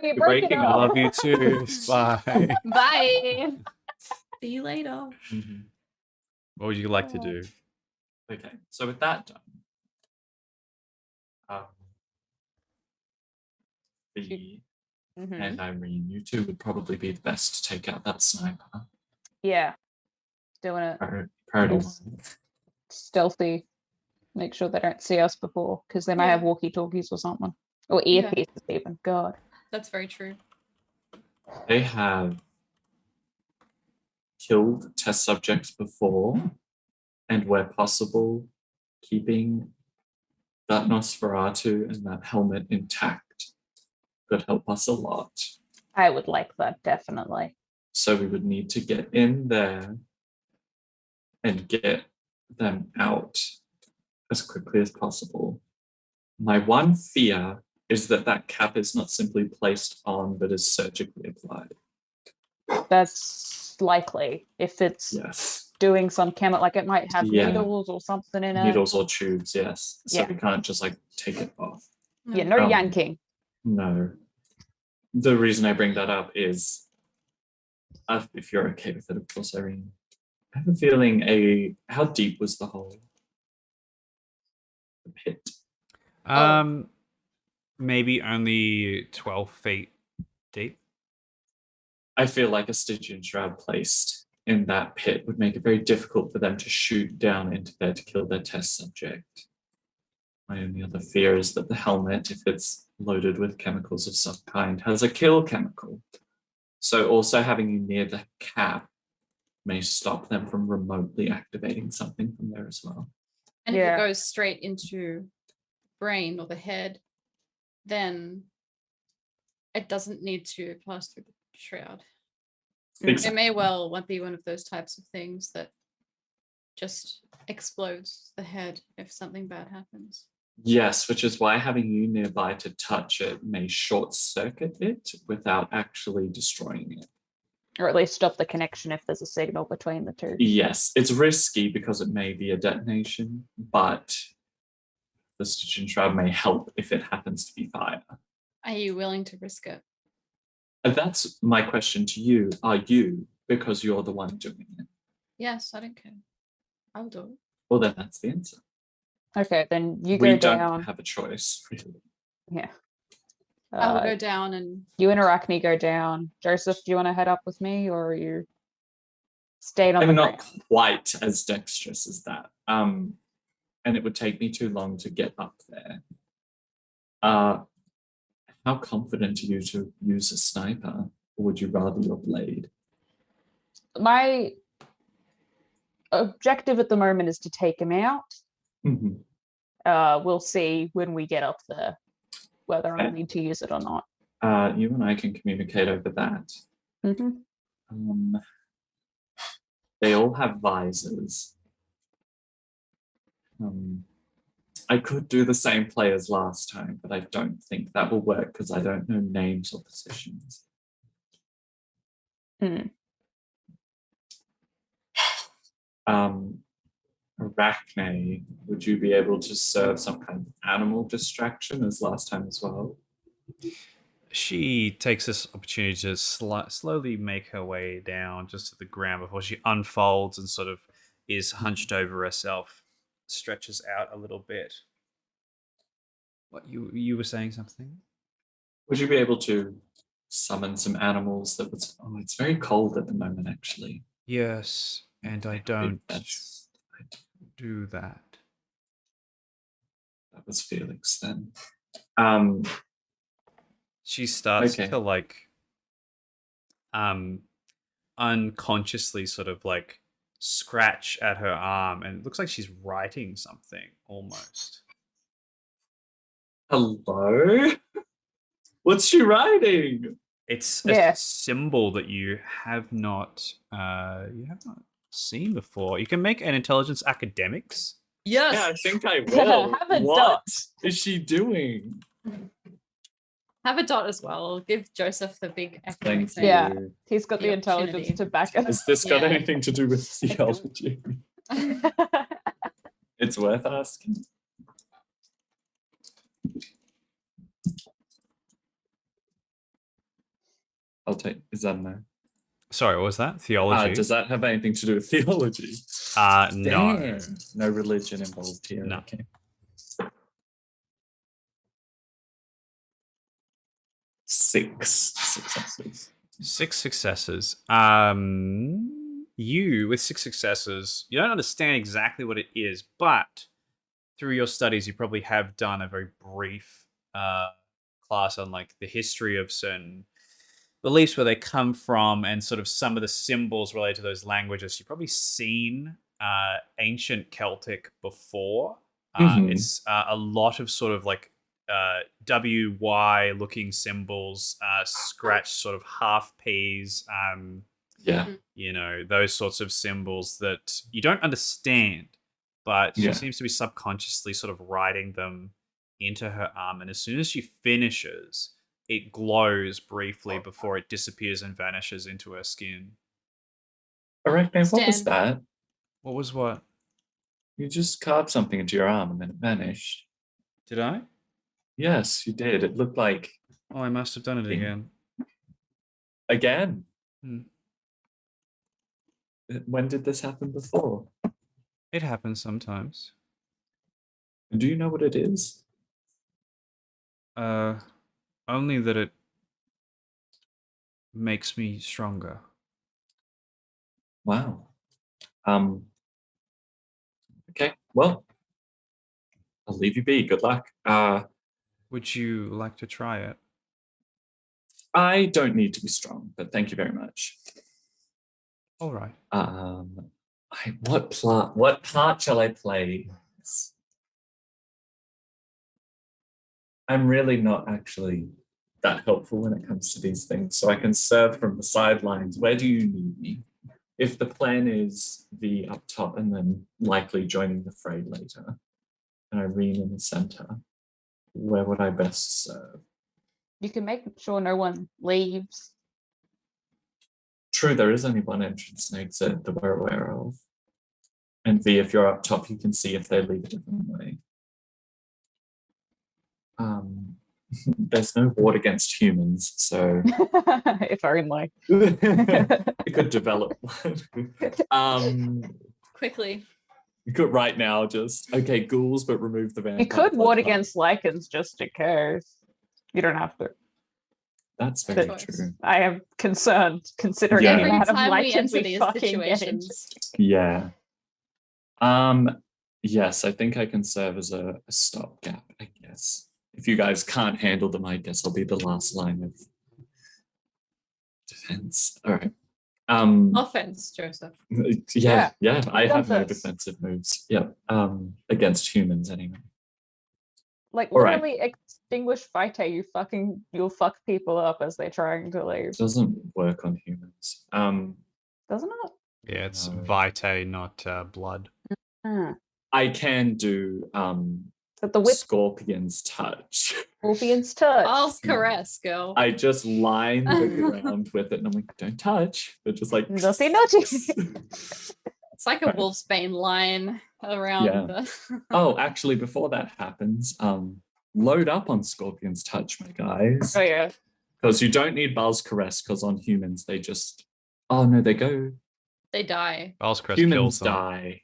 You're You're breaking I up. love you too. Bye. Bye. See you later. Mhm. What would you like to do? Okay, so with that done, V Mhm. and Irene, you two would probably be the best to take out that sniper. Yeah. Doing it Priority Yes. one. stealthy. Make sure they don't see us before, because they might Yeah. have walkie-talkies or something. Or Yeah. earpieces, even. God. That's very true. They have killed test subjects before, and where possible, keeping that Nosferatu and that helmet intact could help us a lot. I would like that, definitely. So we would need to get in there and get them out as quickly as possible. My one fear is that that cap is not simply placed on, but is surgically applied. That's likely. If it's Yes. doing some chemical, like it might have Yeah. needles or something in it. Needles or tubes, yes. So Yeah. we can't just like take it off. Yeah, no Um, yanking. No. The reason I bring that up is, if you're okay with it, of course, Irene. I have a feeling how deep was the hole? The pit. Maybe only 12 feet deep. I feel like a Stygian shroud placed in that pit would make it very difficult for them to shoot down into there to kill their test subject. My only other fear is that the helmet, if it's loaded with chemicals of some kind, has a kill chemical. So also having you near the cap may stop them from remotely activating something from there as well. And if Yeah. it goes straight into brain or the head, then it doesn't need to pass through the shroud. Exactly. It may well be one of those types of things that just explodes the head if something bad happens. Yes, which is why having you nearby to touch it may short circuit it without actually destroying it. Or at least stop the connection if there's a signal between the two. Yes, it's risky because it may be a detonation, but the Stygian shroud may help if it happens to be fire. Are you willing to risk it? And that's my question to you. Are you? Because you're the one doing it. Yes, I don't care. I'll do it. Well, then that's the answer. Okay, then you We go don't down. have a choice, really. Yeah. I'll Uh, go down and you and Arachne go down. Joseph, do you want to head up with me, or are you staying on I'm the not ground? quite as dexterous as that. And it would take me too long to get up there. How confident are you to use a sniper, or would you rather your blade? My objective at the moment is to take him out. Mhm. We'll see when we get up there whether I Okay. need to use it or not. You and I can communicate over that. Mm-hmm. They all have visors. I could do the same play as last time, but I don't think that will work because I don't know names or positions. Hmm. Arachne, would you be able to serve some kind of animal distraction as last time as well? She takes this opportunity to slowly make her way down just to the ground before she unfolds and sort of is hunched over herself, stretches out a little bit. What, you were saying something? Would you be able to summon some animals that was? Oh, it's very cold at the moment, actually. Yes, and I Maybe don't that's- do that. That was Felix then. She starts Okay. to like unconsciously sort of like scratch at her arm, and it looks like she's writing something almost. Hello? What's she writing? It's Yeah. a symbol that you have not seen before. You can make an intelligence academics. yes. Yeah, I think I will. Have a What dot. is she doing? Have a dot as well. Give Joseph the big Thank academics you. name. Yeah. He's got The the intelligence opportunity. to back it. Has this got Yeah. anything to do with theology? It's worth asking. I'll take. Is that no? Sorry, what was that? Theology? Does that have anything to do with theology? No. Damn. No religion involved here. No. Okay. 6 successes. 6 successes. You with 6 successes, you don't understand exactly what it is, but through your studies, you probably have done a very brief class on like the history of certain beliefs, where they come from, and sort of some of the symbols related to those languages. You've probably seen ancient Celtic before. Mhm. It's a lot of sort of like WY looking symbols, scratched sort of half P's, Yeah. you know, those sorts of symbols that you don't understand, but Yeah. she seems to be subconsciously sort of writing them into her arm. And as soon as she finishes, it glows briefly before it disappears and vanishes into her skin. Arachne, what was Stan. that? What was what? You just carved something into your arm and then it vanished. Did I? Yes, you did. It looked like Oh, I must have done it Yeah. again. again. Hmm. When did this happen before? It happens sometimes. Do you know what it is? Only that it makes me stronger. Wow. Okay, well, I'll leave you be. Good luck. Would you like to try it? I don't need to be strong, but thank you very much. All right. What part shall I play? I'm really not actually that helpful when it comes to these things, so I can serve from the sidelines. Where do you need me? If the plan is the up top and then likely joining the fray later, and Irene in the center, where would I best serve? You can make sure no one leaves. True, there is only one entrance and exit that we're aware of. And V, if you're up top, you can see if they leave a different way. There's no ward against humans, so If only. it could develop one. Quickly. You could right now just okay ghouls, but remove the vampire. You could blood ward clot. against lichens just in case. You don't have to. That's Good very choice. true. I am concerned considering Yeah. the Every amount of time we lichens enter we these fucking get into. situations. Yeah. Yes, I think I can serve as a stopgap, I guess. If you guys can't handle them, I guess I'll be the last line of defense. All right. Offense, Joseph. Yeah, I have no Defense. defensive moves. Yeah. Against humans anyway. Like All right. literally extinguish Vitae, you'll fuck people up as they're trying to leave. It doesn't work on humans. Doesn't it? Yeah, it's No. vitae, not blood. I can do But the whip Scorpion's touch. Scorpion's touch. I'll caress, girl. I just line the ground with it and I'm like, don't touch. They're just like Naughty, naughty. It's like a wolfsbane line around Yeah. the. Oh, actually, before that happens, load up on Scorpion's touch, my guys. Oh yeah. Because you don't need Baal's caress, because on humans they just they go. They die. Baal's crest Humans kills them. die.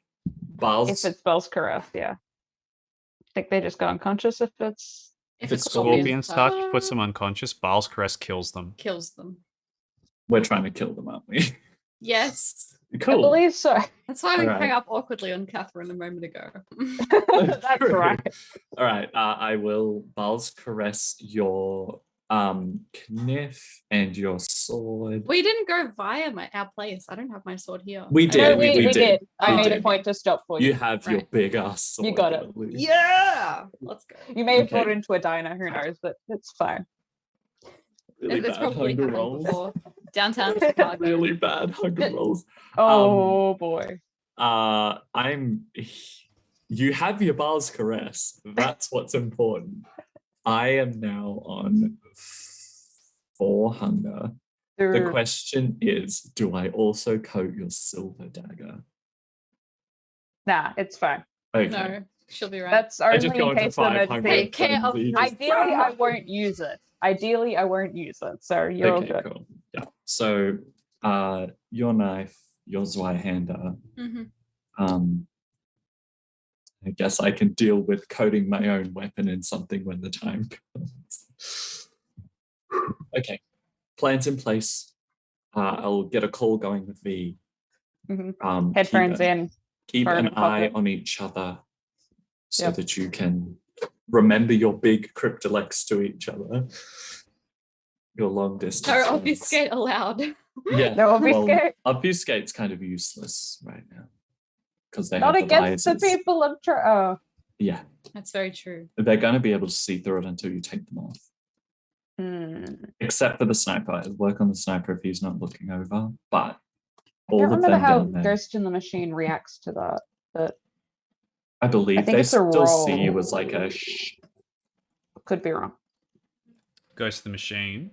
Baal's If it's Bell's caress, yeah. I think they just go unconscious if it's If it's Scorpion's touch puts them unconscious. Baal's crest kills them. Kills them. we're trying to kill them, aren't we? Yes. I Cool. believe so. That's why we Alright. hung up awkwardly on Catherine a moment ago. That's True. right. All right. I will Baal's caress your kniff and your sword. We didn't go via our place. I don't have my sword here. We I did. know No, we did. did. I We made did. a point to stop for you. You have your Right. big ass sword. You got it. Ellie. Yeah. Let's go. You may have brought Okay. it into a diner, who knows, but it's fine. Really It's bad probably hunger happened rolls. before. Downtown Chicago. Really bad hunger rolls. Oh boy. You have your Baal's caress. That's what's important. I am now on 4 hunger. The There- question is, do I also coat your silver dagger? Nah, it's fine. Okay. No, she'll be right. That's I just only go in into case of 500. emergency. Take care of- Ideally, I won't use it. Ideally, I won't use it. So you're all Okay, good. cool. Yeah. So your knife, your Zweihander. Mhm. I guess I can deal with coating my own weapon in something when the time comes. Okay. Plans in place. I'll get a call going with V. Mhm. Headphones in. Keep Phone an in eye pocket. on each other so Yep. that you can remember your big cryptolex to each other. Your long distance. No ones. obfuscate allowed. Yeah. No obfuscate. Well, obfuscate's kind of useless right now because they Not have the against the visors. people of Oh. Yeah, That's very true. they're going to be able to see through it until you take them off. Except for the sniper. I'd work on the sniper if he's not looking over. But I all can't of remember them how down there, Ghost in the Machine reacts to that, but I believe think they it's a still see you roll. as like a shh. could be wrong. Ghost of the Machine.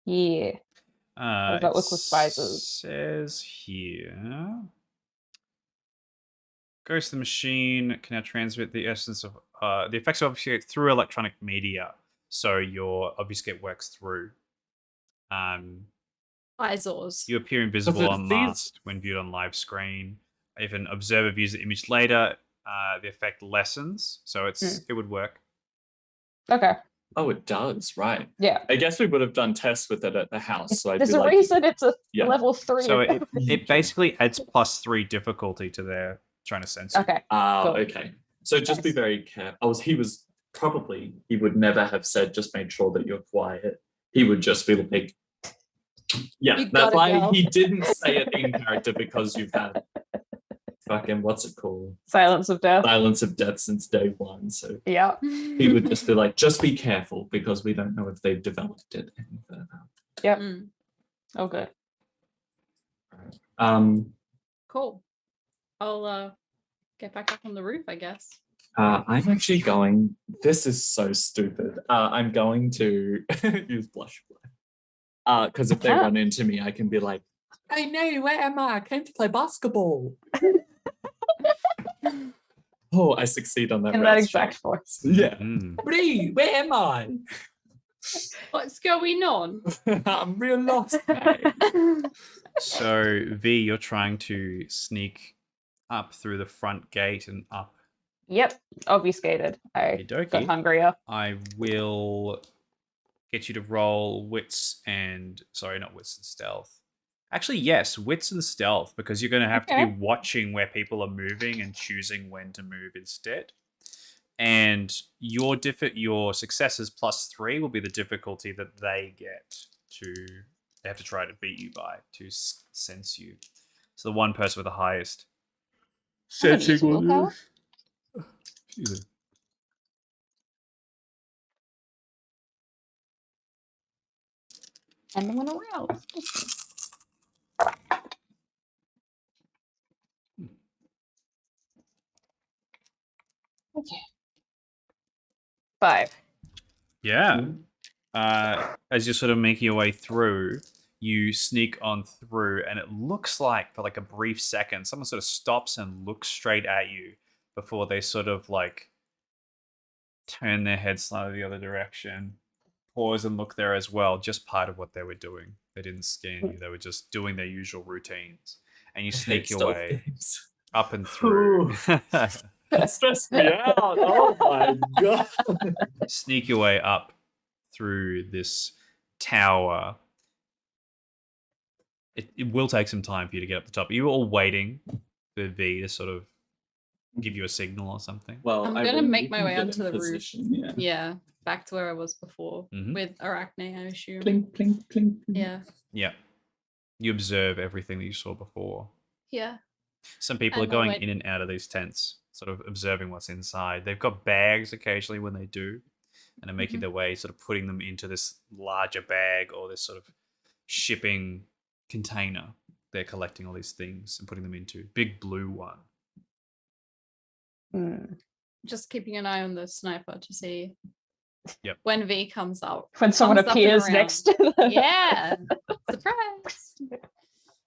Yeah. does that It look with visors? says here. Ghost of the Machine can now transmit the essence of the effects of obfuscate through electronic media. So your obfuscate works through. Visors. You appear invisible it on sees- masked when viewed on live screen. If an observer views the image later, the effect lessens. So it would work. Okay. Oh, it does, right. Yeah. I guess we would have done tests with it at the house. So I'd There's be a like, reason it's a yeah. level 3. So it basically adds +3 difficulty to their trying to censor. Okay. oh, Cool. okay. So just be Nice. very careful. He would never have said, just make sure that you're quiet. He would just be like, yeah, You that's gotta why go. he didn't say it in character because you've had fucking, what's it called? Silence of Death. Silence of Death since day one. So Yeah. he would just be like, just be careful because we don't know if they've developed it any further. Yep. Mm, Oh, good. cool. I'll get back up on the roof, I guess. I'm actually going, this is so stupid. I'm going to use blush play. Because if they Huh. run into me, I can be like, hey, no, where am I? I came to play basketball. Oh, I succeed on that. In that rouse exact check. voice. Yeah. Mm. Bree, where am I? What's going on? I'm real lost. mate. So V, you're trying to sneak up through the front gate and up. Yep. Obfuscated. I got Okey-dokey. hungrier. I will get you to roll wits and not wits and stealth. Actually, yes, wits and stealth, because you're going to have to Okay. be watching where people are moving and choosing when to move instead. And your successes +3 will be the difficulty that they get they have to try to beat you by to sense you. So the one person with the highest I haven't used willpower. Excuse me. And I'm gonna rouse. Okay. 5. Yeah. Mm. As you're sort of making your way through, you sneak on through, and it looks like for like a brief second, someone sort of stops and looks straight at you before they sort of like turn their head slightly the other direction, pause and look there as well. Just part of what they were doing. They didn't scan you. They were just doing their usual routines. And you sneak your Stealth way games. up and through. That stressed me out. Oh my god. Sneak your way up through this tower. It will take some time for you to get up the top. Are you all waiting for V to sort of give you a signal or something? Well, I'm I gonna will- make you my can way get onto in the roof. position, Yeah. Yeah, back to where I was before Mhm. with Arachne, I assume. Plink, plink, plink. Yeah. Yeah. You observe everything that you saw before. Yeah. Some people are And I'll going wait. in and out of these tents, sort of observing what's inside. They've got bags occasionally when they do, and are making Mhm. their way, sort of putting them into this larger bag or this sort of shipping container. They're collecting all these things and putting them into big blue one. Just keeping an eye on the sniper to see Yep. when V comes up. When someone Thumbs up and appears around. next to the Yeah. Surprise.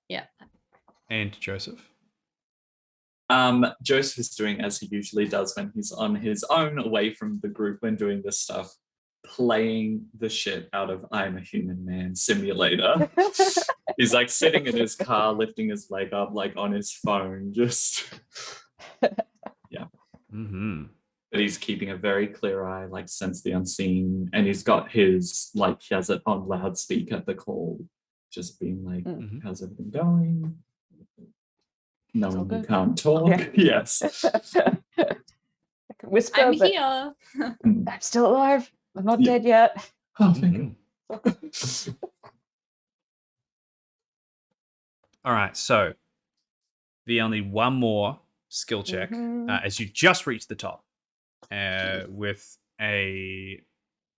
Yeah. And Joseph. Joseph is doing as he usually does when he's on his own, away from the group when doing this stuff, playing the shit out of I'm a Human Man simulator. He's like sitting in his car, lifting his leg up, like on his phone, just. Mm-hmm. But he's keeping a very clear eye, like sense the unseen, and he's got his like he has it on loudspeaker at the call, just being like, Mhm. "How's everything going?" all No, you good. can't talk. Yeah. Yes. can whisper, I'm but here. I'm still alive. I'm not Yeah. dead yet. Oh, thank Mhm. God. All right, so the only one more skill check Mhm. as you just reach the top with a.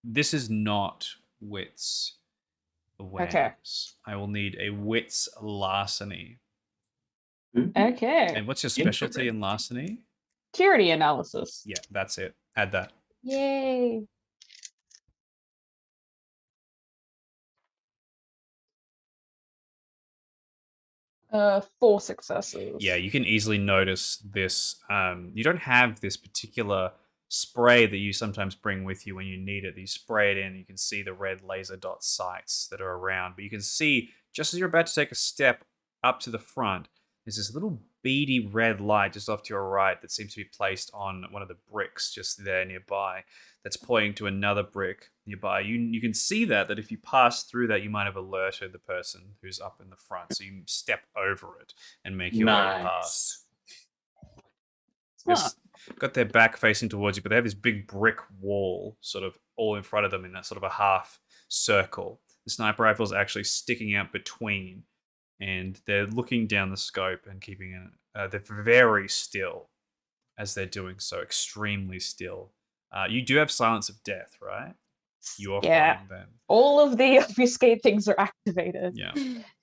This is not wits awareness. I will need a wits larceny. Okay. And what's your specialty in Interesting. larceny? Tyranny analysis. Yeah, that's it. Add that. Yay. Four successes. Yeah, you can easily notice this. You don't have this particular spray that you sometimes bring with you when you need it. You spray it in, you can see the red laser dot sights that are around. But you can see, just as you're about to take a step up to the front, there's this little beady red light just off to your right that seems to be placed on one of the bricks just there nearby. That's pointing to another brick nearby. You can see that if you pass through that, you might have alerted the person who's up in the front. So you step over it and make your way past. Nice. They've got their back facing towards you, but they have this big brick wall sort of all in front of them in that sort of a half circle. The sniper rifle's actually sticking out between, and they're looking down the scope and keeping it. They're very still as they're doing so, extremely still. You do have silence of death, right? You are Yeah. fine then. All of the obfuscate things are activated. Yeah,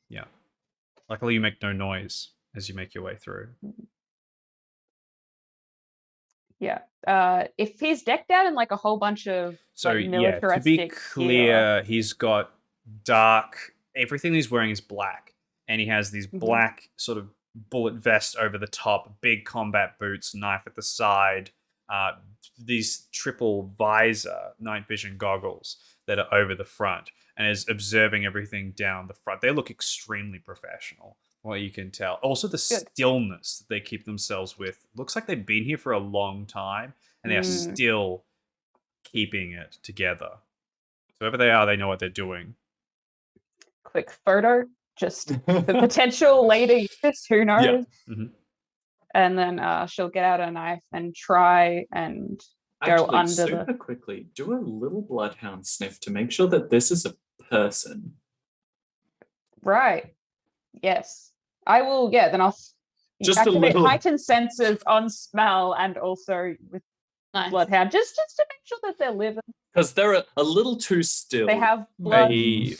yeah. Luckily, you make no noise as you make your way through. Yeah. If he's decked out in like a whole bunch of So like, yeah, to be militaristic gear, clear, he's got dark. Everything he's wearing is black, and he has these Mhm. black sort of bullet vest over the top, big combat boots, knife at the side, these triple visor night vision goggles that are over the front, and is observing everything down the front. They look extremely professional, what you can tell. Also, the stillness that they keep themselves with looks like they've been here for a long time, and they are Mm. still keeping it together. So whoever they are, they know what they're doing. quick photo, just the potential later use, who knows? Yeah. Mhm. And then she'll get out a knife and try and go Actually, under super quickly, do a little bloodhound sniff to make sure that this is a person. right. Yes, I will. Yeah, then I'll Just a activate little- heightened senses on smell and also with Nice. bloodhound, just to make sure that they're living. Because they're a little too still. They have blood. A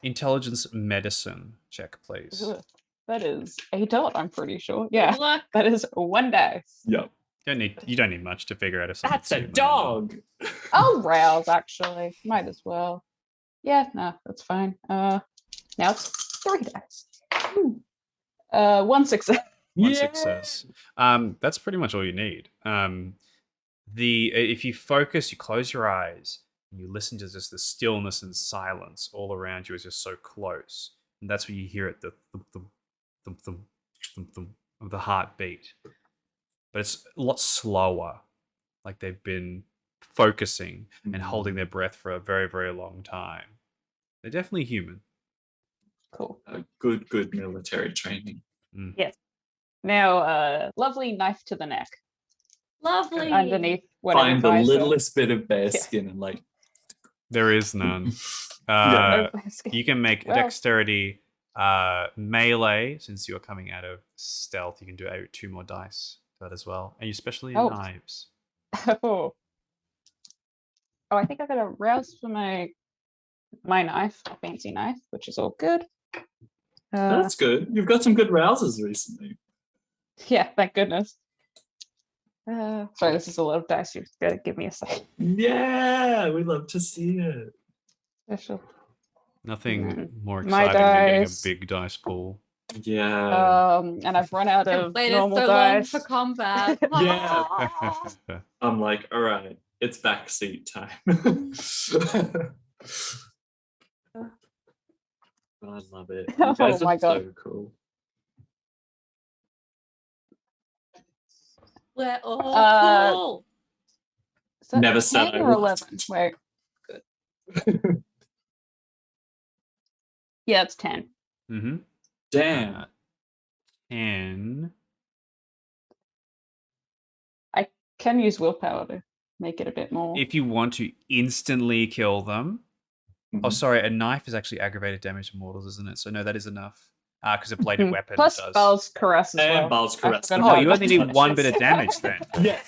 intelligence medicine check, please. Ugh, that is a dot. I'm pretty sure. Yeah, Good luck. that is one dice. Yeah. You don't need much to figure out if something's That's a human or not. dog. I'll rouse, actually. Might as well. Yeah, no, that's fine. Now it's 3 dice. One success. One success. That's pretty much all you need. If you focus, you close your eyes, and you listen to just the stillness and silence all around you is just so close, and that's when you hear it, the thump thump thump thump thump thump of the heartbeat. But it's a lot slower, like they've been focusing and holding their breath for a very, very long time. They're definitely human. Cool. Good military training. Now, lovely knife to the neck Lovely. underneath whatever Find the visor. littlest bit of bare Yeah. skin and like. There is none. Yeah. You can make Well- dexterity melee since you are coming out of stealth. You can do 2 more dice for that as well, and you specially Oh. knives. Oh, I think I got a rouse for my knife, fancy knife, which is all good. That's good. You've got some good rousers recently. Yeah, thank goodness. Sorry, this is a lot of dice. You've got to give me a second. Yeah, we love to see it. Special. Nothing more My exciting than getting a dice. big dice pool. Yeah. And I've run out I've of waited normal so long dice. for combat. Yeah. Ah. I'm like, all right, it's backseat time. I love it. You Oh guys my are God. so cool. We're all Uh, cool. Is that Never said 10 I or was. 11? Wait. Yeah, it's 10. Mm-hmm. Damn. And can use willpower to make it a bit more. If you want to instantly kill them, oh, Mhm. sorry, a knife is actually aggravated damage to mortals, isn't it? So no, that is enough. Because a bladed Mhm. weapon Plus does. Baal's caress as And well. Baal's I caress. forgot Oh, about you that. only need one bit of damage then. Yeah.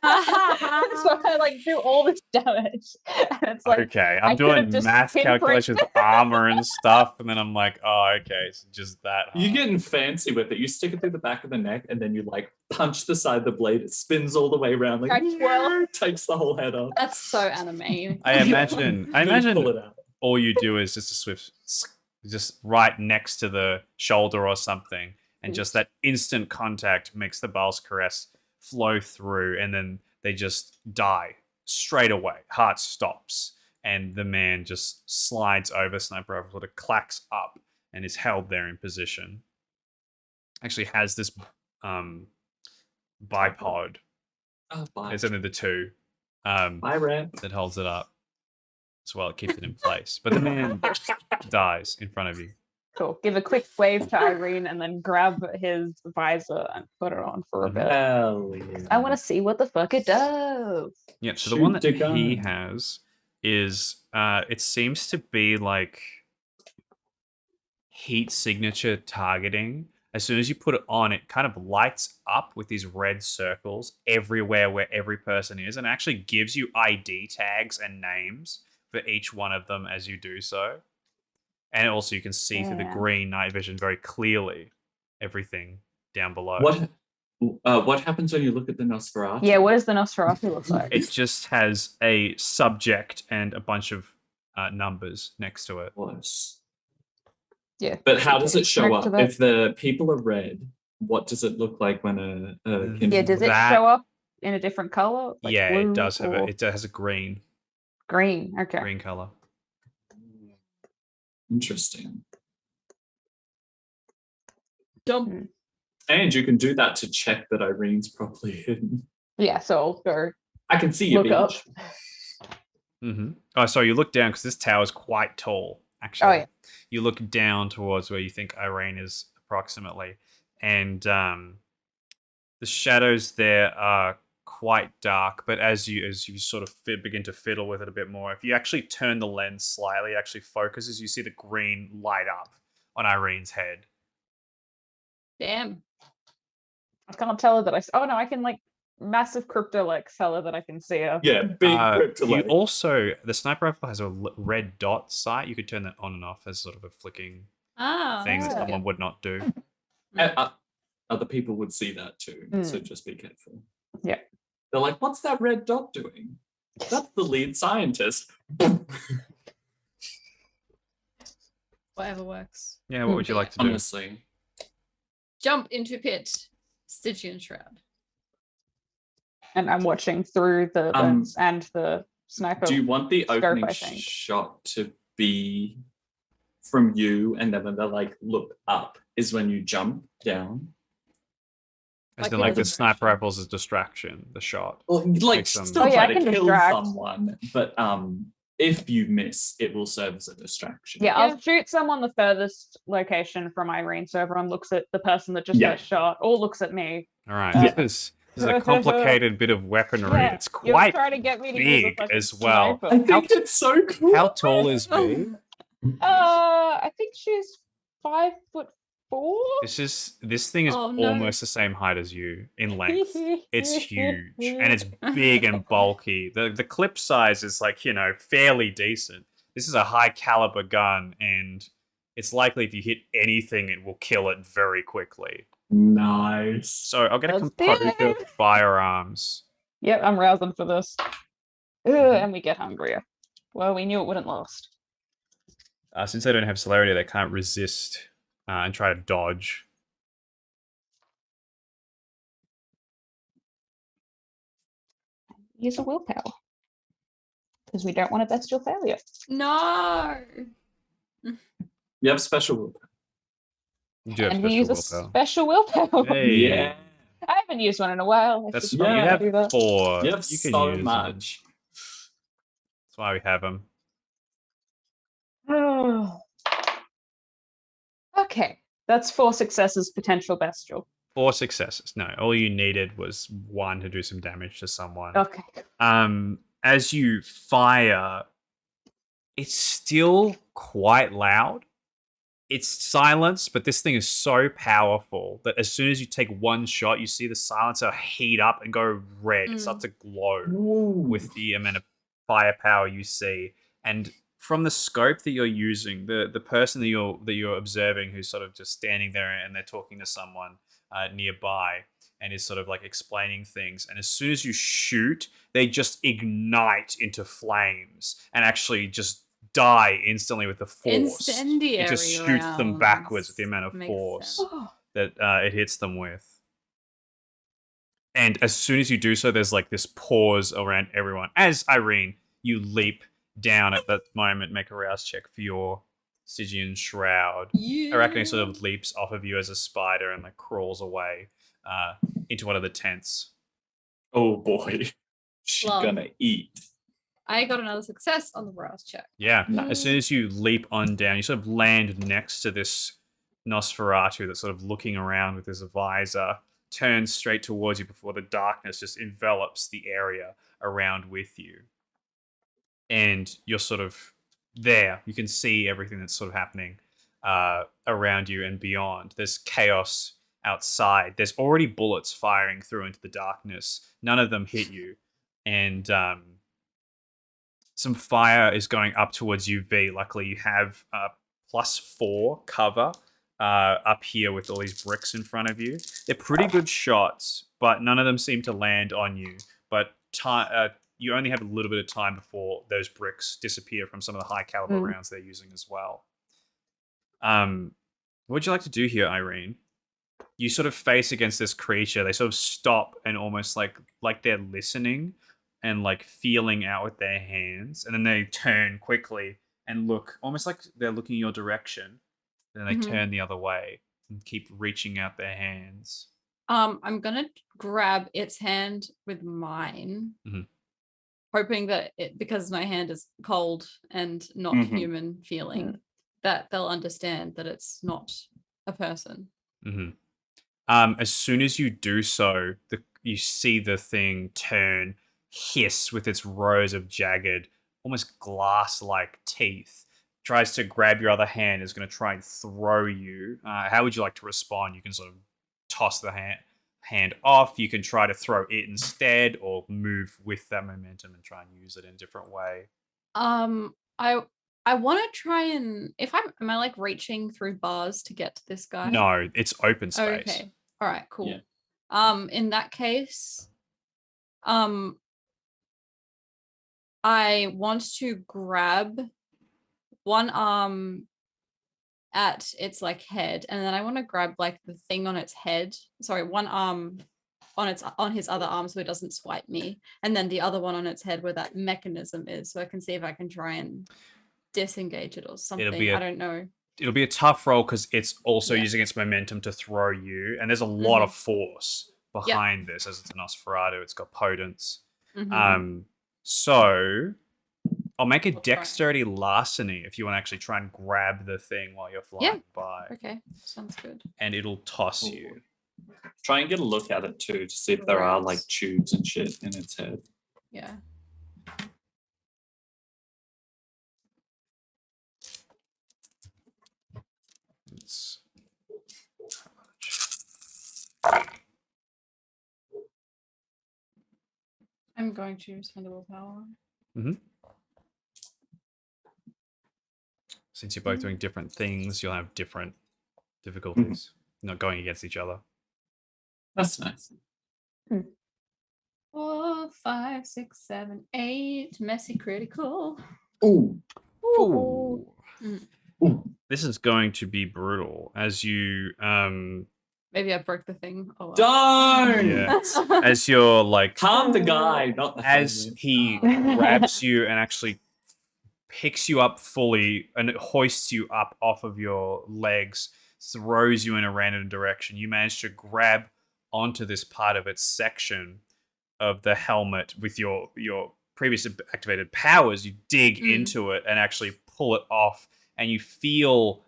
So I like do all this damage, and it's like Okay, I I'm could've doing just math pinpricked calculations with armor and stuff, and then I'm like, oh, okay, it's just that. You're hard. getting fancy with it. You stick it through the back of the neck, and then you like punch the side of the blade. It spins all the way around, like I twirl. takes the whole head off. That's so anime. I imagine. I Then you pull imagine it out. all you do is just a swift, just right next to the shoulder or something, and just that instant contact makes the Baal's caress flow through, and then they just die straight away. Heart stops, and the man just slides over. Sniper rifle sort of clacks up and is held there in position. Actually, has this bipod. Oh, bye. It's only the two Bye, Red. that holds it up as well. It keeps it in place, but the man dies in front of you. Cool. Give a quick wave to Irene and then grab his visor and put it on for a Mhm. bit. Hell yeah. I want to see what the fuck it does. Yep. So the one Shoot that the he gun. has is it seems to be like heat signature targeting. As soon as you put it on, it kind of lights up with these red circles everywhere where every person is, and actually gives you ID tags and names for each one of them as you do so. And also you can see through the Yeah. green night vision very clearly everything down below. What happens when you look at the Nosferatu? Yeah, what does the Nosferatu look like? It just has a subject and a bunch of numbers next to it. Was. Yeah. But how does it show Correct to up? that. If the people are red, what does it look like when a Yeah, does it That- show up in a different color? Like Yeah, blue it does have or it has a green green. Okay. green color. Interesting. Dump. And you can do that to check that Irene's properly hidden. Yeah, so I'll go I can see you, look up. bitch. Mm-hmm. Oh, sorry, you look down because this tower is quite tall. Actually, Oh, yeah. You look down towards where you think Irene is approximately, and the shadows there are quite dark. But as you sort of begin to fiddle with it a bit more, if you actually turn the lens slightly, it actually focuses. You see the green light up on Irene's head. Damn. I can't tell her that oh no, I can like massive crypto like tell her that I can see her. Yeah, big You kryptonite. also the sniper rifle has a red dot sight. You could turn that on and off as sort of a flicking Ah. thing that that's someone good. would not do. And, other people would see that too, so Mm. just be careful. Yeah. They're like, what's that red dot doing? That's the lead scientist. Whatever works. Yeah, what would you like to do? Honestly. Jump into pit. Stygian shroud. And I'm watching through the lens and the sniper. Do you want the scope, opening I think. shot to be from you, and then when they like look up is when you jump down? As Like in, in a like the sniper distraction. rifles as distraction, the shot. Well, you'd like Makes them- still Oh, yeah, try I to can kill distract. someone, but if you miss, it will serve as a distraction. Yeah, Yeah. I'll shoot someone the furthest location from Irene, so everyone looks at the person that just Yeah. got shot, or looks at me. All right, Yeah. this is a complicated bit of weaponry. Yeah, It's you're quite trying to get me to use a big fucking as well. I sniper. think it's so cool. How tall is V? I think she's 5'4". This thing is Oh, no. almost the same height as you in length. It's huge and it's big and bulky. The clip size is like, fairly decent. This is a high caliber gun, and it's likely if you hit anything, it will kill it very quickly. Nice. So I'll get a Let's do composer of it. firearms. Yep, I'm rousing for this. Ugh, and we get hungrier. Well, we knew it wouldn't last. Since they don't have celerity, they can't resist and try to dodge. Use a willpower. Because we don't want a bestial failure. No. You have special willpower. You do have And we use a special willpower. special willpower. Hey, Yeah. I haven't used one in a while. I that's should you Yeah. have do that. 4. You have can so use 'em. much. That's why we have them. Okay, that's 4 successes, potential bestial. 4 successes. No, all you needed was 1 to do some damage to someone. Okay. As you fire, it's still quite loud. It's silenced, but this thing is so powerful that as soon as you take 1 shot, you see the silencer heat up and go red. It starts to glow with the amount of firepower you see. And from the scope that you're using, the person that you're observing, who's sort of just standing there and they're talking to someone nearby and is sort of like explaining things. And as soon as you shoot, they just ignite into flames and actually just die instantly with the force. Incendiary It just shoots them backwards with the amount of Makes force sense. that it hits them with. And as soon as you do so, there's like this pause around everyone. As Irene, you leap down at that moment, make a rouse check for your Stygian Shroud. Yeah. Arachne sort of leaps off of you as a spider and like crawls away into one of the tents. Oh boy. She's Well, gonna eat. I got another success on the rouse check. Yeah. Nice. As soon as you leap on down, you sort of land next to this Nosferatu that's sort of looking around with his visor, turns straight towards you before the darkness just envelops the area around with you. And you're sort of there. You can see everything that's sort of happening around you and beyond. There's chaos outside. There's already bullets firing through into the darkness. None of them hit you. And some fire is going up towards you, V. Luckily, you have +4 cover up here with all these bricks in front of you. They're pretty good shots, but none of them seem to land on you. But you only have a little bit of time before those bricks disappear from some of the high caliber rounds they're using as well. What would you like to do here, Irene? You sort of face against this creature. They sort of stop and almost like they're listening and like feeling out with their hands, and then they turn quickly and look almost like they're looking your direction. Then they turn the other way and keep reaching out their hands. I'm gonna grab its hand with mine, hoping that because my hand is cold and not human feeling, that they'll understand that it's not a person. As soon as you do so, you see the thing turn, hiss with its rows of jagged, almost glass-like teeth. Tries to grab your other hand, is going to try and throw you. How would you like to respond? You can sort of toss the hand off. You can try to throw it instead, or move with that momentum and try and use it in a different way. I want to try and am I like reaching through bars to get to this guy? No, it's open space. Okay. All right. Cool. Yeah. In that case, I want to grab one arm at its like head, and then I want to grab like the thing on its head. Sorry, one arm on his other arm so it doesn't swipe me, and then the other one on its head where that mechanism is, so I can see if I can try and disengage it or something. I don't know. It'll be a tough roll because it's also using its momentum to throw you, and there's a lot of force behind this. As it's a Nosferatu, it's got potence. So I'll make a dexterity larceny if you want to actually try and grab the thing while you're flying by. Okay, sounds good. And it'll toss you. Try and get a look at it too to see if there are like tubes and shit in its head. Yeah. I'm going to spend a willpower. Since you're both doing different things, you'll have different difficulties. Not going against each other. That's nice. 4, 5, 6, 7, 8. Messy critical. Ooh. Ooh. This is going to be brutal as you Maybe I broke the thing. Oh well. Darn! Yeah. As you're like Calm the guy, not the as family. he grabs you and actually picks you up fully and hoists you up off of your legs, throws you in a random direction. You manage to grab onto this part of its section of the helmet with your previously activated powers. You dig into it and actually pull it off, and you feel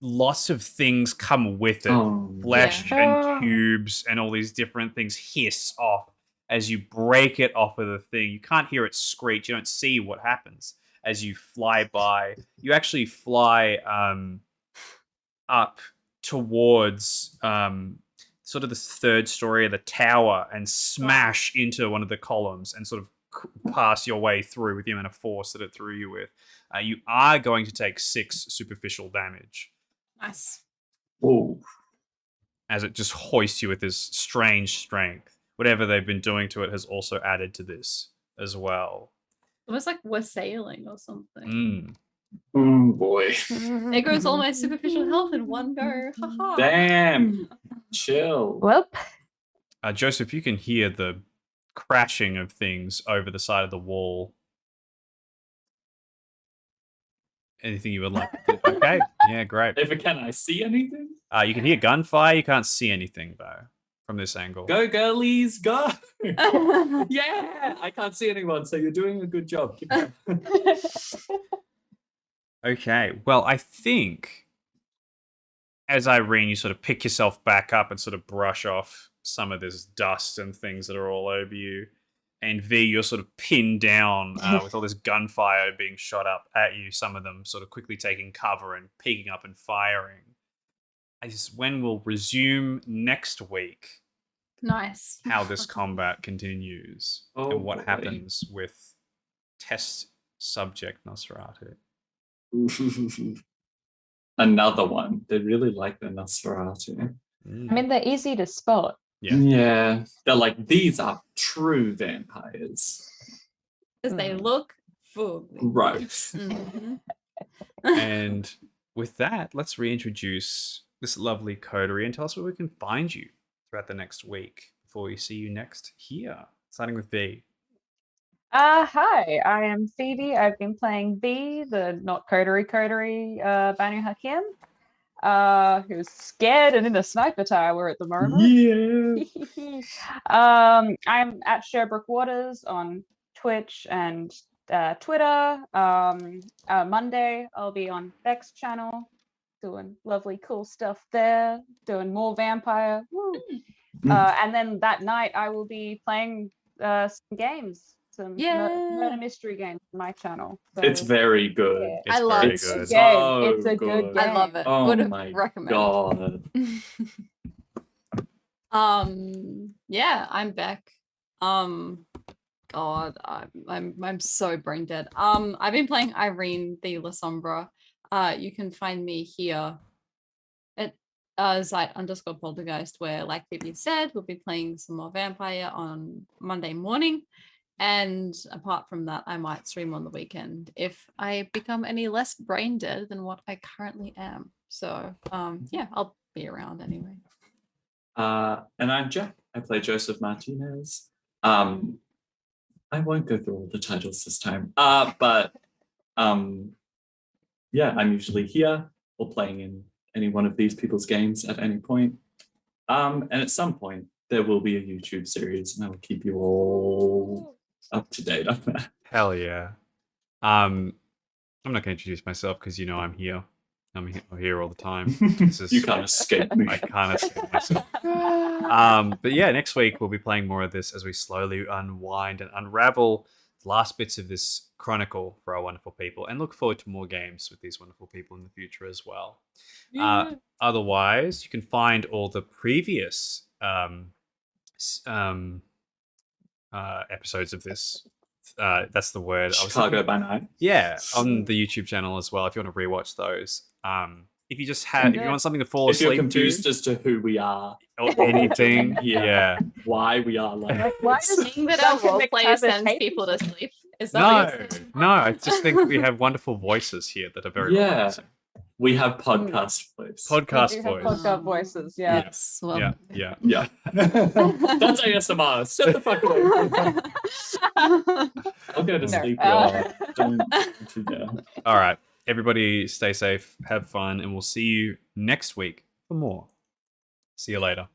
lots of things come with it. Oh, Flesh Yeah. and tubes and all these different things hiss off as you break it off of the thing. You can't hear it screech. You don't see what happens as you fly by. You actually fly up towards sort of the third story of the tower and smash into one of the columns and sort of pass your way through with the amount of force that it threw you with. You are going to take 6 superficial damage Nice. oh. as it just hoists you with this strange strength. Whatever they've been doing to it has also added to this as well. Almost like we're sailing or something. Mm. Oh boy. There goes all my superficial health in one go. Haha. Damn. Chill. Well, Joseph, you can hear the crashing of things over the side of the wall. Anything you would like to do? Okay. Yeah, great. If can I see anything? You can hear gunfire. You can't see anything, though, from this angle. Go girlies, go! Yeah, I can't see anyone, so you're doing a good job. Keep going. Okay. Well, I think as Irene, you sort of pick yourself back up and sort of brush off some of this dust and things that are all over you. And V, you're sort of pinned down with all this gunfire being shot up at you, some of them sort of quickly taking cover and peeking up and firing. Is when we'll resume next week Nice. how this combat continues Oh, and what boy. happens with test subject Nosferatu. Another one. They really like the Nosferatu. Mm. I mean, they're easy to spot. Yeah. Yeah. They're like, these are true vampires. As they Mm. look fugly. Gross. Mhm. And with that, let's reintroduce this lovely coterie and tell us where we can find you throughout the next week before we see you next here. Starting with V. Hi, I am Phoebe. I've been playing V, the not coterie Banu Hakim, who's scared and in a sniper tower at the moment. Yeah. I'm at Sherbrooke Waters on Twitch and Twitter. Monday, I'll be on Beck's channel doing lovely, cool stuff there, doing more vampire. Woo. And then that night, I will be playing some games, some murder mystery games on my channel. So, It's very good. yeah. It's I love very it. good. So It's a good good. I love it. Oh Would my recommend. God. Yeah, I'm back. God, I'm so brain dead. I've been playing Irene the La Sombra. You can find me here at Zeit_Poltergeist, where, like Phoebe said, we'll be playing some more Vampire on Monday morning. And apart from that, I might stream on the weekend if I become any less brain dead than what I currently am. So yeah, I'll be around anyway. And I'm Jack. I play Joseph Martinez. I won't go through all the titles this time. But yeah, I'm usually here or playing in any one of these people's games at any point. And at some point, there will be a YouTube series, and I will keep you all up to date on that. Hell yeah. I'm not going to introduce myself because you know I'm here. I'm here all the time. This is- You can't escape me. I can't escape myself. But yeah, next week we'll be playing more of this as we slowly unwind and unravel the last bits of this chronicle for our wonderful people, and look forward to more games with these wonderful people in the future as well. Otherwise, you can find all the previous episodes of this. That's the word. I was Chicago looking- by night. Yeah, on the YouTube channel as well. If you want to rewatch those, if you just have, if you want something to fall If you're asleep confused to as to who we are, or anything, Yeah. yeah. why we are like, Like, why this. does Think that our Duncan role player McTavish sends hate people me? to sleep. Is that what No, you're saying? no. I just think we have wonderful voices here that are very Yeah. relaxing. We have podcast voice. Podcast We do have voice. podcast voices, yeah. Yes. Well, Yeah, yeah. Yeah. That's ASMR. Step the fuck away. I'll go to No. sleep. Y'all. Don't you dare. All right, everybody, stay safe, have fun, and we'll see you next week for more. See you later.